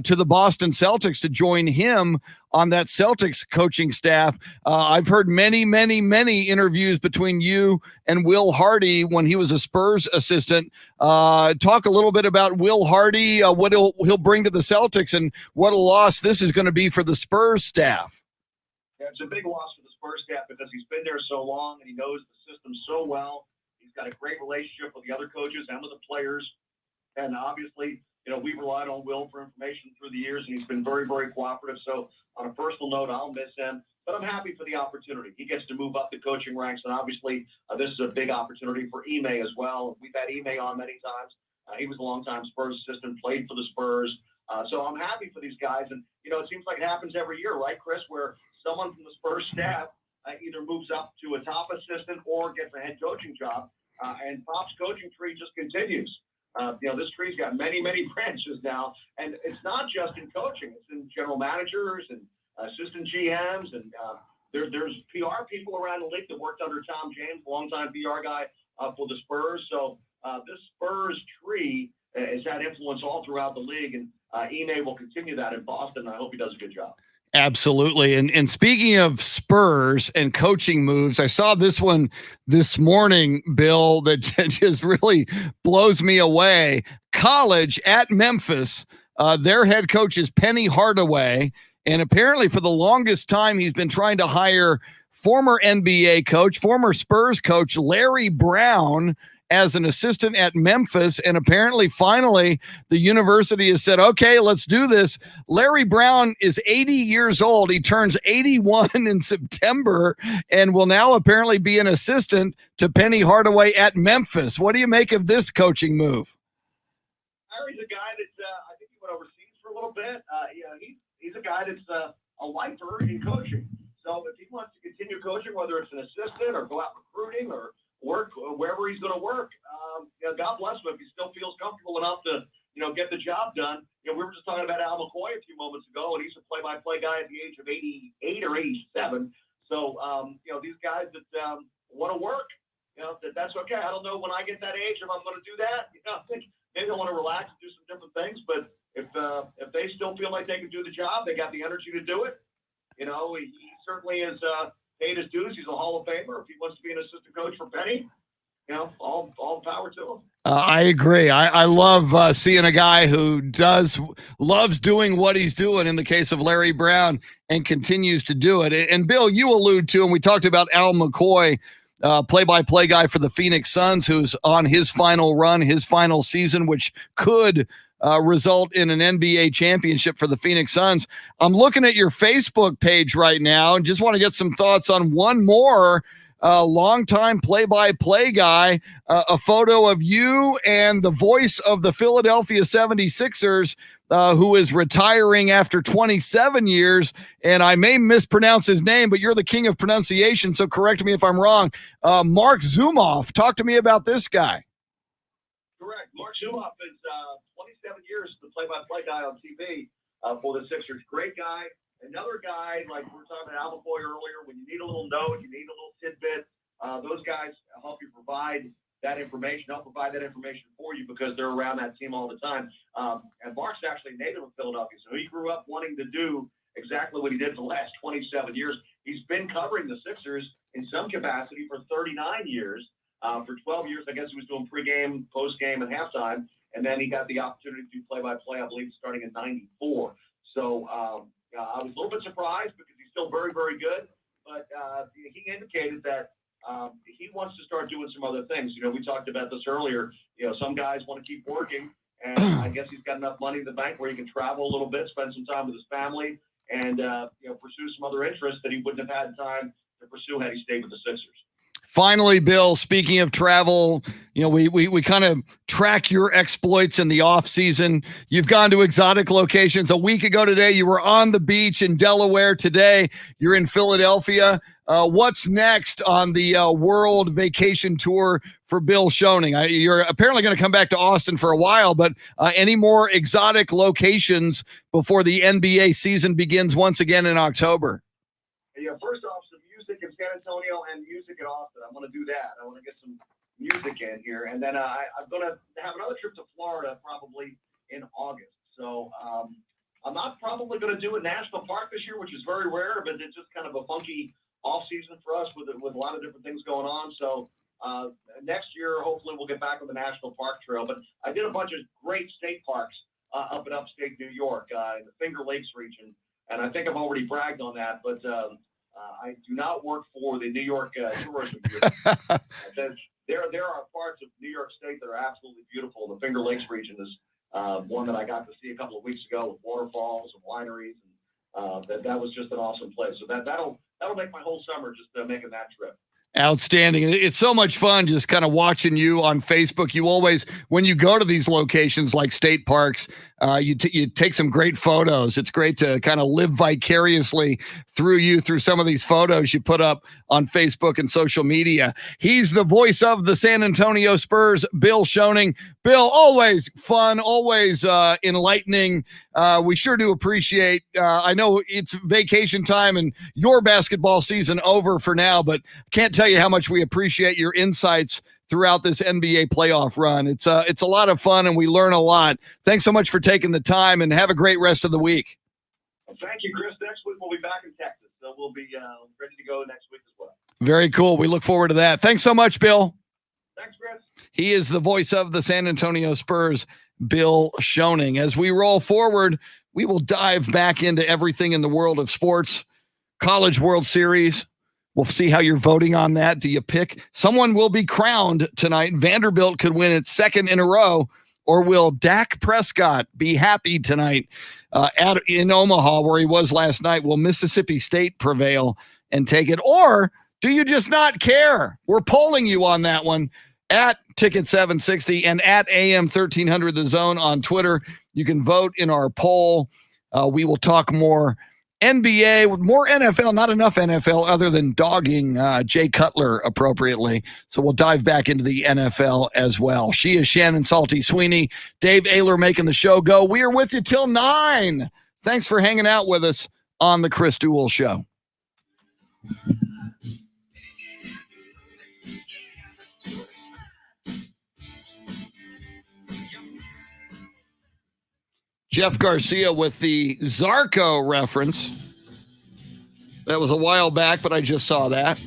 to the Boston Celtics to join him on that Celtics coaching staff. I've heard many, many, many interviews between you and Will Hardy when he was a Spurs assistant. Talk a little bit about Will Hardy, what he'll bring to the Celtics, and what a loss this is going to be for the Spurs staff. Yeah, it's a big loss for the Spurs staff because he's been there so long and he knows the system so well. He's got a great relationship with the other coaches and with the players. And obviously, we've relied on Will for information through the years, and he's been very, very cooperative. So on a personal note, I'll miss him, but I'm happy for the opportunity. He gets to move up the coaching ranks, and obviously this is a big opportunity for Ime as well. We've had Ime on many times. He was a longtime Spurs assistant, played for the Spurs. So I'm happy for these guys. And, it seems like it happens every year, right, Chris, where someone from the Spurs staff either moves up to a top assistant or gets a head coaching job, and Pop's coaching tree just continues. This tree's got many, many branches now, and it's not just in coaching. It's in general managers and assistant GMs, and there's PR people around the league that worked under Tom James, longtime PR guy for the Spurs. So this Spurs tree has had influence all throughout the league, and Ime will continue that in Boston. I hope he does a good job. Absolutely. And speaking of Spurs and coaching moves, I saw this one this morning, Bill, that just really blows me away. College at Memphis, their head coach is Penny Hardaway. And apparently for the longest time, he's been trying to hire former NBA coach, former Spurs coach, Larry Brown. as an assistant at Memphis. And apparently, finally, the university has said, okay, let's do this. Larry Brown is 80 years old. He turns 81 in September and will now apparently be an assistant to Penny Hardaway at Memphis. What do you make of this coaching move? Larry's a guy that I think he went overseas for a little bit. He's a guy that's a lifer in coaching. So if he wants to continue coaching, whether it's an assistant or go out recruiting or work wherever he's going to work, God bless him if he still feels comfortable enough to, get the job done. We were just talking about Al McCoy a few moments ago, and he's a play-by-play guy at the age of 88 or 87. So, these guys that want to work, that's okay. I don't know when I get that age if I'm going to do that. I think maybe I want to relax and do some different things. But if they still feel like they can do the job, they got the energy to do it. He certainly is paid his dues. He's a Hall of Famer. If he wants to be an assistant coach for Penny, all power to him. I agree. I love seeing a guy who loves doing what he's doing in the case of Larry Brown and continues to do it. And Bill, you allude to, and we talked about Al McCoy, play-by-play guy for the Phoenix Suns, who's on his final run, his final season, which could result in an NBA championship for the Phoenix Suns. I'm looking at your Facebook page right now and just want to get some thoughts on one more longtime play-by-play guy, a photo of you and the voice of the Philadelphia 76ers, who is retiring after 27 years. And I may mispronounce his name, but you're the king of pronunciation, so correct me if I'm wrong. Mark Zumoff. Talk to me about this guy. Correct. Mark Zumoff is 27 years the play-by-play guy on TV for the Sixers. Great guy. Another guy, like we were talking about Al McCoy earlier, when you need a little note, you need a little tidbit, those guys help you provide that information, for you because they're around that team all the time. And Mark's actually native of Philadelphia, so he grew up wanting to do exactly what he did for the last 27 years. He's been covering the Sixers in some capacity for 39 years. For 12 years, I guess he was doing pregame, postgame, and halftime, and then he got the opportunity to do play-by-play, I believe, starting in '94. So I was a little bit surprised because he's still very, very good, but he indicated that he wants to start doing some other things. We talked about this earlier. Some guys want to keep working, and I guess he's got enough money in the bank where he can travel a little bit, spend some time with his family, and pursue some other interests that he wouldn't have had time to pursue had he stayed with the Sixers. Finally, Bill, speaking of travel, we kind of track your exploits in the off season. You've gone to exotic locations. A week ago today, you were on the beach in Delaware. Today, you're in Philadelphia. What's next on the world vacation tour for Bill Schoening? You're apparently going to come back to Austin for a while, but any more exotic locations before the NBA season begins once again in October? Yeah, first off, some music in San Antonio and music in Austin. I'm going to do that. I want to get some music in here. And then I'm going to have another trip to Florida probably in August. So I'm not probably going to do a national park this year, which is very rare, but it's just kind of a funky off season for us with a lot of different things going on. So next year, hopefully we'll get back on the national park trail. But I did a bunch of great state parks up in upstate New York in the Finger Lakes region. And I think I've already bragged on that, but I do not work for the New York Tourism Bureau. There are parts of New York State that are absolutely beautiful. The Finger Lakes region is one that I got to see a couple of weeks ago with waterfalls and wineries, and that was just an awesome place. So that'll make my whole summer just making that trip. Outstanding. It's so much fun just kind of watching you on Facebook. You always, when you go to these locations like state parks, you take some great photos. It's great to kind of live vicariously through some of these photos you put up on Facebook and social media. He's the voice of the San Antonio Spurs, Bill Schoening. Bill, always fun, always enlightening. We sure do appreciate, I know it's vacation time and your basketball season over for now, but can't tell you how much we appreciate your insights throughout this NBA playoff run. It's a lot of fun and we learn a lot. Thanks so much for taking the time and have a great rest of the week. Well, thank you, Chris. Next week we'll be back in Texas, so we'll be ready to go next week as well. Very cool. We look forward to that. Thanks so much, Bill. Thanks, Chris. He is the voice of the San Antonio Spurs, Bill Schoening. As we roll forward, we will dive back into everything in the world of sports, College World Series, We'll see how you're voting on that. Do you pick? Someone will be crowned tonight. Vanderbilt could win its second in a row, or will Dak Prescott be happy tonight in Omaha, where he was last night? Will Mississippi State prevail and take it? Or do you just not care? We're polling you on that one at Ticket760 and at AM 1300 The Zone on Twitter. You can vote in our poll. We will talk more NBA, more NFL, not enough NFL other than dogging Jay Cutler appropriately. So we'll dive back into the NFL as well. She is Shannon Salty Sweeney, Dave Ayler making the show go. We are with you till 9. Thanks for hanging out with us on the Chris Duel Show. Jeff Garcia with the Zarco reference. That was a while back, but I just saw that.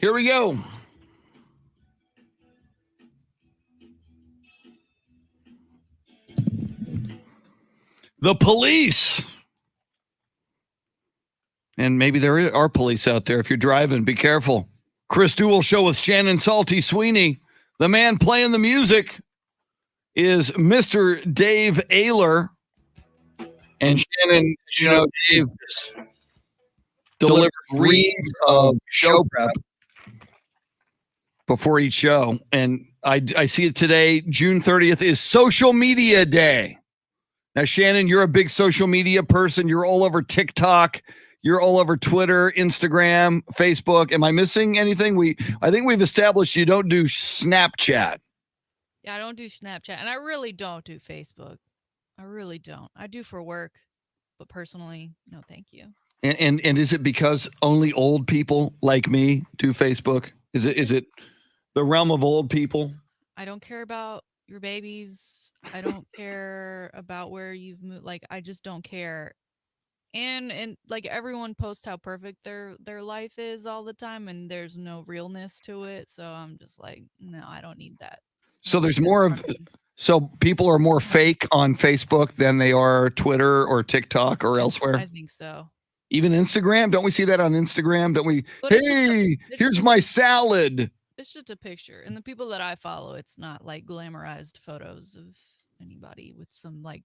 Here we go. The police. And maybe there are police out there. If you're driving, be careful. Chris Duel show with Shannon Salty Sweeney. The man playing the music is Mr. Dave Ayler. And Shannon, you know, Dave delivers reams of show prep before each show. And I see it today. June 30th is Social Media Day. Now, Shannon, you're a big social media person. You're all over TikTok. You're all over Twitter, Instagram, Facebook. Am I missing anything? I think we've established you don't do Snapchat. Yeah, I don't do Snapchat, and I really don't do Facebook. I really don't. I do for work, but personally, no, thank you. And is it because only old people like me do Facebook? Is it the realm of old people? I don't care about your babies. I don't care about where you've moved. Like, I just don't care. And like everyone posts how perfect their life is all the time, and there's no realness to it. So I'm just like, no, I don't need that. So there's more of, so people are more fake on Facebook than they are Twitter or TikTok or elsewhere. I think so. Even Instagram? Don't we see that on Instagram? Don't we? But Hey, here's my salad. It's just a picture. And the people that I follow, it's not like glamorized photos of anybody with some like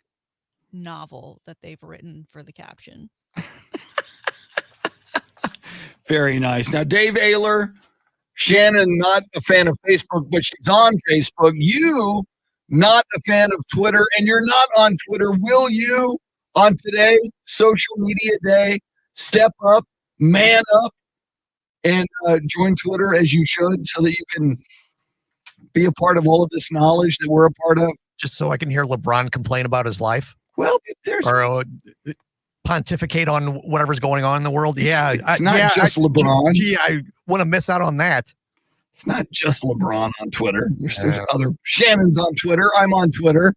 novel that they've written for the caption. Very nice. Now, Dave Ayler, Shannon, not a fan of Facebook, but she's on Facebook. You, not a fan of Twitter, and you're not on Twitter. Will you, on today, Social Media Day, step up, man up, and join Twitter as you should so that you can be a part of all of this knowledge that we're a part of? Just so I can hear LeBron complain about his life? Well, there's... Or pontificate on whatever's going on in the world. It's not just LeBron. Gee, I want to miss out on that. It's not just LeBron on Twitter. There's other... Shannon's on Twitter. I'm on Twitter.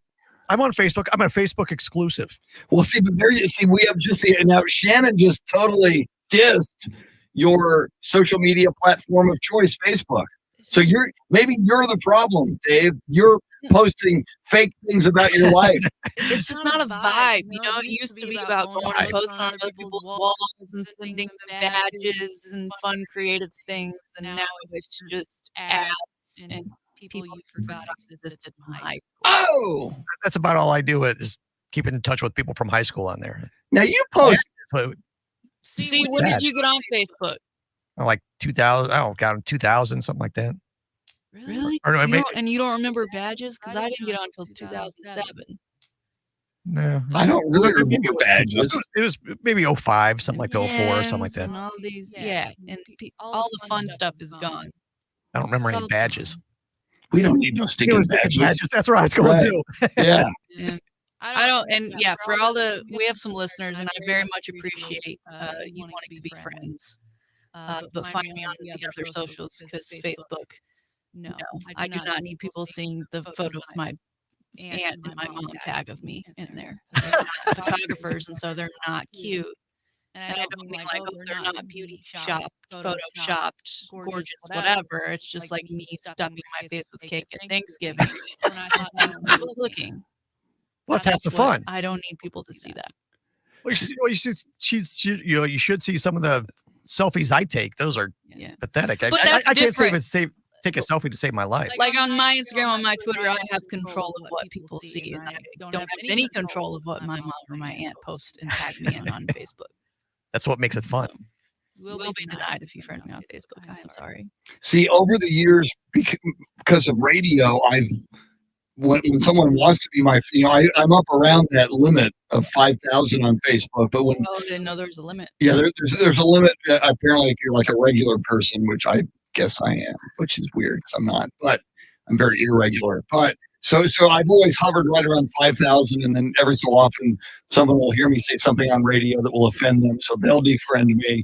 I'm on Facebook. I'm a Facebook exclusive. Well, see, but there you see, we have just the... Now, Shannon just totally dissed your social media platform of choice, Facebook. So maybe you're the problem, Dave. You're posting fake things about your life. It's just not a vibe, you know. It used to be about going and posting on other people's walls and sending them badges and fun creative things, and now it's just ads and people you forgot existed in high school. Oh, that's about all I do is keep in touch with people from high school on there. Now you post. See, when did you get on Facebook? Like 2000. Oh, God, 2000, something like that. Really? Or no, and you don't remember badges? Because I didn't get on until 2007. No, I don't really remember badges. It was maybe 05, something like 04 or something like that. And all these, and all the fun stuff is gone. I don't remember any badges. We don't need no stinking badges. That's where I was going to. Yeah. I don't, and yeah, for all we have some listeners, and I very much appreciate you wanting to be friends. But find me on the other socials, because Facebook, no, I do not need people seeing the photos my aunt and my mom tag of me in there. They're not photographers, and so they're not cute. And I don't mean like, oh, they're not beauty shopped, photoshopped, gorgeous, whatever. It's just like me stuffing my face with cake at Thanksgiving. When I thought, people looking. Well, that's half the fun. I don't need people to see that. Well, you should see some of the selfies I take. Those are pathetic. I can't take a selfie to save my life. Like on my Instagram, on my Twitter, I have control of what people see, and I don't have any control of what my mom or my aunt post and tag me in on Facebook. That's what makes it fun. You will be denied if you friend me on Facebook. I'm sorry. See, over the years, because of radio, when someone wants to be my, I'm up around that limit of 5,000 on Facebook. But when I didn't know there was a limit. Yeah, there's a limit. Apparently, if you're like a regular person, which I guess I am, which is weird because I'm not, but I'm very irregular. But so I've always hovered right around 5,000, and then every so often someone will hear me say something on radio that will offend them, so they'll defriend me.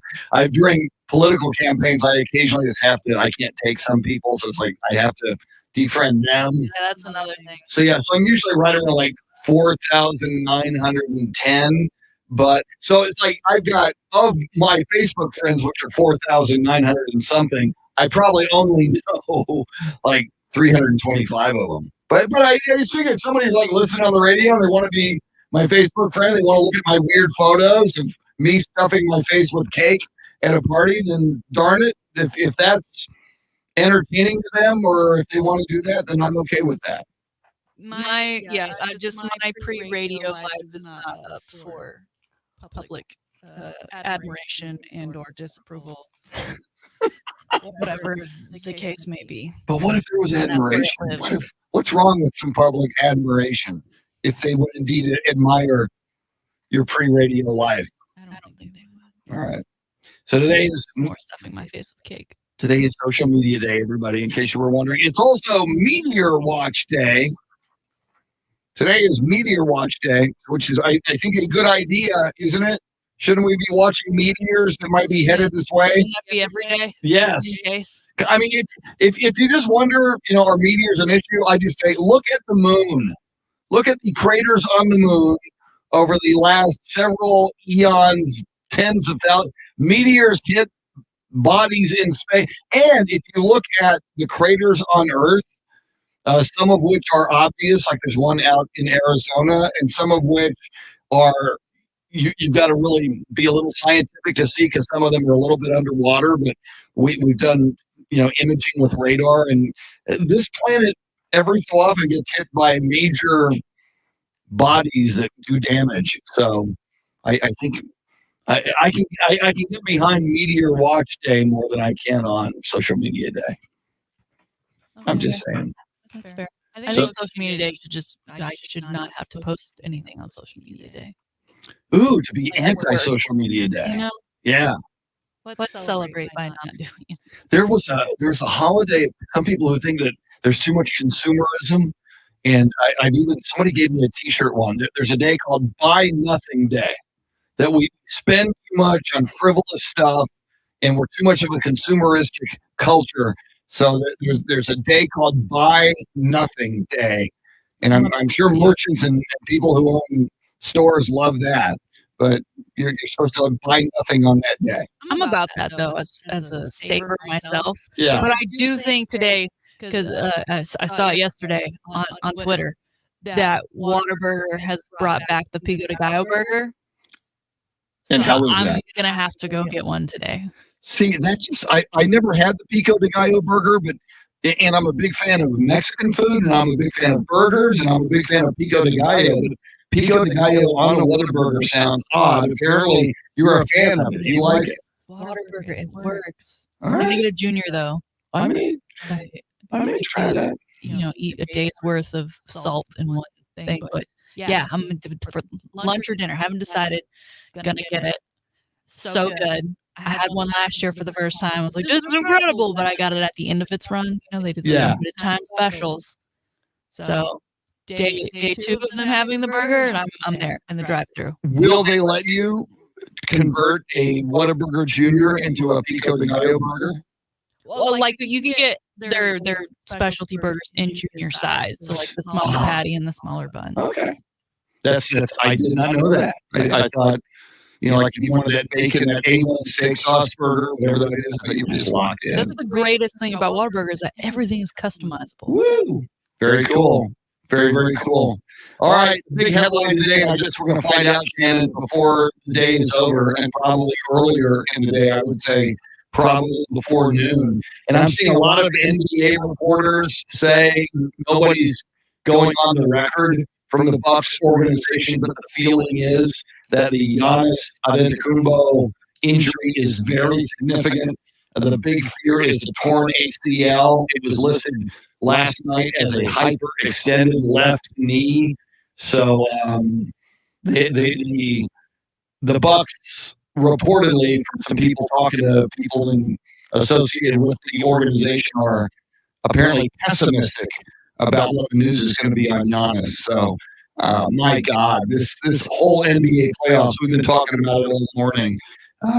During political campaigns, I occasionally just have to. I can't take some people, so it's like I have to defriend them. Yeah, that's another thing. So I'm usually right around like 4,910. But so it's like I've got, of my Facebook friends, which are 4,900 and something, I probably only know like 325 of them. But I just figured somebody's like listening on the radio and they want to be my Facebook friend. They want to look at my weird photos of me stuffing my face with cake at a party. Then darn it, if that's entertaining to them, or if they want to do that, then I'm okay with that. My pre-radio life is not up for public admiration and or disapproval. Whatever the case may be. But what if there was admiration? What's wrong with some public admiration if they would indeed admire your pre-radio life? I don't think they would. All right. So today is more stuffing my face with cake. Today is Social Media Day, everybody, in case you were wondering. It's also Meteor Watch Day. Today is Meteor Watch Day, which is, I think, a good idea, isn't it? Shouldn't we be watching meteors that might be headed this way? Shouldn't that be every day? Yes. Days? I mean, if you just wonder, are meteors an issue? I just say, look at the moon. Look at the craters on the moon over the last several eons, tens of thousands. Meteors hit bodies in space. And if you look at the craters on Earth, some of which are obvious, like there's one out in Arizona, and some of which are, you've got to really be a little scientific to see, because some of them are a little bit underwater, but we've done, imaging with radar, and this planet every so often gets hit by major bodies that do damage. So I think I can get behind Meteor Watch Day more than I can on Social Media Day. Okay. I'm just saying. That's fair. I think Social Media Day I should not have to post anything on Social Media Day. Ooh, to be anti-Social Media Day. Yeah. Let's celebrate by not doing it. There's a holiday. Some people who think that there's too much consumerism, and somebody gave me a T-shirt one. There's a day called Buy Nothing Day, that we spend too much on frivolous stuff, and we're too much of a consumeristic culture. So there's a day called Buy Nothing Day, and I'm sure merchants and people who own stores love that. But you're supposed to buy nothing on that day. I'm about that though, as a saver myself. Yeah. But I do think today, because I saw it yesterday on Twitter, that Whataburger has brought back the Pico de Gallo burger. And so how is that? I'm gonna have to go get one today. See, that's just I never had the Pico de Gallo burger, and I'm a big fan of Mexican food, and I'm a big fan of burgers, and I'm a big fan of Pico de Gallo. But Pico de Gallo on a Whataburger sounds odd. Apparently, you're a fan of it. You like it. Whataburger, it works. All I'm right. gonna get a junior though. I may try that. Eat a day's worth of salt in one thing. But yeah, I'm for lunch or dinner. Haven't decided. Gonna get it. So good. I had one last year for the first time. I was like, this is incredible, but I got it at the end of its run. They did the limited time specials. So day 2 of them having the burger, and I'm there in the drive-thru. Will they let you convert a Whataburger Junior into a Pico de Gallo burger? Well, like you can get their specialty burgers in junior size, so like the smaller patty and the smaller bun. Okay, that's I did not know that. I thought, like if you wanted that bacon, that A1 steak sauce burger, whatever that is, that you just locked in. That's the greatest thing about Whataburger, is that everything is customizable. Woo! Very cool. Very, very cool. All right, big headline today. We're going to find out, Shannon, before the day is over, and probably earlier in the day. I would say probably before noon. And I'm seeing a lot of NBA reporters say nobody's going on the record from the Bucks organization, but the feeling is that the Giannis Antetokounmpo injury is very significant. The big fear is the torn ACL. It was listed last night as a hyperextended left knee. So the Bucks reportedly, from some people talking to people associated with the organization, are apparently pessimistic about what the news is going to be on Giannis. So, my God, this whole NBA playoffs, we've been talking about it all morning.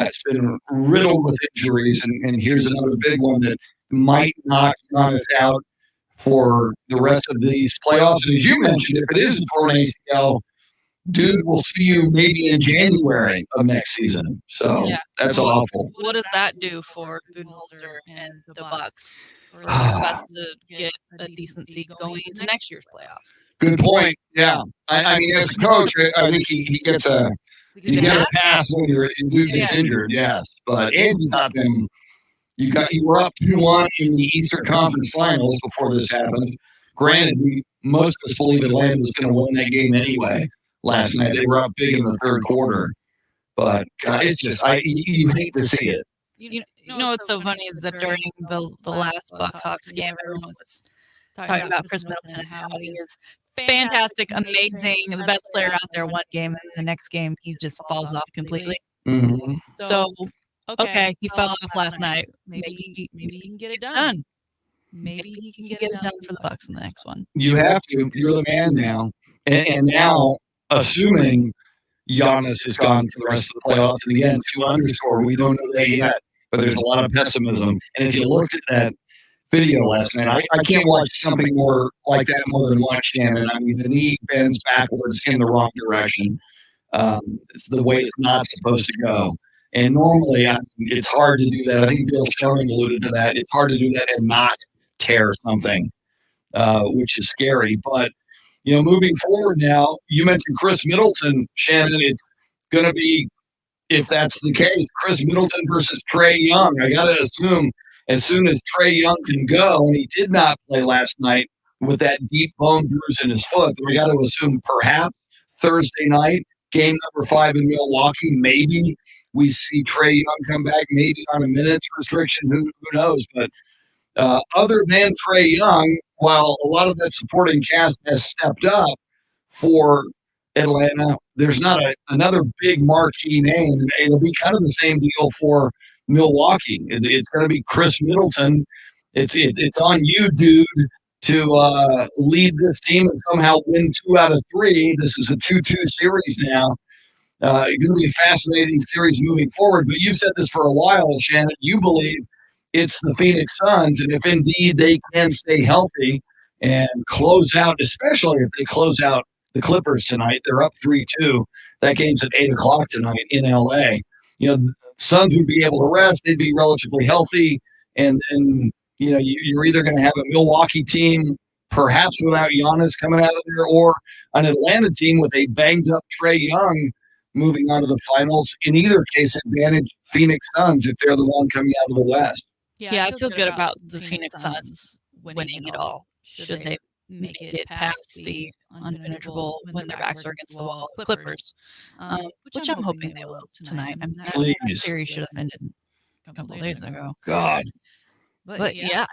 It's been riddled with injuries, and here's another big one that might knock Giannis out for the rest of these playoffs. And as you mentioned, if it is a torn ACL, dude, we'll see you maybe in January of next season. So that's awful. What does that do for Budenholzer and the Bucks for us to get a decent seed going into next year's playoffs? Good point. Yeah. I mean, as a coach, I think he gets you get a pass when your dude gets injured, yes. But and you got them. You were up 2-1 in the Eastern Conference Finals before this happened. Granted, most of us believe Atlanta was going to win that game anyway last night. They were up big in the third quarter. But God, it's just you hate to see it. You know what's so funny is that during the last Bucks-Hawks game, everyone was talking about Chris Middleton and how he is fantastic, amazing, the best player out there one game, and the next game he just falls off completely. Mm-hmm. So, okay, he fell off last night. Maybe he can get it done. Maybe he can get it done for the Bucks in the next one. You have to. You're the man now. And now, assuming Giannis is gone for the rest of the playoffs, and again, _, we don't know that yet, but there's a lot of pessimism. And if you looked at that video last night, I can't watch something more like that more than once, Shannon. I mean, the knee bends backwards in the wrong direction. It's the way it's not supposed to go. And normally, it's hard to do that. I think Bill Schoening alluded to that. It's hard to do that and not tear something, which is scary. But, moving forward now, you mentioned Chris Middleton, Shannon. It's going to be, if that's the case, Chris Middleton versus Trae Young. I got to assume as soon as Trae Young can go, and he did not play last night with that deep bone bruise in his foot, but we got to assume perhaps Thursday night, game number 5 in Milwaukee, maybe we see Trae Young come back, maybe on a minutes restriction. Who knows? But other than Trae Young, while a lot of that supporting cast has stepped up for Atlanta, there's not another big marquee name. And it'll be kind of the same deal for Milwaukee. It's going to be Chris Middleton. It's on you, dude, to lead this team and somehow win 2 out of 3. This is a 2-2 series now. It's going to be a fascinating series moving forward. But you've said this for a while, Shannon. You believe it's the Phoenix Suns, and if indeed they can stay healthy and close out, especially if they close out the Clippers tonight, they're up 3-2. That game's at 8 o'clock tonight in LA. The Suns would be able to rest. They'd be relatively healthy. And then, you're either going to have a Milwaukee team, perhaps without Giannis coming out of there, or an Atlanta team with a banged-up Trae Young moving on to the finals. In either case, advantage Phoenix Suns if they're the one coming out of the West. Yeah, I feel good about the Phoenix Suns winning it all. Should they make it past the unpenetrable when their backs are against the wall Clippers, which I'm hoping they will tonight. I mean, that series should have ended a couple of days ago. God. But yeah,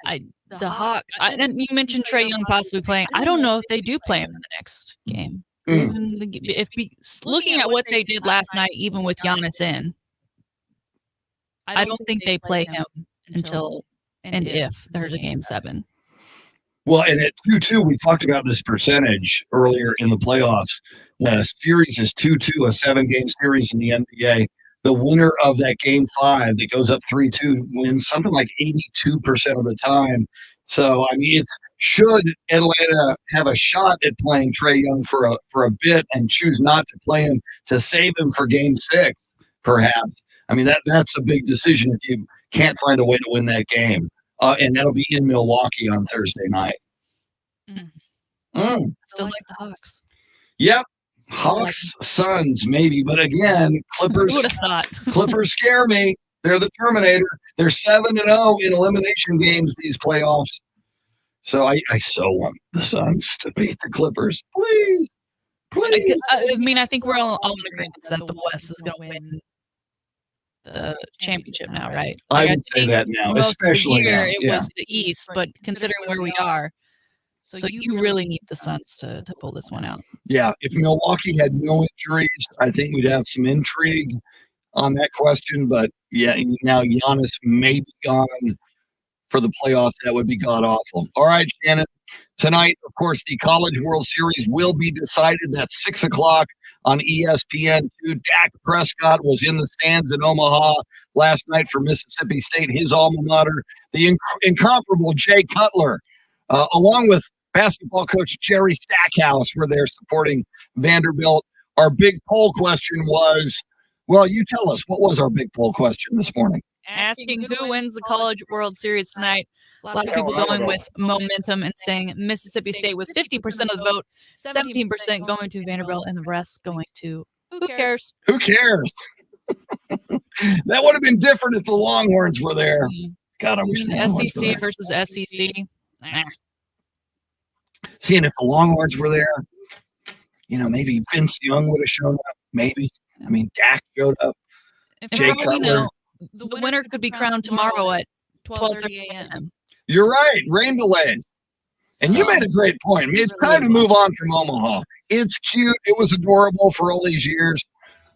the Hawks. And you mentioned Trae Young possibly playing. I don't know if they do play him in the next game. Looking at what they did last night, even with Giannis in, I don't think they play him until and if there's a game 7. Well, and at 2-2, we talked about this percentage earlier in the playoffs. When a series is 2-2, a 7-game series in the NBA, the winner of that game 5 that goes up 3-2 wins something like 82% of the time. So, I mean, should Atlanta have a shot at playing Trae Young for a bit and choose not to play him to save him for game 6, perhaps. I mean, that's a big decision if you can't find a way to win that game. And that'll be in Milwaukee on Thursday night. Still like the Hawks. Yep. Hawks, Suns, maybe. But again, Clippers. Who would have thought? Clippers scare me. They're the Terminator. They're 7-0 in elimination games these playoffs. So I so want the Suns to beat the Clippers. Please. I mean, I think we're all in agreement that the West is going to win the championship now, right? I would say that now, especially now. It was the East, but considering where we are, so you really need the Suns to pull this one out. Yeah, if Milwaukee had no injuries, I think we'd have some intrigue on that question. But yeah, now Giannis may be gone for the playoffs. That would be god-awful. All right, Shannon. Tonight, of course, the College World Series will be decided. That's 6 o'clock on ESPN2. Dak Prescott was in the stands in Omaha last night for Mississippi State, his alma mater. The incomparable Jay Cutler, along with basketball coach Jerry Stackhouse, were there supporting Vanderbilt. Our big poll question was, well, you tell us, what was our big poll question this morning? Asking who wins the College World Series tonight. A lot of people going with momentum and saying Mississippi State with 50% of the vote, 17% going to Vanderbilt, and the rest going to who cares? Who cares? That would have been different if the Longhorns were there. God, I wish the Longhorns were SEC there. versus SEC. Seeing if the Longhorns were there, maybe Vince Young would have shown up. Maybe. I mean, Dak showed up. Jay Cutler. The winner could be crowned tomorrow at 12:30 a.m. You're right. Rain delays. And you made a great point. I mean, it's time to move on from Omaha. It's cute. It was adorable for all these years.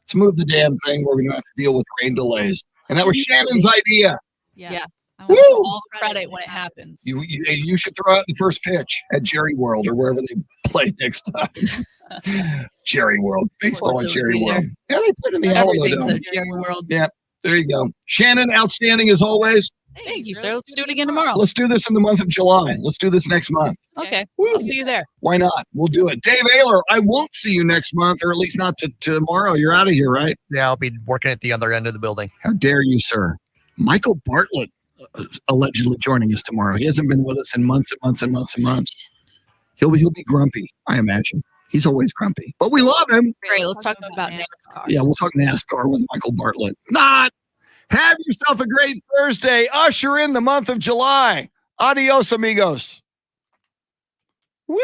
Let's move the damn thing where we don't have to deal with rain delays. And that was Shannon's idea. Yeah. I want all the credit when it happens. You should throw out the first pitch at Jerry World or wherever they play next time. Jerry World. Baseball at Jerry World. Yeah, they played in the Alamo Dome. At Jerry World. Yeah, there you go. Shannon, outstanding as always. Thank you, sir. Let's do it again tomorrow. Let's do this in the month of July. Let's do this next month. Okay. Woo. I'll see you there. Why not? We'll do it. Dave Ayler, I won't see you next month, or at least not tomorrow. You're out of here, right? Yeah, I'll be working at the other end of the building. How dare you, sir? Michael Bartlett allegedly joining us tomorrow. He hasn't been with us in months and months and months and months. He'll be grumpy, I imagine. He's always grumpy, but we love him. Great. Let's talk about NASCAR. Yeah, we'll talk NASCAR with Michael Bartlett. Not. Have yourself a great Thursday. Usher in the month of July. Adios, amigos. Woo!